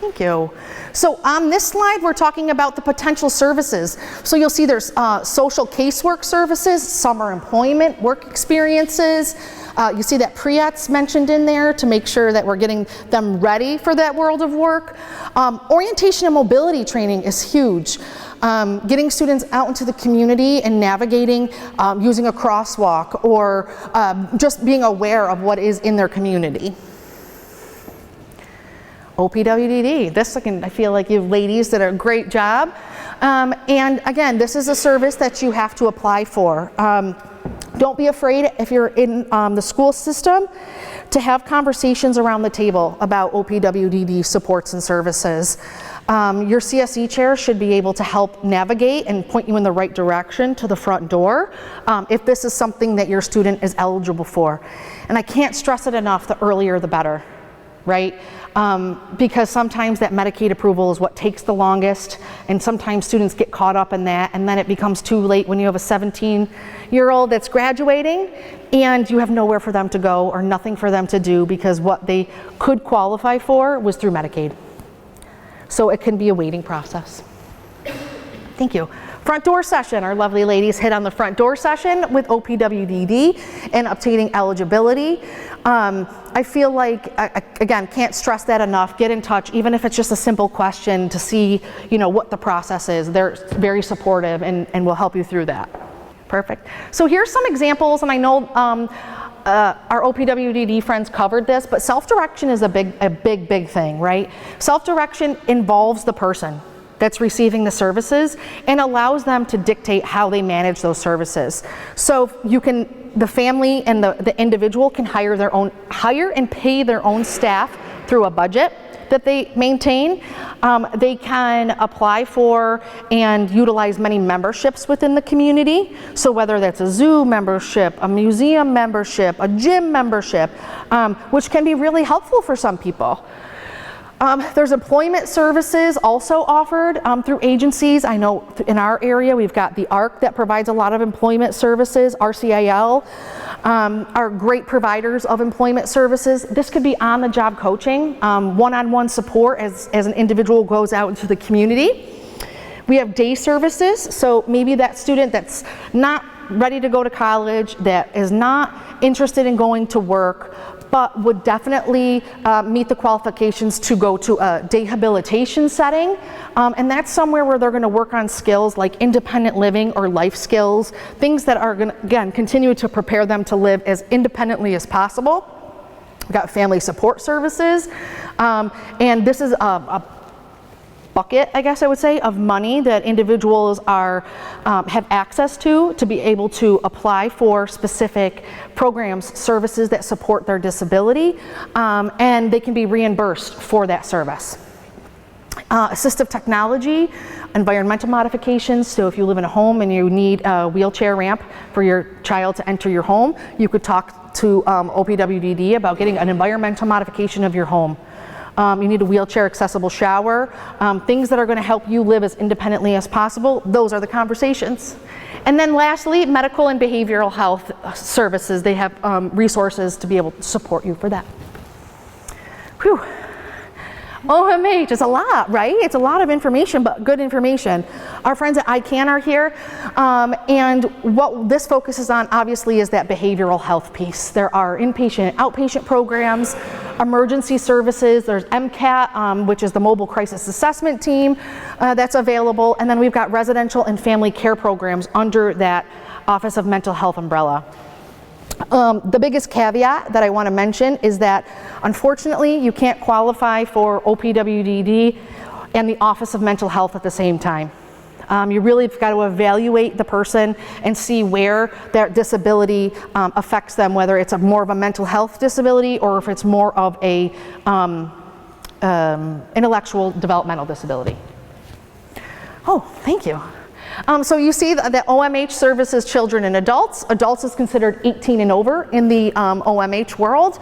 Thank you. So on this slide, we're talking about the potential services. So you'll see there's social casework services, summer employment, work experiences. You see that PREET's mentioned in there to make sure that we're getting them ready for that world of work. Orientation and mobility training is huge. Getting students out into the community and navigating using a crosswalk, or just being aware of what is in their community. OPWDD, this I feel like you ladies did a great job. And again, this is a service that you have to apply for. Don't be afraid if you're in the school system to have conversations around the table about OPWDD supports and services. Your CSE chair should be able to help navigate and point you in the right direction to the front door if this is something that your student is eligible for. And I can't stress it enough, the earlier the better, right? Because sometimes that Medicaid approval is what takes the longest, and sometimes students get caught up in that, and then it becomes too late when you have a 17-year-old that's graduating and you have nowhere for them to go or nothing for them to do because what they could qualify for was through Medicaid. So it can be a waiting process. Thank you. Front door session, our lovely ladies hit on the front door session with OPWDD and obtaining eligibility. I feel like, again, can't stress that enough. Get in touch, even if it's just a simple question to see, what the process is. They're very supportive and will help you through that. Perfect. So here's some examples, and I know our OPWDD friends covered this, but self-direction is a big thing, right? Self-direction involves the person that's receiving the services and allows them to dictate how they manage those services. So the family and the individual can hire and pay their own staff through a budget that they maintain. They can apply for and utilize many memberships within the community. So whether that's a zoo membership, a museum membership, a gym membership, which can be really helpful for some people. There's employment services also offered through agencies. I know in our area we've got the ARC that provides a lot of employment services. RCIL are great providers of employment services. This could be on-the-job coaching, one-on-one support as an individual goes out into the community. We have day services, so maybe that student that's not ready to go to college, that is not interested in going to work, but would definitely meet the qualifications to go to a rehabilitation setting. And that's somewhere where they're going to work on skills like independent living or life skills, things that are going to, again, continue to prepare them to live as independently as possible. We've got family support services, and this is a bucket, I guess I would say, of money that individuals are have access to be able to apply for specific programs, services that support their disability, and they can be reimbursed for that service. Assistive technology, environmental modifications, so if you live in a home and you need a wheelchair ramp for your child to enter your home, you could talk to OPWDD about getting an environmental modification of your home. You need a wheelchair accessible shower, things that are going to help you live as independently as possible. Those are the conversations. And then lastly, medical and behavioral health services. They have resources to be able to support you for that. Whew. OMH is a lot, right? It's a lot of information, but good information. Our friends at ICANN are here, and what this focuses on obviously is that behavioral health piece. There are inpatient and outpatient programs, emergency services, there's MCAT, which is the Mobile Crisis Assessment Team that's available, and then we've got residential and family care programs under that Office of Mental Health umbrella. The biggest caveat that I want to mention is that unfortunately you can't qualify for OPWDD and the Office of Mental Health at the same time. You really have got to evaluate the person and see where their disability affects them, whether it's more of a mental health disability or if it's more of a intellectual developmental disability. Oh, thank you. So you see that OMH services children and adults. Adults is considered 18 and over in the OMH world.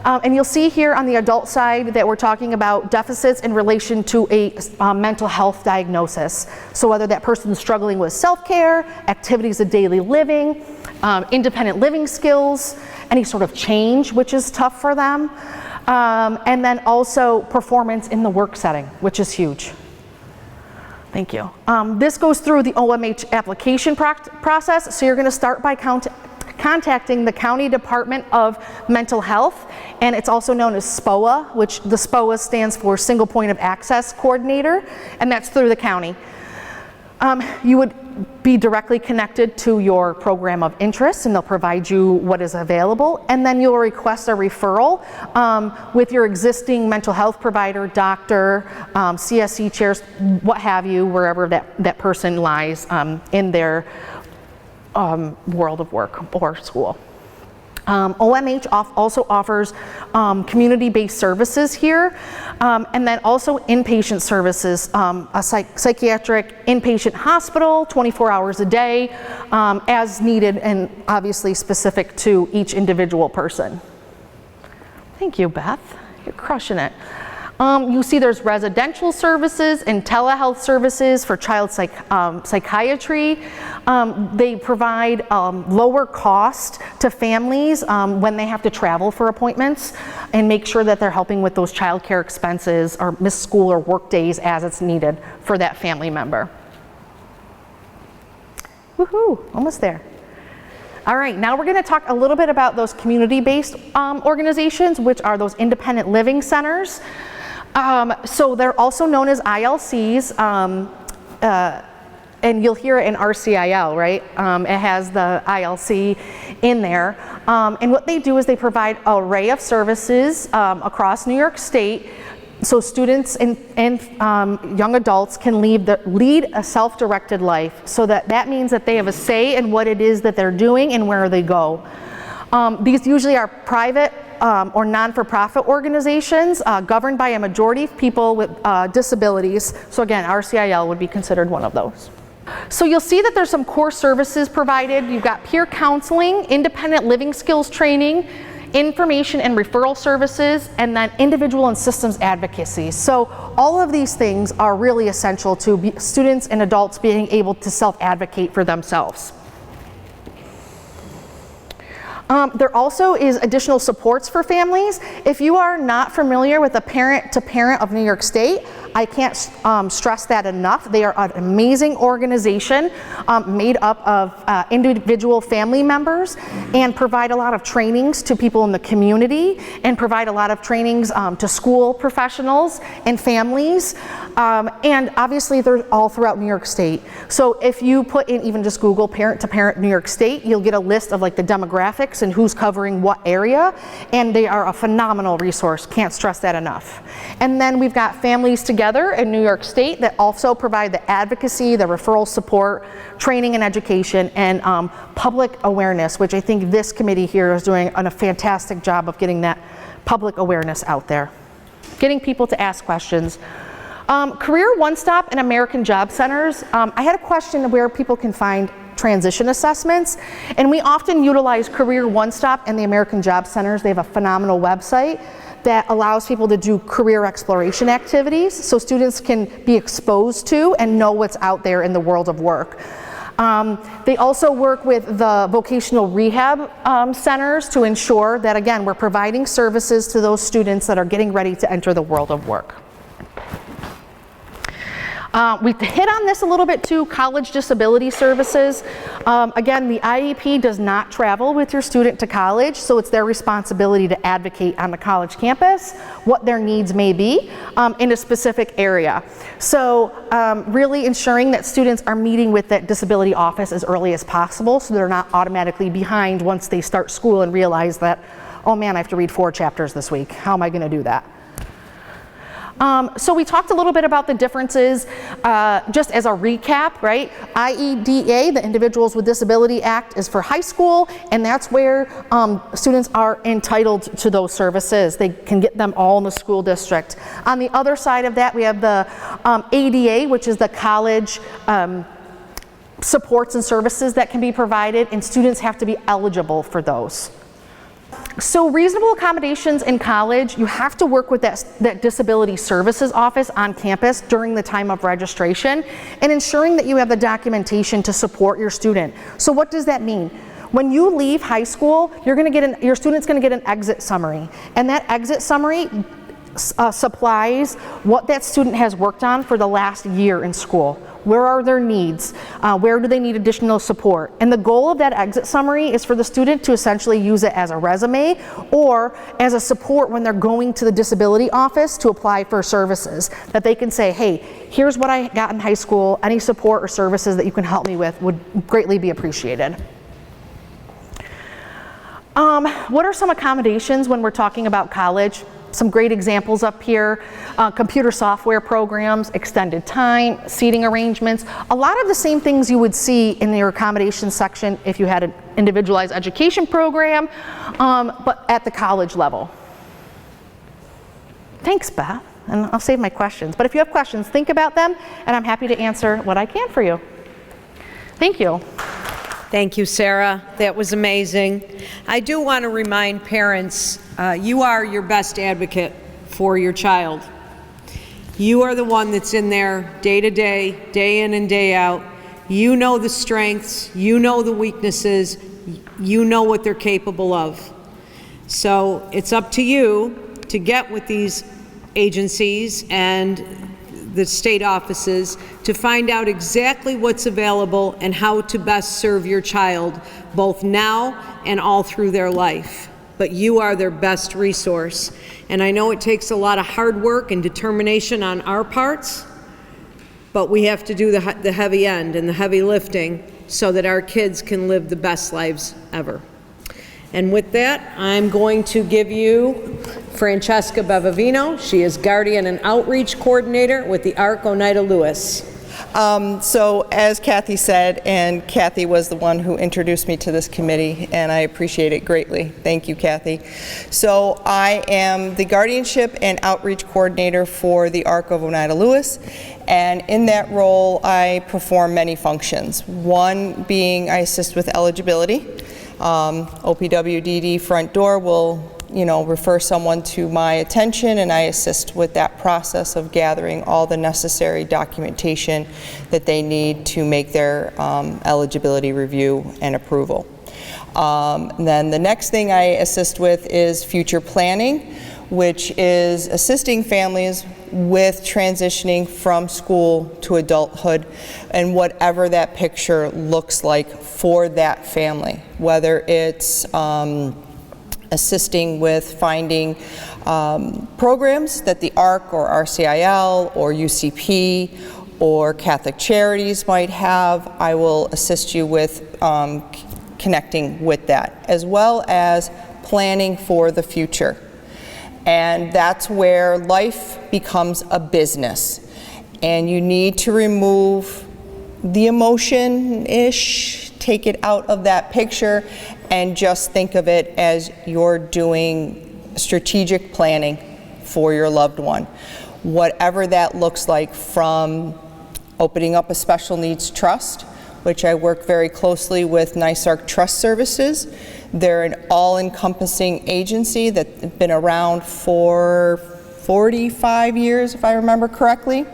And you'll see here on the adult side that we're talking about deficits in relation to a mental health diagnosis. So whether that person's struggling with self-care, activities of daily living, independent living skills, any sort of change which is tough for them, and then also performance in the work setting, which is huge. Thank you. This goes through the OMH application process. So you're going to start by contacting the County Department of Mental Health, and it's also known as SPOA, which the SPOA stands for Single Point of Access Coordinator, and that's through the county. You would be directly connected to your program of interest, and they'll provide you what is available, and then you'll request a referral with your existing mental health provider, doctor, CSC chairs, what have you, wherever that person lies in their world of work or school. OMH also offers community-based services here, and then also inpatient services, a psychiatric inpatient hospital, 24 hours a day, as needed and obviously specific to each individual person. Thank you, Beth. You're crushing it. You see there's residential services and telehealth services for child psychiatry. They provide lower cost to families when they have to travel for appointments and make sure that they're helping with those child care expenses or missed school or work days as it's needed for that family member. Woohoo, almost there. All right, now we're going to talk a little bit about those community-based organizations, which are those independent living centers. So they're also known as ILCs, and you'll hear it in RCIL, right? It has the ILC in there. And what they do is they provide an array of services across New York State, so students and young adults can lead a self-directed life. So that means that they have a say in what it is that they're doing and where they go. These usually are private or non-for-profit organizations governed by a majority of people with disabilities. So again, RCIL would be considered one of those. So you'll see that there's some core services provided. You've got peer counseling, independent living skills training, information and referral services, and then individual and systems advocacy. So all of these things are really essential to students and adults being able to self-advocate for themselves. There also is additional supports for families. If you are not familiar with the Parent to Parent of New York State, I can't stress that enough. They are an amazing organization made up of individual family members and provide a lot of trainings to people in the community and provide a lot of trainings to school professionals and families. And obviously they're all throughout New York State. So if you put in even just Google parent to parent New York State, you'll get a list of like the demographics and who's covering what area, and they are a phenomenal resource. Can't stress that enough. And then we've got Families Together in New York State that also provide the advocacy, the referral support, training and education, and public awareness, which I think this committee here is doing a fantastic job of getting that public awareness out there. Getting people to ask questions. Career One Stop and American Job Centers. I had a question of where people can find transition assessments, and we often utilize Career One Stop and the American Job Centers. They have a phenomenal website that allows people to do career exploration activities so students can be exposed to and know what's out there in the world of work. They also work with the vocational rehab centers to ensure that, again, we're providing services to those students that are getting ready to enter the world of work. We hit on this a little bit too, college disability services. Again, the IEP does not travel with your student to college, so it's their responsibility to advocate on the college campus what their needs may be in a specific area. So really ensuring that students are meeting with that disability office as early as possible so they're not automatically behind once they start school and realize that, oh man, I have to read 4 chapters this week. How am I going to do that? So we talked a little bit about the differences, just as a recap, right? IEDA, the Individuals with Disability Act, is for high school, and that's where students are entitled to those services. They can get them all in the school district. On the other side of that, we have the ADA, which is the college supports and services that can be provided, and students have to be eligible for those. So reasonable accommodations in college, you have to work with that disability services office on campus during the time of registration and ensuring that you have the documentation to support your student. So what does that mean? When you leave high school, your student's going to get an exit summary, and that exit summary supplies what that student has worked on for the last year in school. Where are their needs? Where do they need additional support? And the goal of that exit summary is for the student to essentially use it as a resume or as a support when they're going to the disability office to apply for services. That they can say, hey, here's what I got in high school. Any support or services that you can help me with would greatly be appreciated. What are some accommodations when we're talking about college? Some great examples up here, computer software programs, extended time, seating arrangements, a lot of the same things you would see in your accommodations section if you had an individualized education program, but at the college level. Thanks, Beth, and I'll save my questions. But if you have questions, think about them, and I'm happy to answer what I can for you. Thank you. Thank you, Sarah. That was amazing. I do want to remind parents, you are your best advocate for your child. You are the one that's in there day to day, day in and day out. You know the strengths, you know the weaknesses, you know what they're capable of. So it's up to you to get with these agencies and the state offices to find out exactly what's available and how to best serve your child, both now and all through their life. But you are their best resource. And I know it takes a lot of hard work and determination on our parts, but we have to do the heavy end and the heavy lifting so that our kids can live the best lives ever. And with that, I'm going to give you Francesca Bevivino. She is Guardian and Outreach Coordinator with the ARC Oneida Lewis. So as Kathy said, and Kathy was the one who introduced me to this committee, and I appreciate it greatly. Thank you, Kathy. So I am the Guardianship and Outreach Coordinator for the ARC of Oneida Lewis, and in that role I perform many functions. One being I assist with eligibility. OPWDD front door will refer someone to my attention, and I assist with that process of gathering all the necessary documentation that they need to make their eligibility review and approval. Then the next thing I assist with is future planning, which is assisting families with transitioning from school to adulthood and whatever that picture looks like for that family, whether it's assisting with finding programs that the ARC or RCIL or UCP or Catholic Charities might have. I will assist you with connecting with that, as well as planning for the future. And that's where life becomes a business. And you need to remove the emotion-ish, take it out of that picture, and just think of it as you're doing strategic planning for your loved one. Whatever that looks like, from opening up a special needs trust, which I work very closely with NYSARC Trust Services. They're an all-encompassing agency that's been around for 45 years, if I remember correctly.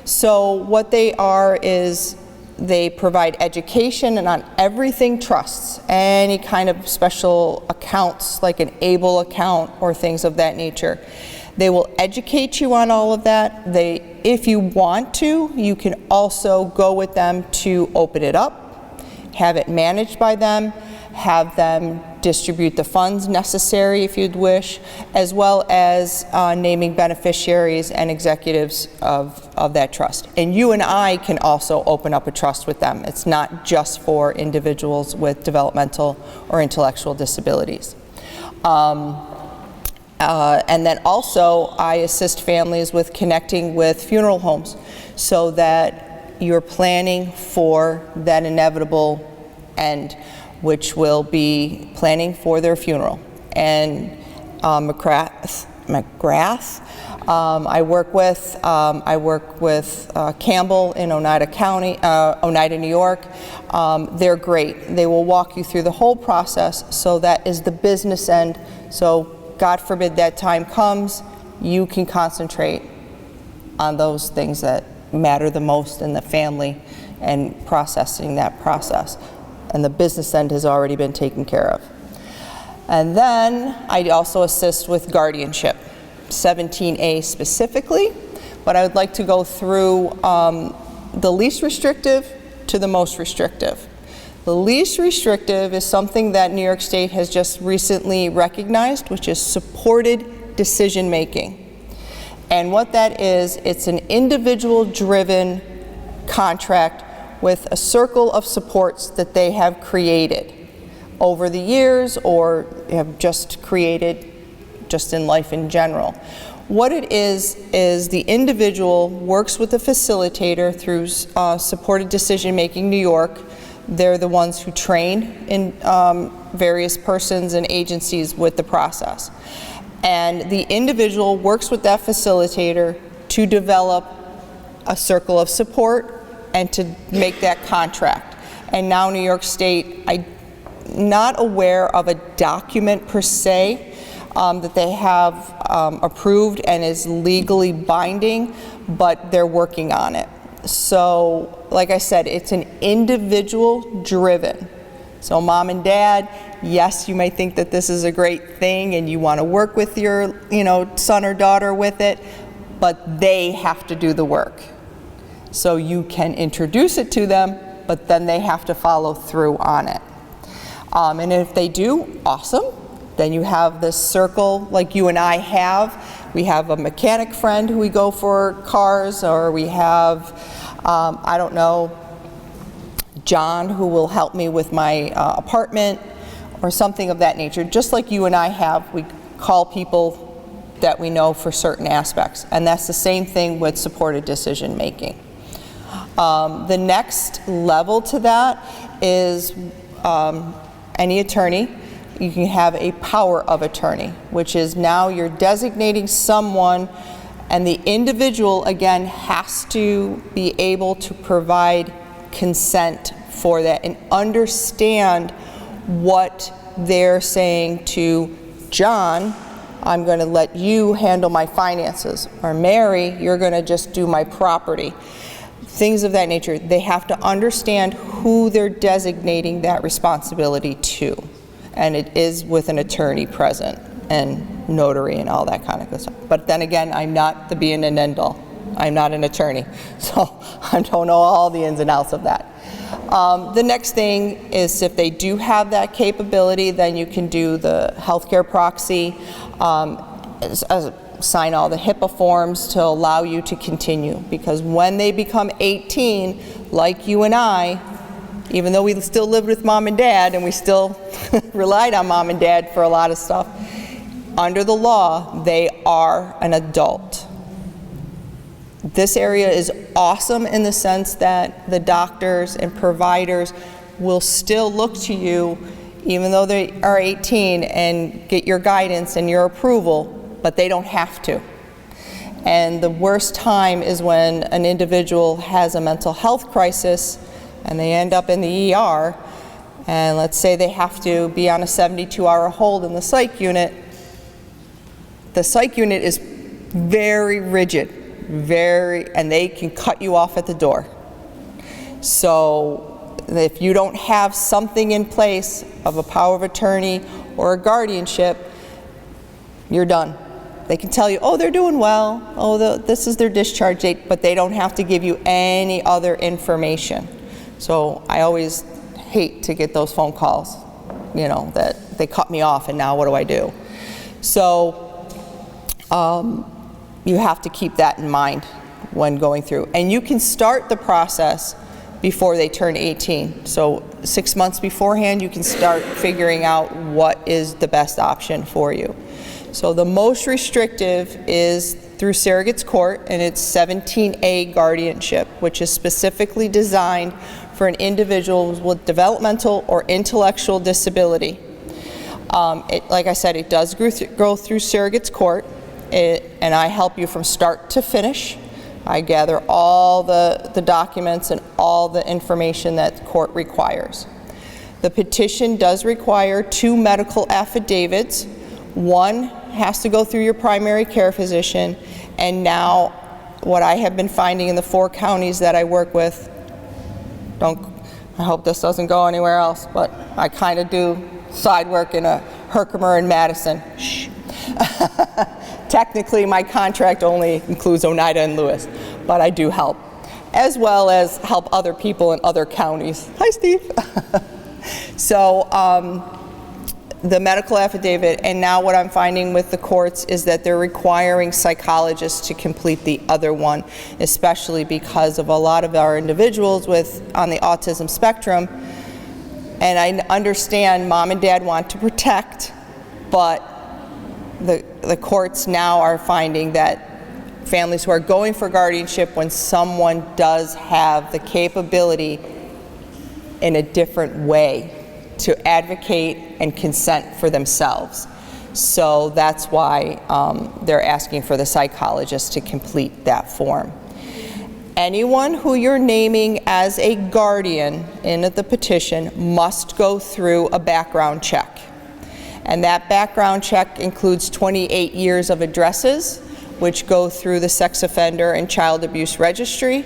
So what they are is they provide education and on everything trusts, any kind of special accounts like an ABLE account or things of that nature. They will educate you on all of that. If you want to, you can also go with them to open it up, have it managed by them, have them distribute the funds necessary if you'd wish, as well as naming beneficiaries and executives of that trust. And you and I can also open up a trust with them. It's not just for individuals with developmental or intellectual disabilities. And then also I assist families with connecting with funeral homes so that you're planning for that inevitable end, which will be planning for their funeral. And McGrath, I work with Campbell in Oneida County, Oneida, New York. They're great. They will walk you through the whole process. So that is the business end. So God forbid that time comes, you can concentrate on those things that matter the most in the family and processing that process. And the business end has already been taken care of. And then I also assist with guardianship, 17A specifically, but I would like to go through the least restrictive to the most restrictive. The least restrictive is something that New York State has just recently recognized, which is supported decision making. And what that is, it's an individual-driven contract with a circle of supports that they have created over the years or have just created just in life in general. What it is the individual works with the facilitator through Supported Decision Making New York. They're the ones who train in various persons and agencies with the process. And the individual works with that facilitator to develop a circle of support and to make that contract. And now New York State, I'm not aware of a document per se that they have approved and is legally binding, but they're working on it. So, like I said, it's an individual driven. So mom and dad, yes, you may think that this is a great thing and you want to work with your, son or daughter with it, but they have to do the work. So you can introduce it to them, but then they have to follow through on it. And if they do, awesome. Then you have this circle like you and I have. We have a mechanic friend who we go for cars, or we have, John who will help me with my apartment, or something of that nature. Just like you and I have, we call people that we know for certain aspects. And that's the same thing with supported decision making. The next level to that is any attorney. You can have a power of attorney, which is now you're designating someone, and the individual, again, has to be able to provide consent for that and understand what they're saying to John. I'm going to let you handle my finances, or Mary, you're going to just do my property. Things of that nature. They have to understand who they're designating that responsibility to, and it is with an attorney present. and notary and all that kind of good stuff. But then again, I'm not the be and end all. I'm not an attorney, so I don't know all the ins and outs of that. The next thing is if they do have that capability, then you can do the healthcare proxy, sign all the HIPAA forms to allow you to continue. Because when they become 18, like you and I, even though we still lived with mom and dad and we still relied on mom and dad for a lot of stuff, under the law, they are an adult. This area is awesome in the sense that the doctors and providers will still look to you, even though they are 18, and get your guidance and your approval, but they don't have to. And the worst time is when an individual has a mental health crisis and they end up in the ER, and let's say they have to be on a 72-hour hold in the psych unit. The psych unit is very rigid, and they can cut you off at the door. So if you don't have something in place of a power of attorney or a guardianship, you're done. They can tell you, oh, they're doing well, oh, this is their discharge date, but they don't have to give you any other information. So I always hate to get those phone calls, you know, that they cut me off and now what do I do? So you have to keep that in mind when going through. And you can start the process before they turn 18. So 6 months beforehand, you can start figuring out what is the best option for you. So the most restrictive is through surrogate's court, and it's 17A guardianship, which is specifically designed for an individual with developmental or intellectual disability. Like I said, it does go through surrogate's court, and I help you from start to finish. I gather all the documents and all the information that the court requires. The petition does require 2 medical affidavits. One has to go through your primary care physician, and now what I have been finding in the 4 counties that I work with, I hope this doesn't go anywhere else, but I kind of do side work in a Herkimer and Madison. Shh. Technically, my contract only includes Oneida and Lewis, but I do help, as well as help other people in other counties. Hi, Steve. So the medical affidavit, and now what I'm finding with the courts is that they're requiring psychologists to complete the other one, especially because of a lot of our individuals on the autism spectrum. And I understand mom and dad want to protect, but the courts now are finding that families who are going for guardianship, when someone does have the capability in a different way to advocate and consent for themselves. So that's why they're asking for the psychologist to complete that form. Anyone who you're naming as a guardian in the petition must go through a background check. And that background check includes 28 years of addresses, which go through the sex offender and child abuse registry.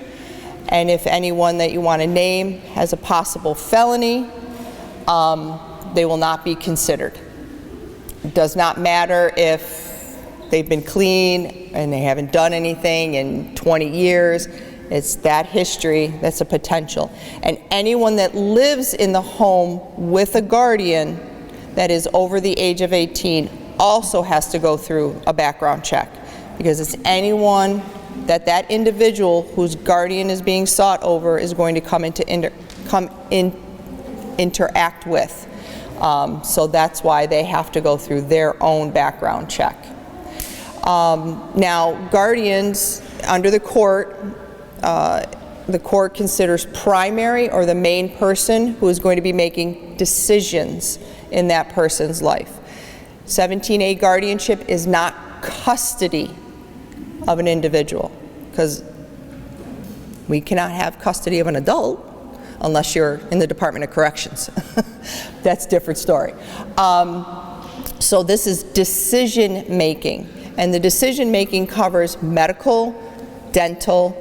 And if anyone that you want to name has a possible felony, they will not be considered. It does not matter if they've been clean and they haven't done anything in 20 years. It's that history that's a potential. And anyone that lives in the home with a guardian that is over the age of 18 also has to go through a background check, because it's anyone that individual whose guardian is being sought over is going to come interact with. So that's why they have to go through their own background check. Now, guardians under the court considers primary or the main person who is going to be making decisions in that person's life. 17A guardianship is not custody of an individual, because we cannot have custody of an adult unless you're in the Department of Corrections. That's a different story. So this is decision making, and the decision making covers medical, dental,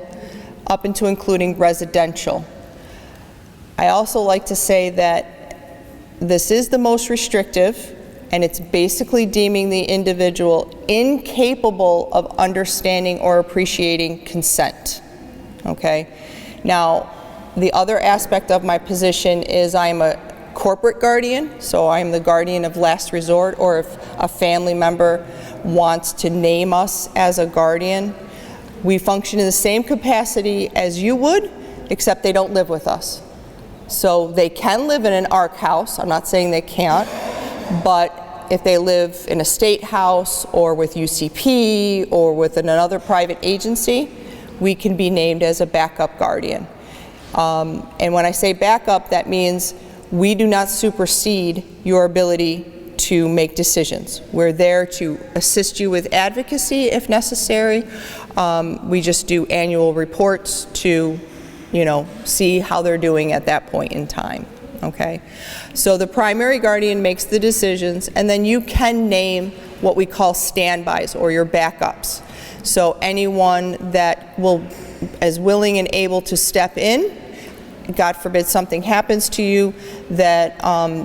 up into including residential. I also like to say that this is the most restrictive, and it's basically deeming the individual incapable of understanding or appreciating consent. Okay? Now, the other aspect of my position is I'm a corporate guardian, so I'm the guardian of last resort, or if a family member wants to name us as a guardian, we function in the same capacity as you would, except they don't live with us. So they can live in an ARC house, I'm not saying they can't, but if they live in a state house or with UCP or with another private agency, we can be named as a backup guardian. And when I say backup, that means we do not supersede your ability to make decisions. We're there to assist you with advocacy if necessary. We just do annual reports to, see how they're doing at that point in time. Okay? So the primary guardian makes the decisions, and then you can name what we call standbys or your backups. So anyone that is willing and able to step in, God forbid something happens to you, that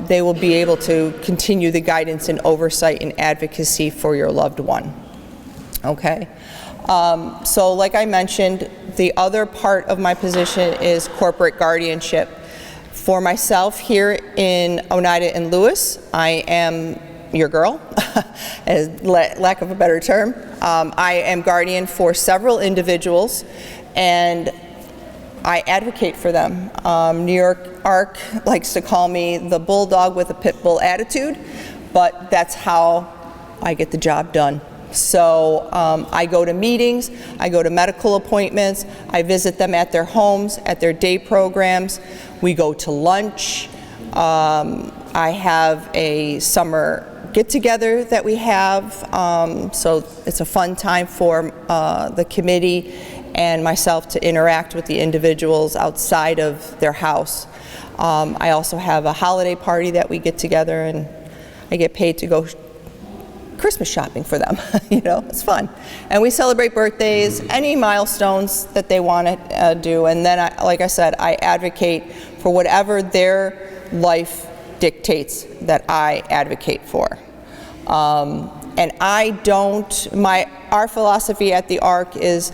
they will be able to continue the guidance and oversight and advocacy for your loved one. Okay? So like I mentioned, the other part of my position is corporate guardianship. For myself here in Oneida and Lewis, I am your girl, as lack of a better term. I am guardian for several individuals, and I advocate for them. New York ARC likes to call me the bulldog with a pit bull attitude, but that's how I get the job done. So I go to meetings, I go to medical appointments, I visit them at their homes, at their day programs, we go to lunch. I have a summer get-together that we have, so it's a fun time for the committee and myself to interact with the individuals outside of their house. I also have a holiday party that we get together, and I get paid to go Christmas shopping for them. It's fun. And we celebrate birthdays, any milestones that they want to do, and then, like I said, I advocate for whatever their life dictates that I advocate for. And our philosophy at the ARC is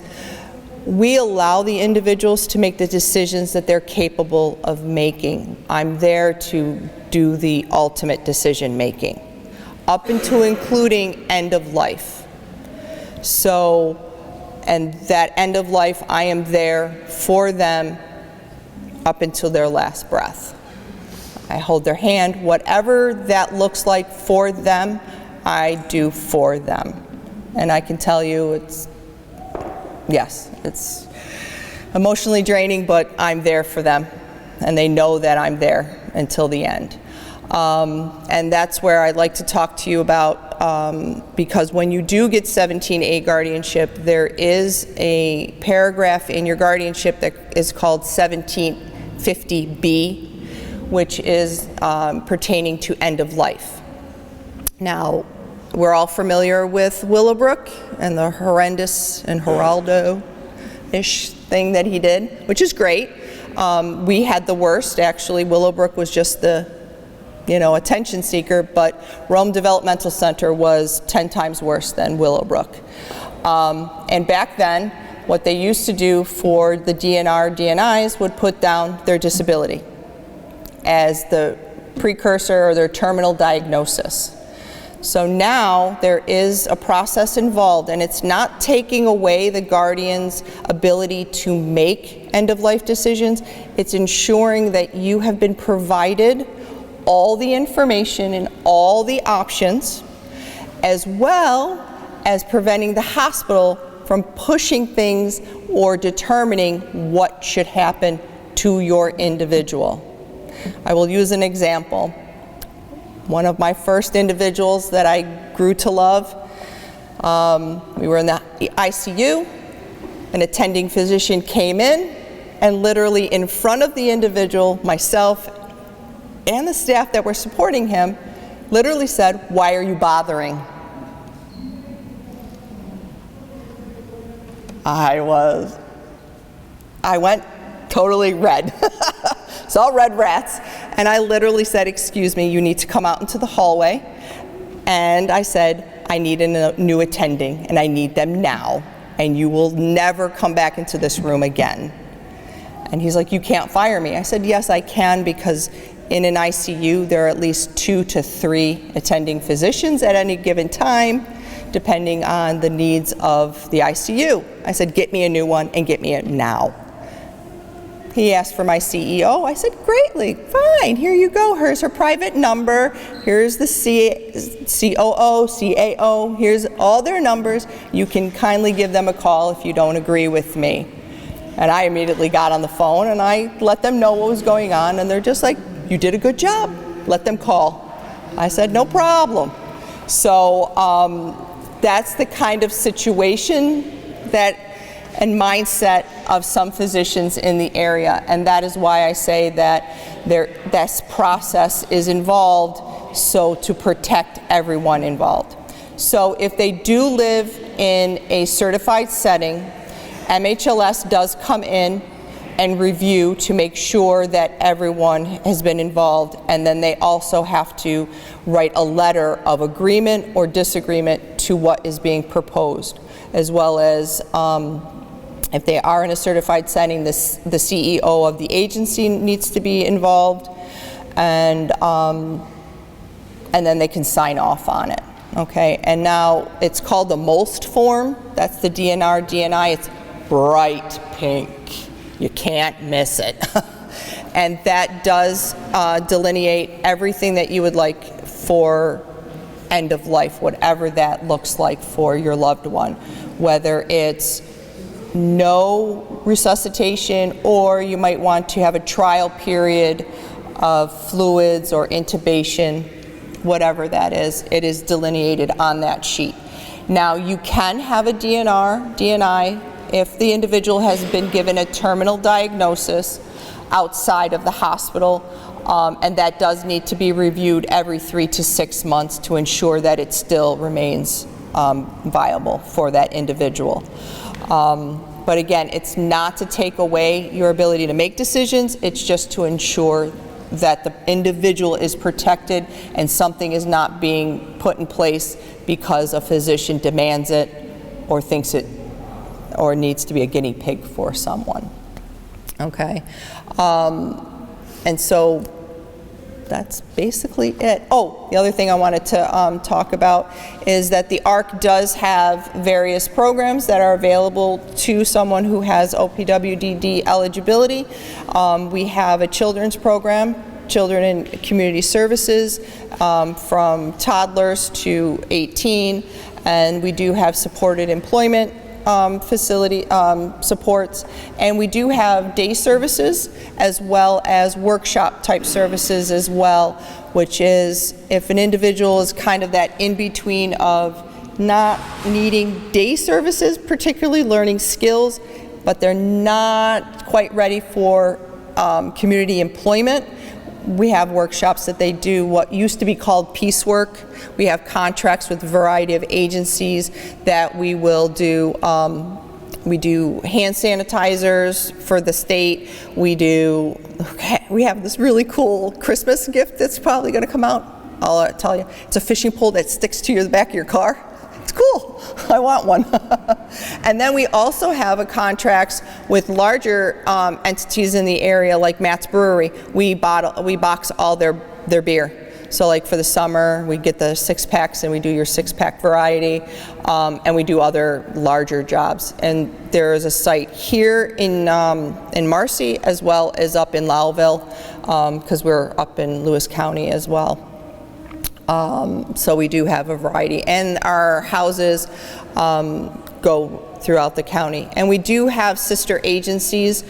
we allow the individuals to make the decisions that they're capable of making. I'm there to do the ultimate decision making, up until including end of life. So, and that end of life, I am there for them up until their last breath. I hold their hand, whatever that looks like for them, I do for them. And I can tell you it's emotionally draining, but I'm there for them, and they know that I'm there until the end. And that's where I'd like to talk to you about, because when you do get 17A guardianship, there is a paragraph in your guardianship that is called 1750B, which is pertaining to end of life. Now, we're all familiar with Willowbrook and the horrendous and Geraldo-ish thing that he did, which is great. We had the worst, actually. Willowbrook was just the attention seeker, but Rome Developmental Center was 10 times worse than Willowbrook. And back then, what they used to do for the DNIs would put down their disability as the precursor or their terminal diagnosis. So now there is a process involved, and it's not taking away the guardian's ability to make end-of-life decisions. It's ensuring that you have been provided all the information and all the options, as well as preventing the hospital from pushing things or determining what should happen to your individual. I will use an example. One of my first individuals that I grew to love, we were in the ICU, an attending physician came in, and literally in front of the individual, myself and the staff that were supporting him, literally said, "Why are you bothering?" I went totally red. Saw red rats, and I literally said, "Excuse me, you need to come out into the hallway." And I said, I need a new attending, and I need them now, and you will never come back into this room again. And he's like, you can't fire me. I said, yes, I can, because in an ICU, there are at least 2 to 3 attending physicians at any given time, depending on the needs of the ICU. I said, get me a new one and get me it now. He asked for my CEO. I said, greatly, fine, here you go. Here's her private number. Here's the COO, CAO. Here's all their numbers. You can kindly give them a call if you don't agree with me. And I immediately got on the phone and I let them know what was going on, and they're just like, you did a good job. Let them call. I said, no problem. So that's the kind of situation and mindset of some physicians in the area, and that is why I say that this process is involved, so to protect everyone involved. So if they do live in a certified setting, MHLS does come in and review to make sure that everyone has been involved, and then they also have to write a letter of agreement or disagreement to what is being proposed, as well as if they are in a certified setting, the CEO of the agency needs to be involved, and then they can sign off on it. Okay, and now it's called the MOLST form. That's the DNR, DNI. It's bright pink. You can't miss it. And that does delineate everything that you would like for end of life, whatever that looks like for your loved one, whether it's no resuscitation, or you might want to have a trial period of fluids or intubation, whatever that is, it is delineated on that sheet. Now, you can have a DNR, DNI, if the individual has been given a terminal diagnosis outside of the hospital, and that does need to be reviewed every 3 to 6 months to ensure that it still remains viable for that individual. But again, it's not to take away your ability to make decisions, it's just to ensure that the individual is protected and something is not being put in place because a physician demands it or thinks it or needs to be a guinea pig for someone. Okay, and so that's basically it. Oh, the other thing I wanted to talk about is that the ARC does have various programs that are available to someone who has OPWDD eligibility. We have a children's program, Children in Community Services, from toddlers to 18, and we do have supported employment facility supports, and we do have day services as well as workshop type services as well, which is if an individual is kind of that in between of not needing day services, particularly learning skills, but they're not quite ready for community employment. We have workshops that they do what used to be called piecework. We have contracts with a variety of agencies that we will do. We do hand sanitizers for the state. We have this really cool Christmas gift that's probably going to come out. I'll tell you, it's a fishing pole that sticks to the back of your car. It's cool. I want one. And then we also have contracts with larger entities in the area, like Matt's Brewery. We box all their beer. So like for the summer, we get the 6-packs and we do your 6-pack variety, and we do other larger jobs. And there is a site here in Marcy as well as up in Lowellville, because we're up in Lewis County as well. So we do have a variety, and our houses go throughout the county. And we do have sister agencies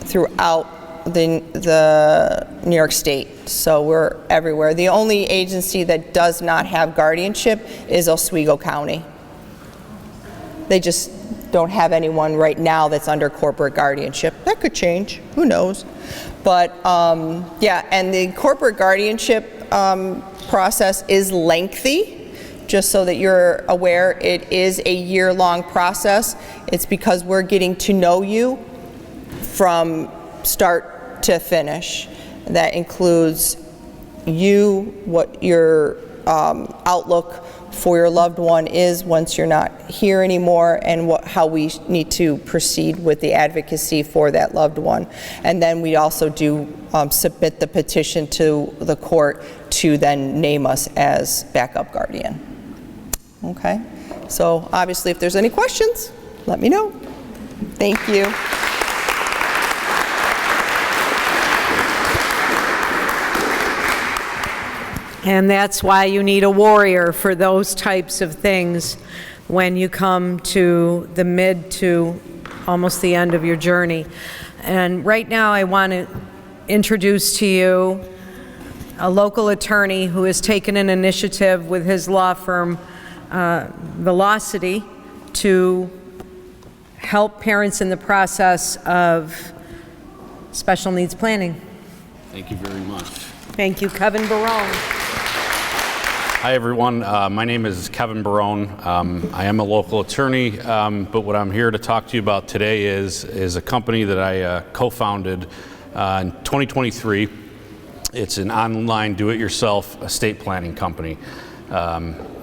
throughout the New York State, so we're everywhere. The only agency that does not have guardianship is Oswego County. They just don't have anyone right now that's under corporate guardianship. That could change, who knows? But yeah, and the corporate guardianship process is lengthy. Just so that you're aware, it is a year-long process. It's because we're getting to know you from start to finish. That includes you, what your outlook for your loved one is once you're not here anymore, and how we need to proceed with the advocacy for that loved one. And then we also do submit the petition to the court to then name us as backup guardian. Okay, so obviously if there's any questions, let me know. Thank you. And that's why you need a warrior for those types of things when you come to the mid to almost the end of your journey. And right now I want to introduce to you a local attorney who has taken an initiative with his law firm, Velawcity, to help parents in the process of special needs planning. Thank you very much. Thank you, Kevin Barone. Hi, everyone. My name is Kevin Barone. I am a local attorney, but what I'm here to talk to you about today is a company that I co-founded in 2023. It's an online do-it-yourself estate planning company.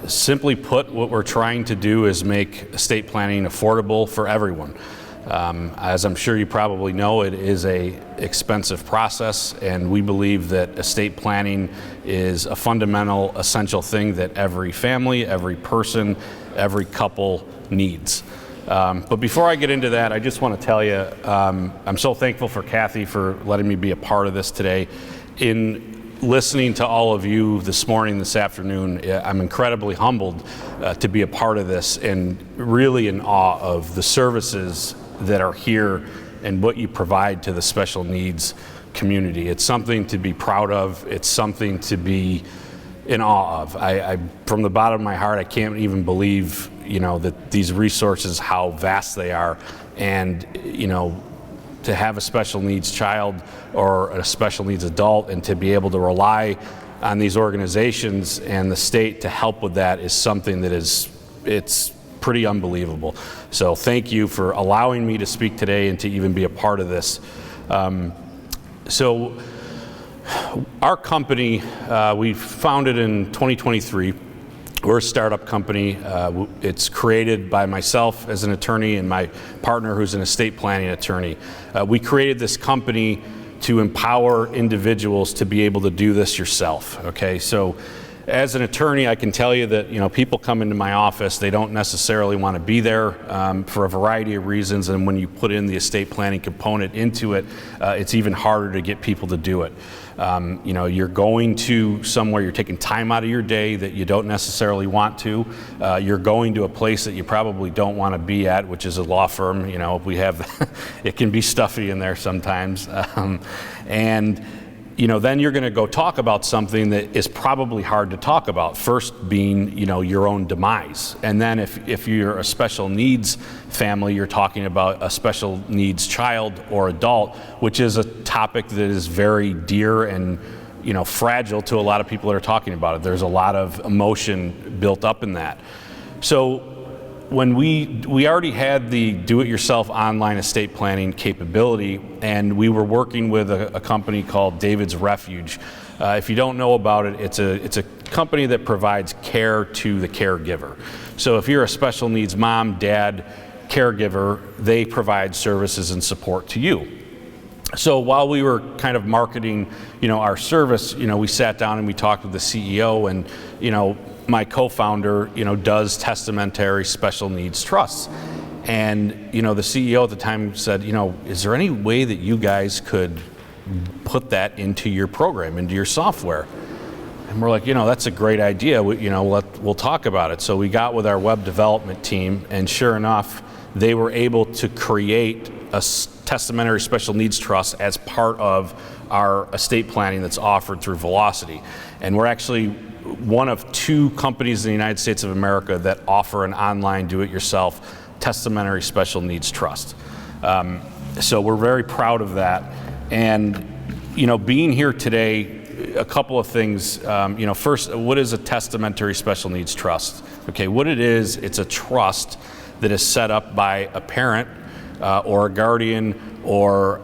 Simply put, what we're trying to do is make estate planning affordable for everyone. As I'm sure you probably know, it is an expensive process, and we believe that estate planning is a fundamental, essential thing that every family, every person, every couple needs. But before I get into that, I just want to tell you, I'm so thankful for Kathy for letting me be a part of this today. In listening to all of you this morning, this afternoon, I'm incredibly humbled to be a part of this, and really in awe of the services that are here and what you provide to the special needs community. It's something to be proud of. It's something to be in awe of. I from the bottom of my heart, I can't even believe, that these resources, how vast they are, and, to have a special needs child or a special needs adult and to be able to rely on these organizations and the state to help with that is something that it's pretty unbelievable. So thank you for allowing me to speak today and to even be a part of this. So our company, we founded in 2023. We're a startup company. It's created by myself as an attorney and my partner who's an estate planning attorney. We created this company to empower individuals to be able to do this yourself, okay? So as an attorney, I can tell you that people come into my office, they don't necessarily want to be there for a variety of reasons, and when you put in the estate planning component into it, it's even harder to get people to do it. You're going to somewhere, you're taking time out of your day that you don't necessarily want to. You're going to a place that you probably don't want to be at, which is a law firm. We have, it can be stuffy in there sometimes. Then you're going to go talk about something that is probably hard to talk about. First being, your own demise. And then if you're a special needs family, you're talking about a special needs child or adult, which is a topic that is very dear and, fragile to a lot of people that are talking about it. There's a lot of emotion built up in that. So when we already had the do-it-yourself online estate planning capability, and we were working with a company called David's Refuge. If you don't know about it, it's a company that provides care to the caregiver. So if you're a special needs mom, dad, caregiver, they provide services and support to you. So while we were kind of marketing, our service, we sat down and we talked with the CEO, and, my co-founder, does testamentary special needs trusts. And, the CEO at the time said, is there any way that you guys could put that into your program, into your software? And we're like, that's a great idea. We'll talk about it. So we got with our web development team, and sure enough, they were able to create a testamentary special needs trust as part of our estate planning that's offered through Velawcity. And we're actually one of 2 companies in the United States of America that offer an online do-it-yourself testamentary special needs trust. So we're very proud of that. And, being here today, a couple of things. First, what is a testamentary special needs trust? Okay, what it is, it's a trust that is set up by a parent or a guardian or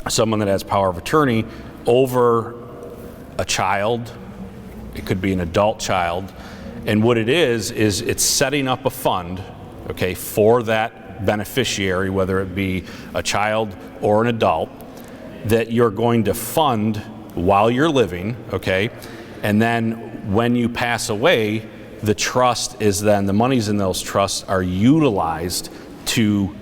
someone that has power of attorney over a child, it could be an adult child. And what it is it's setting up a fund, okay, for that beneficiary, whether it be a child or an adult, that you're going to fund while you're living, okay? And then when you pass away, the trust is then, the monies in those trusts are utilized to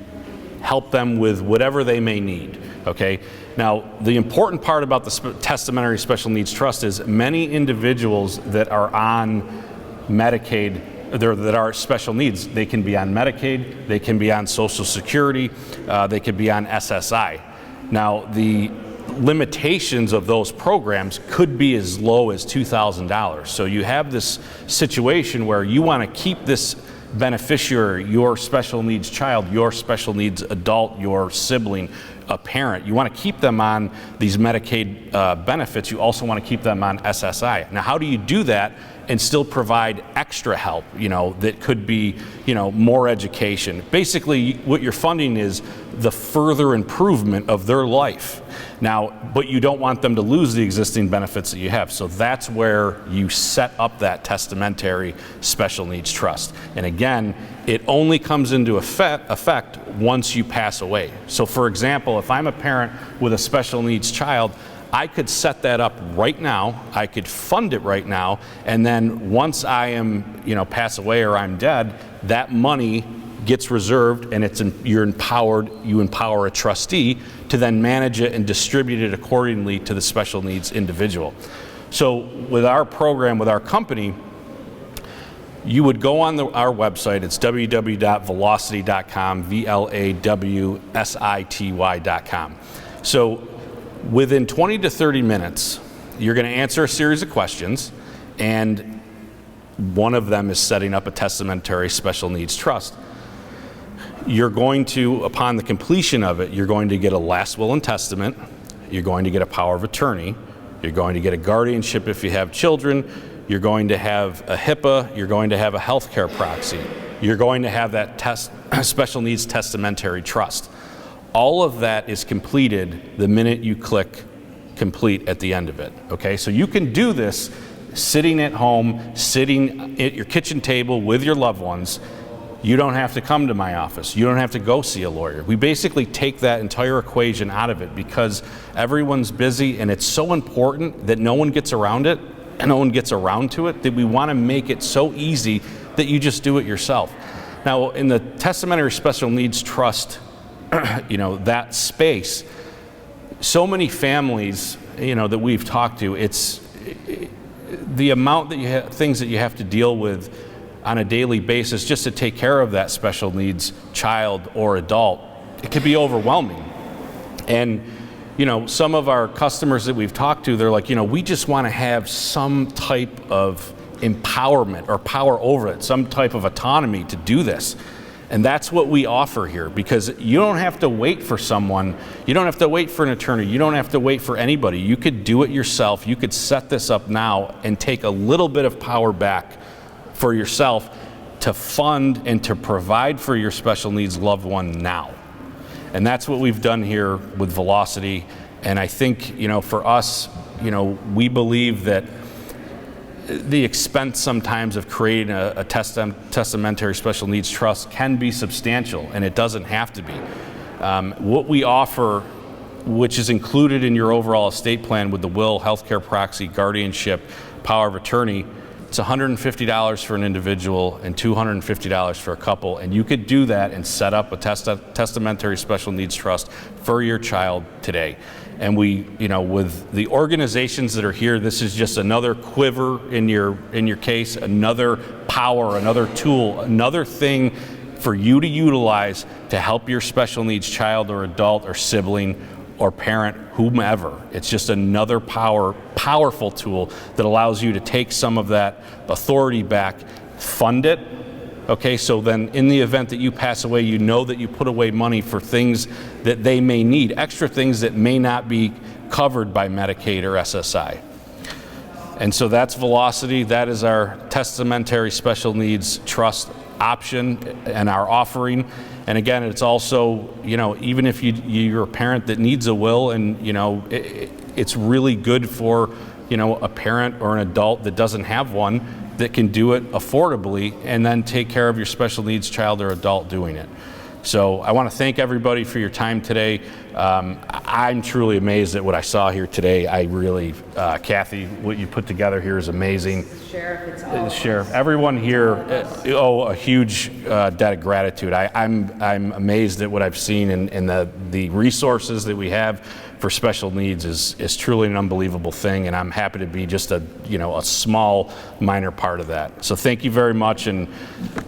help them with whatever they may need, okay? Now, the important part about the Testamentary Special Needs Trust is many individuals that are on Medicaid, that are special needs, they can be on Medicaid, they can be on Social Security, they could be on SSI. Now, the limitations of those programs could be as low as $2,000. So you have this situation where you want to keep this beneficiary, your special needs child, your special needs adult, your sibling, a parent. You want to keep them on these Medicaid benefits. You also want to keep them on SSI. Now, how do you do that and still provide extra help, that could be, more education? Basically, what you're funding is the further improvement of their life. Now, but you don't want them to lose the existing benefits that you have. So that's where you set up that testamentary special needs trust. And again, it only comes into effect once you pass away. So for example, if I'm a parent with a special needs child, I could set that up right now, I could fund it right now, and then once I am, pass away or I'm dead, that money gets reserved and you empower a trustee to then manage it and distribute it accordingly to the special needs individual. So with our program, with our company, you would go on our website, it's www.velawcity.com, VLAWCITY.com. So within 20 to 30 minutes, you're going to answer a series of questions, and one of them is setting up a testamentary special needs trust. You're going to, upon the completion of it, you're going to get a last will and testament, you're going to get a power of attorney, you're going to get a guardianship if you have children, you're going to have a HIPAA, you're going to have a healthcare proxy, you're going to have that special needs testamentary trust. All of that is completed the minute you click complete at the end of it, okay? So you can do this sitting at home, sitting at your kitchen table with your loved ones. You don't have to come to my office. You don't have to go see a lawyer. We basically take that entire equation out of it because everyone's busy, and it's so important that no one gets around it and no one gets around to it, that we want to make it so easy that you just do it yourself. Now, in the Testamentary Special Needs Trust, that space, so many families, that we've talked to, it's the amount that things that you have to deal with on a daily basis just to take care of that special needs child or adult, it can be overwhelming. And some of our customers that we've talked to, they're like, we just want to have some type of empowerment or power over it, some type of autonomy to do this. And that's what we offer here, because you don't have to wait for someone, you don't have to wait for an attorney, you don't have to wait for anybody. You could do it yourself. You could set this up now and take a little bit of power back for yourself to fund and to provide for your special needs loved one now. And that's what we've done here with Velawcity. And I think, for us, we believe that the expense sometimes of creating a testamentary special needs trust can be substantial, and it doesn't have to be. What we offer, which is included in your overall estate plan with the will, healthcare proxy, guardianship, power of attorney, it's $150 for an individual and $250 for a couple, and you could do that and set up a testamentary special needs trust for your child today. And we, with the organizations that are here, this is just another quiver in your case, another power, another tool, another thing for you to utilize to help your special needs child or adult or sibling or parent, whomever. It's just another powerful tool that allows you to take some of that authority back, fund it. Okay, so then in the event that you pass away, you know that you put away money for things that they may need, extra things that may not be covered by Medicaid or SSI. And so that's Velawcity. That is our testamentary special needs trust option and our offering. And again, it's also, even if you're a parent that needs a will, and it's really good for a parent or an adult that doesn't have one that can do it affordably and then take care of your special needs child or adult doing it. So I want to thank everybody for your time today. I'm truly amazed at what I saw here today. I really, Kathy, what you put together here is amazing. Sheriff, everyone here owe a huge debt of gratitude. I'm amazed at what I've seen, and the resources that we have for special needs is truly an unbelievable thing, and I'm happy to be just a small, minor part of that. So thank you very much, and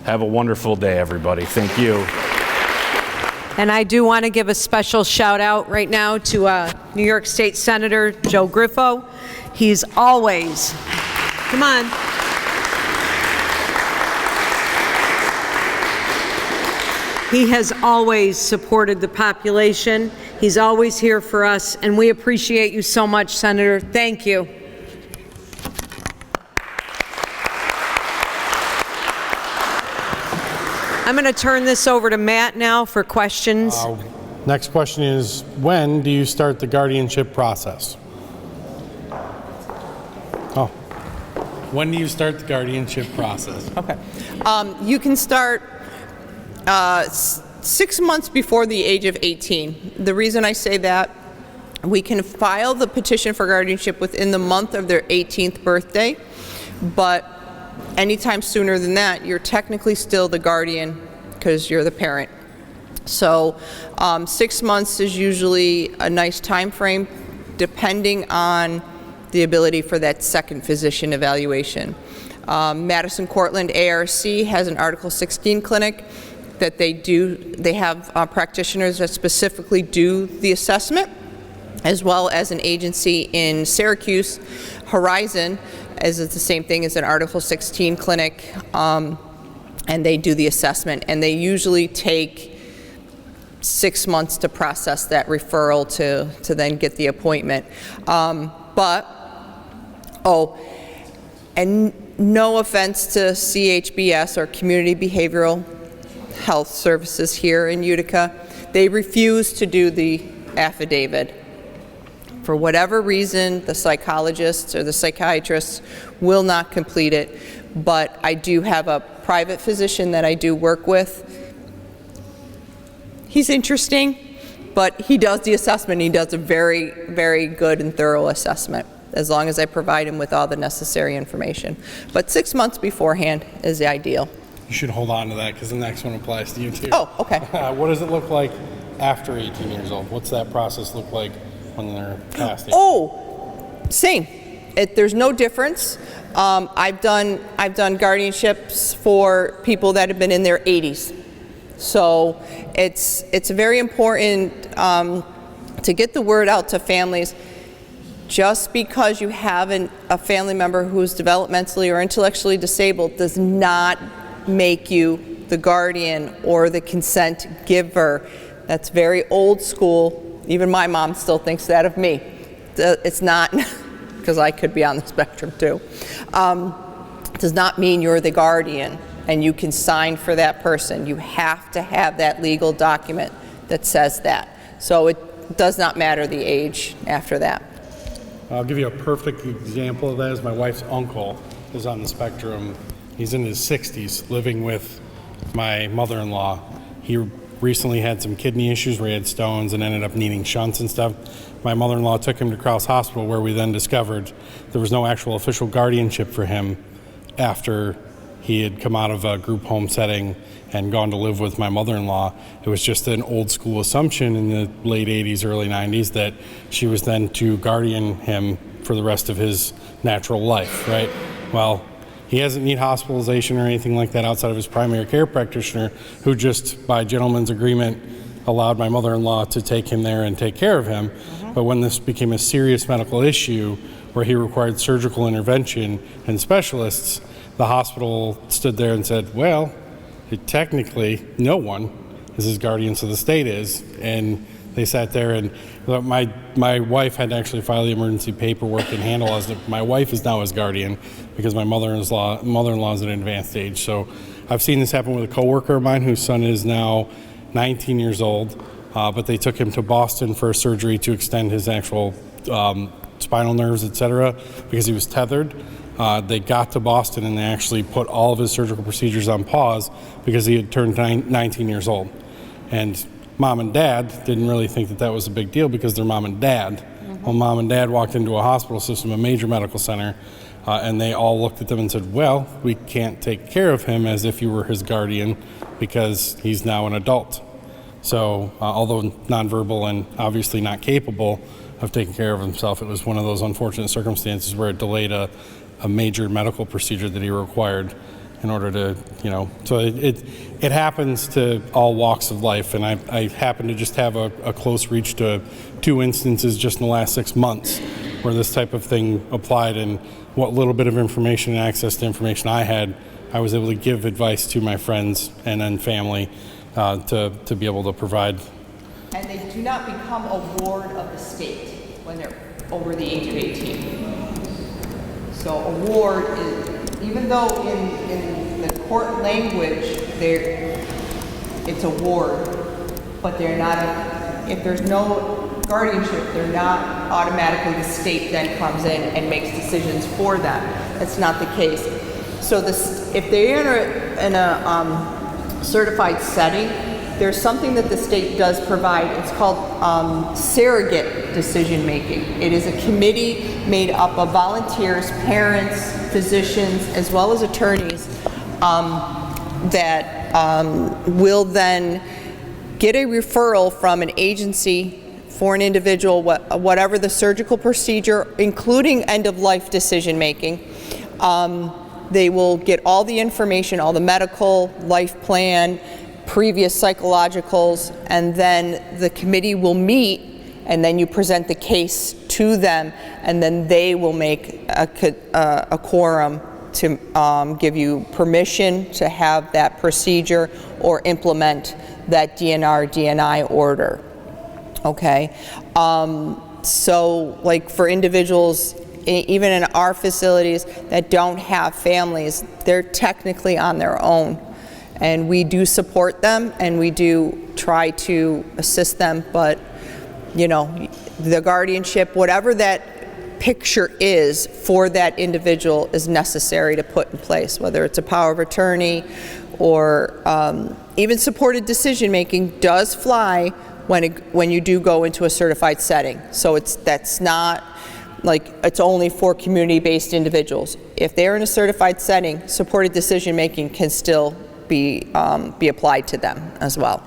have a wonderful day, everybody. Thank you. And I do want to give a special shout out right now to New York State Senator Joe Griffo. He's always, come on. He has always supported the population. He's always here for us, and we appreciate you so much, Senator. Thank you. I'm going to turn this over to Matt now for questions. Next question is, when do you start the guardianship process? When do you start the guardianship process? Okay. You can start 6 months before the age of 18. The reason I say that, we can file the petition for guardianship within the month of their 18th birthday, but anytime sooner than that, you're technically still the guardian because you're the parent. So 6 months is usually a nice time frame, depending on the ability for that second physician evaluation. Madison Cortland ARC has an Article 16 clinic that they have practitioners that specifically do the assessment, as well as an agency in Syracuse, Horizon, as it's the same thing as an Article 16 clinic, and they do the assessment, and they usually take 6 months to process that referral to then get the appointment. And no offense to CHBS or Community Behavioral Health Services here in Utica, they refuse to do the affidavit. For whatever reason, the psychologists or the psychiatrists will not complete it, but I do have a private physician that I do work with. He's interesting, but he does the assessment. He does a very, very good and thorough assessment, as long as I provide him with all the necessary information. But 6 months beforehand is the ideal. You should hold on to that, because the next one applies to you too. Oh, okay. What does it look like after 18 years old? What's that process look like when they're past 18? Oh, same. There's no difference. I've done guardianships for people that have been in their 80s. So it's very important to get the word out to families. Just because you have a family member who's developmentally or intellectually disabled does not make you the guardian or the consent giver. That's very old school. Even my mom still thinks that of me. It's not, because I could be on the spectrum too. Does not mean you're the guardian and you can sign for that person. You have to have that legal document that says that. So it does not matter the age after that. I'll give you a perfect example of that. Is my wife's uncle is on the spectrum. He's in his 60s, living with my mother-in-law. He recently had some kidney issues where he had stones and ended up needing shunts and stuff. My mother-in-law took him to Crouse Hospital, where we then discovered there was no actual official guardianship for him after he had come out of a group home setting and gone to live with my mother-in-law. It was just an old school assumption in the late 80s, early 90s that she was then to guardian him for the rest of his natural life, right? Well, he doesn't need hospitalization or anything like that outside of his primary care practitioner, who just by gentleman's agreement allowed my mother-in-law to take him there and take care of him. But when this became a serious medical issue where he required surgical intervention and specialists, the hospital stood there and said, well, technically no one is his guardian, so the state is. And they sat there, and my wife had to actually file the emergency paperwork and handle as my wife is now his guardian because my mother-in-law is at an advanced age. So I've seen this happen with a coworker of mine whose son is now 19 years old, but they took him to Boston for a surgery to extend his actual spinal nerves, etc., because he was tethered. They got to Boston and they actually put all of his surgical procedures on pause because he had turned 19 years old. And mom and dad didn't really think that that was a big deal because they're mom and dad. Well, mom and dad walked into a hospital system, a major medical center, and they all looked at them and said, well, we can't take care of him as if you were his guardian because he's now an adult. So although nonverbal and obviously not capable of taking care of himself, it was one of those unfortunate circumstances where it delayed a major medical procedure that he required in order to, so it happens to all walks of life. And I happen to just have a close reach to 2 instances just in the last 6 months where this type of thing applied, and what little bit of information and access to information I had, I was able to give advice to my friends and then family to be able to provide. And they do not become a ward of the state when they're over the age of 18. So a ward is, even though in the court language, it's a ward, but they're not, if there's no guardianship, they're not automatically, the state then comes in and makes decisions for them. That's not the case. So if they're in a certified setting, there's something that the state does provide. It's called surrogate decision making. It is a committee made up of volunteers, parents, physicians, as well as attorneys that will then get a referral from an agency for an individual, whatever the surgical procedure, including end-of-life decision making. They will get all the information, all the medical, life plan, previous psychologicals, and then the committee will meet, and then you present the case to them, and then they will make a quorum to give you permission to have that procedure or implement that DNR/DNI order. Okay, so like for individuals, even in our facilities that don't have families, they're technically on their own. And we do support them and we do try to assist them, but the guardianship, whatever that picture is for that individual is necessary to put in place, whether it's a power of attorney or even supported decision making does fly when you do go into a certified setting. So that's not like it's only for community-based individuals. If they're in a certified setting, supported decision making can still be applied to them as well.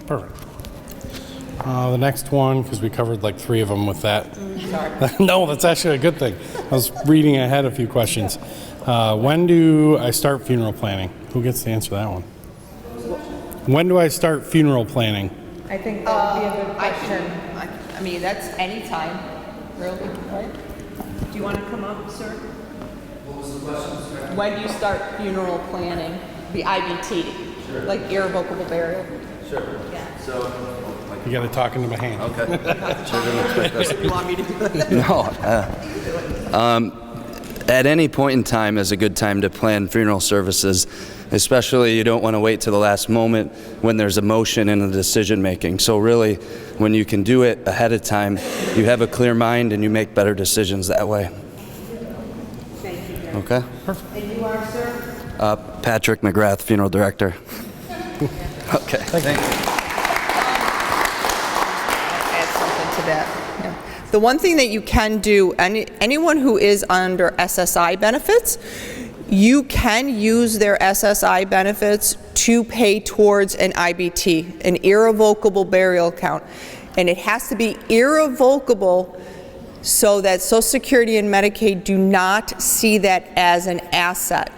Perfect. The next one, because we covered like 3 of them with that. Sorry. No, that's actually a good thing. I was reading ahead a few questions. When do I start funeral planning? Who gets to answer that one? When do I start funeral planning? I think that would be a good question. I mean, that's any time, really, right? Do you want to come up, sir? What was the question? When do you start funeral planning? The IBT, sure. Like irrevocable burial? Sure. Yeah. So, You got to talk into my hand. okay. Sure, didn't expect this. You want me to do it? No. At any point in time is a good time to plan funeral services, especially you don't want to wait till the last moment when there's emotion in the decision making. So really, when you can do it ahead of time, you have a clear mind and you make better decisions that way. Thank you. Okay? Perfect. And you are, sir? Patrick McGrath, funeral director. Okay. Thank you. Add something to that. Yeah. The one thing that you can do, anyone who is under SSI benefits, you can use their SSI benefits to pay towards an IBT, an irrevocable burial account. And it has to be irrevocable so that Social Security and Medicaid do not see that as an asset.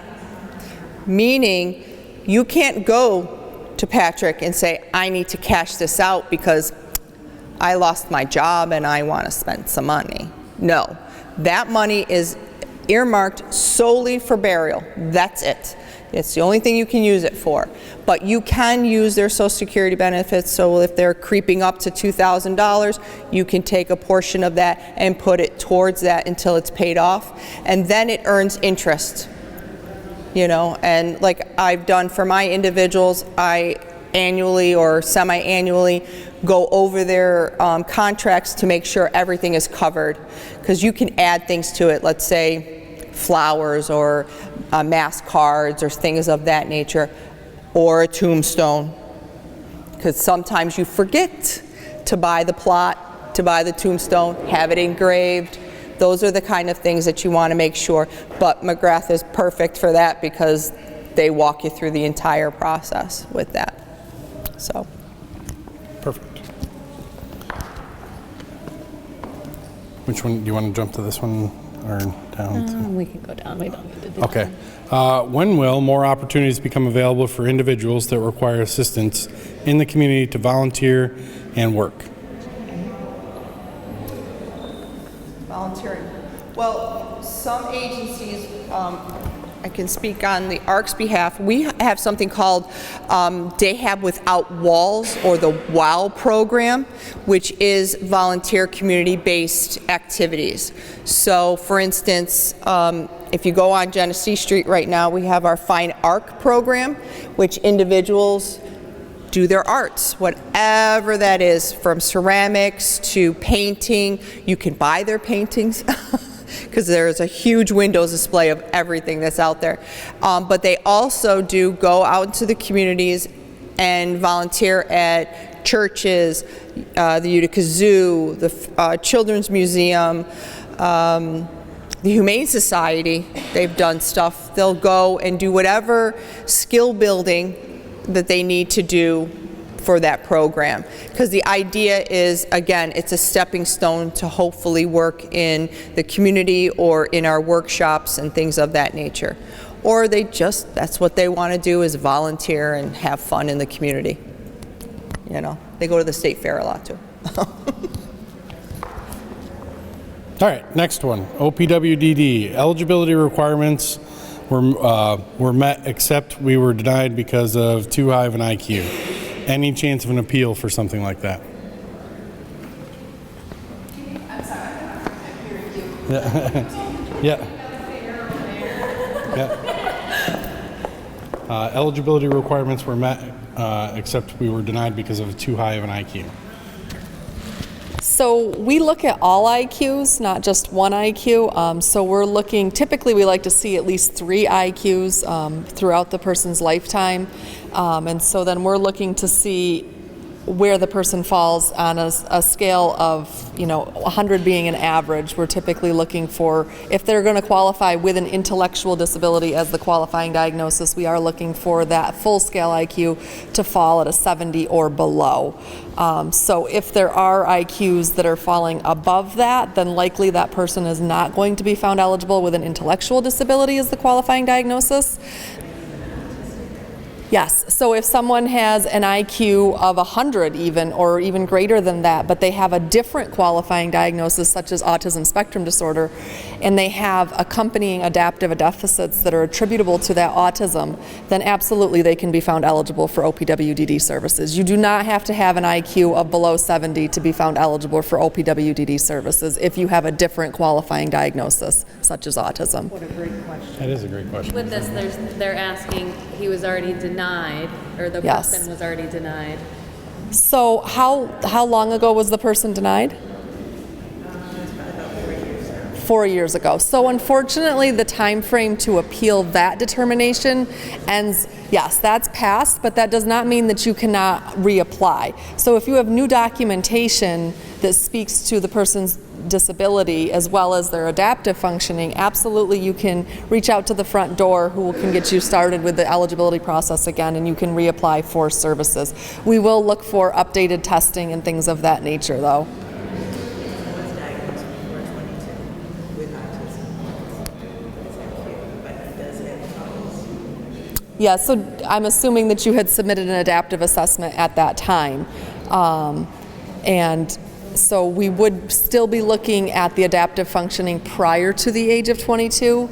Meaning, you can't go to Patrick and say, I need to cash this out because I lost my job and I want to spend some money. No, that money is earmarked solely for burial. That's it. It's the only thing you can use it for. But you can use their Social Security benefits, so if they're creeping up to $2,000, you can take a portion of that and put it towards that until it's paid off, and then it earns interest. And like I've done for my individuals, I annually or semi-annually go over their contracts to make sure everything is covered, because you can add things to it, let's say flowers or mass cards or things of that nature, or a tombstone, because sometimes you forget to buy the plot, to buy the tombstone, have it engraved. Those are the kind of things that you want to make sure. But McGrath is perfect for that because they walk you through the entire process with that. So. Perfect. Which one, do you want to jump to this one or down? We can go down. We don't need to do Okay. When will more opportunities become available for individuals that require assistance in the community to volunteer and work? Volunteering. Well, some agencies, I can speak on the ARC's behalf, we have something called Day Have Without Walls, or the WOW program, which is volunteer community-based activities. So for instance, if you go on Genesee Street right now, we have our Fine Art program, which individuals do their arts, whatever that is, from ceramics to painting. You can buy their paintings because there's a huge windows display of everything that's out there. But they also do go out into the communities and volunteer at churches, the Utica Zoo, the Children's Museum, the Humane Society. They've done stuff. They'll go and do whatever skill building that they need to do for that program, because the idea is, again, it's a stepping stone to hopefully work in the community or in our workshops and things of that nature. Or they just, that's what they want to do, is volunteer and have fun in the community. You know, they go to the state fair a lot too. All right, next one. OPWDD. Eligibility requirements were met, except we were denied because of too high of an IQ. Any chance of an appeal for something like that? I'm sorry, I'm hearing you. Yeah. Yeah. Eligibility requirements were met, except we were denied because of too high of an IQ. So we look at all IQs, not just one IQ. So we're looking, typically we like to see at least 3 IQs throughout the person's lifetime. And so then we're looking to see where the person falls on a scale of, 100 being an average. We're typically looking for, if they're going to qualify with an intellectual disability as the qualifying diagnosis, we are looking for that full scale IQ to fall at a 70 or below. So if there are IQs that are falling above that, then likely that person is not going to be found eligible with an intellectual disability as the qualifying diagnosis. Yes, so if someone has an IQ of 100 even, or even greater than that, but they have a different qualifying diagnosis such as autism spectrum disorder, and they have accompanying adaptive deficits that are attributable to that autism, then absolutely they can be found eligible for OPWDD services. You do not have to have an IQ of below 70 to be found eligible for OPWDD services if you have a different qualifying diagnosis such as autism. What a great question. That is a great question. With this, they're asking, he was already denied, or the person was already denied. So how long ago was the person denied? 4 years ago. So unfortunately, the time frame to appeal that determination ends. Yes, that's passed, but that does not mean that you cannot reapply. So if you have new documentation that speaks to the person's disability as well as their adaptive functioning, absolutely you can reach out to the front door who can get you started with the eligibility process again, and you can reapply for services. We will look for updated testing and things of that nature though. Yeah, so I'm assuming that you had submitted an adaptive assessment at that time. And so we would still be looking at the adaptive functioning prior to the age of 22,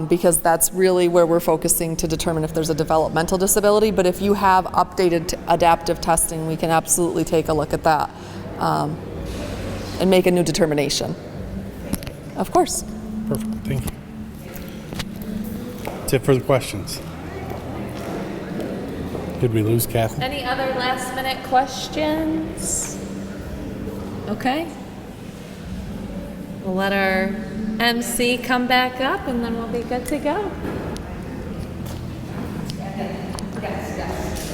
because that's really where we're focusing to determine if there's a developmental disability. But if you have updated adaptive testing, we can absolutely take a look at that and make a new determination. Of course. Perfect, thank you. That's it for the questions. Did we lose Kathy? Any other last minute questions? Okay. We'll let our MC come back up and then we'll be good to go.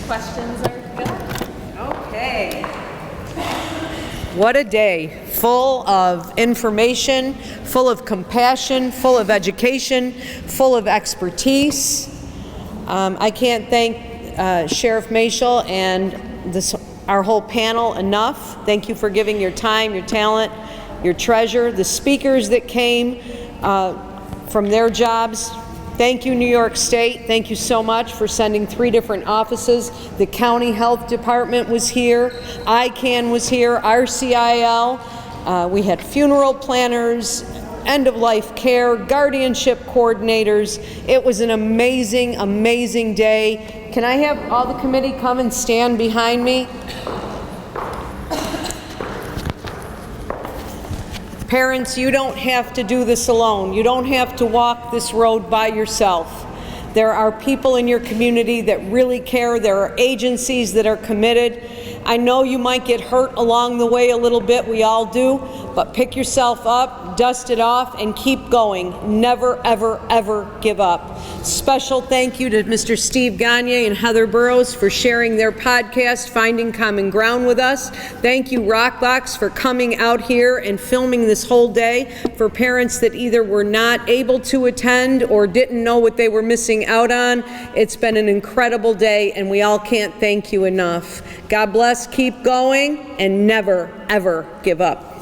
Questions are good. Okay. What a day, full of information, full of compassion, full of education, full of expertise. I can't thank Sheriff Mashel and our whole panel enough. Thank you for giving your time, your talent, your treasure, the speakers that came from their jobs. Thank you, New York State. Thank you so much for sending 3 different offices. The County Health Department was here. ICANN was here. RCIL. We had funeral planners, end-of-life care, guardianship coordinators. It was an amazing, amazing day. Can I have all the committee come and stand behind me? Parents, you don't have to do this alone. You don't have to walk this road by yourself. There are people in your community that really care. There are agencies that are committed. I know you might get hurt along the way a little bit, we all do, but pick yourself up, dust it off, and keep going. Never, ever, ever give up. Special thank you to Mr. Steve Gagne and Heather Burrows for sharing their podcast, Finding Common Ground, with us. Thank you, Rockbox, for coming out here and filming this whole day. For parents that either were not able to attend or didn't know what they were missing out on, it's been an incredible day, and we all can't thank you enough. God bless, keep going, and never, ever give up.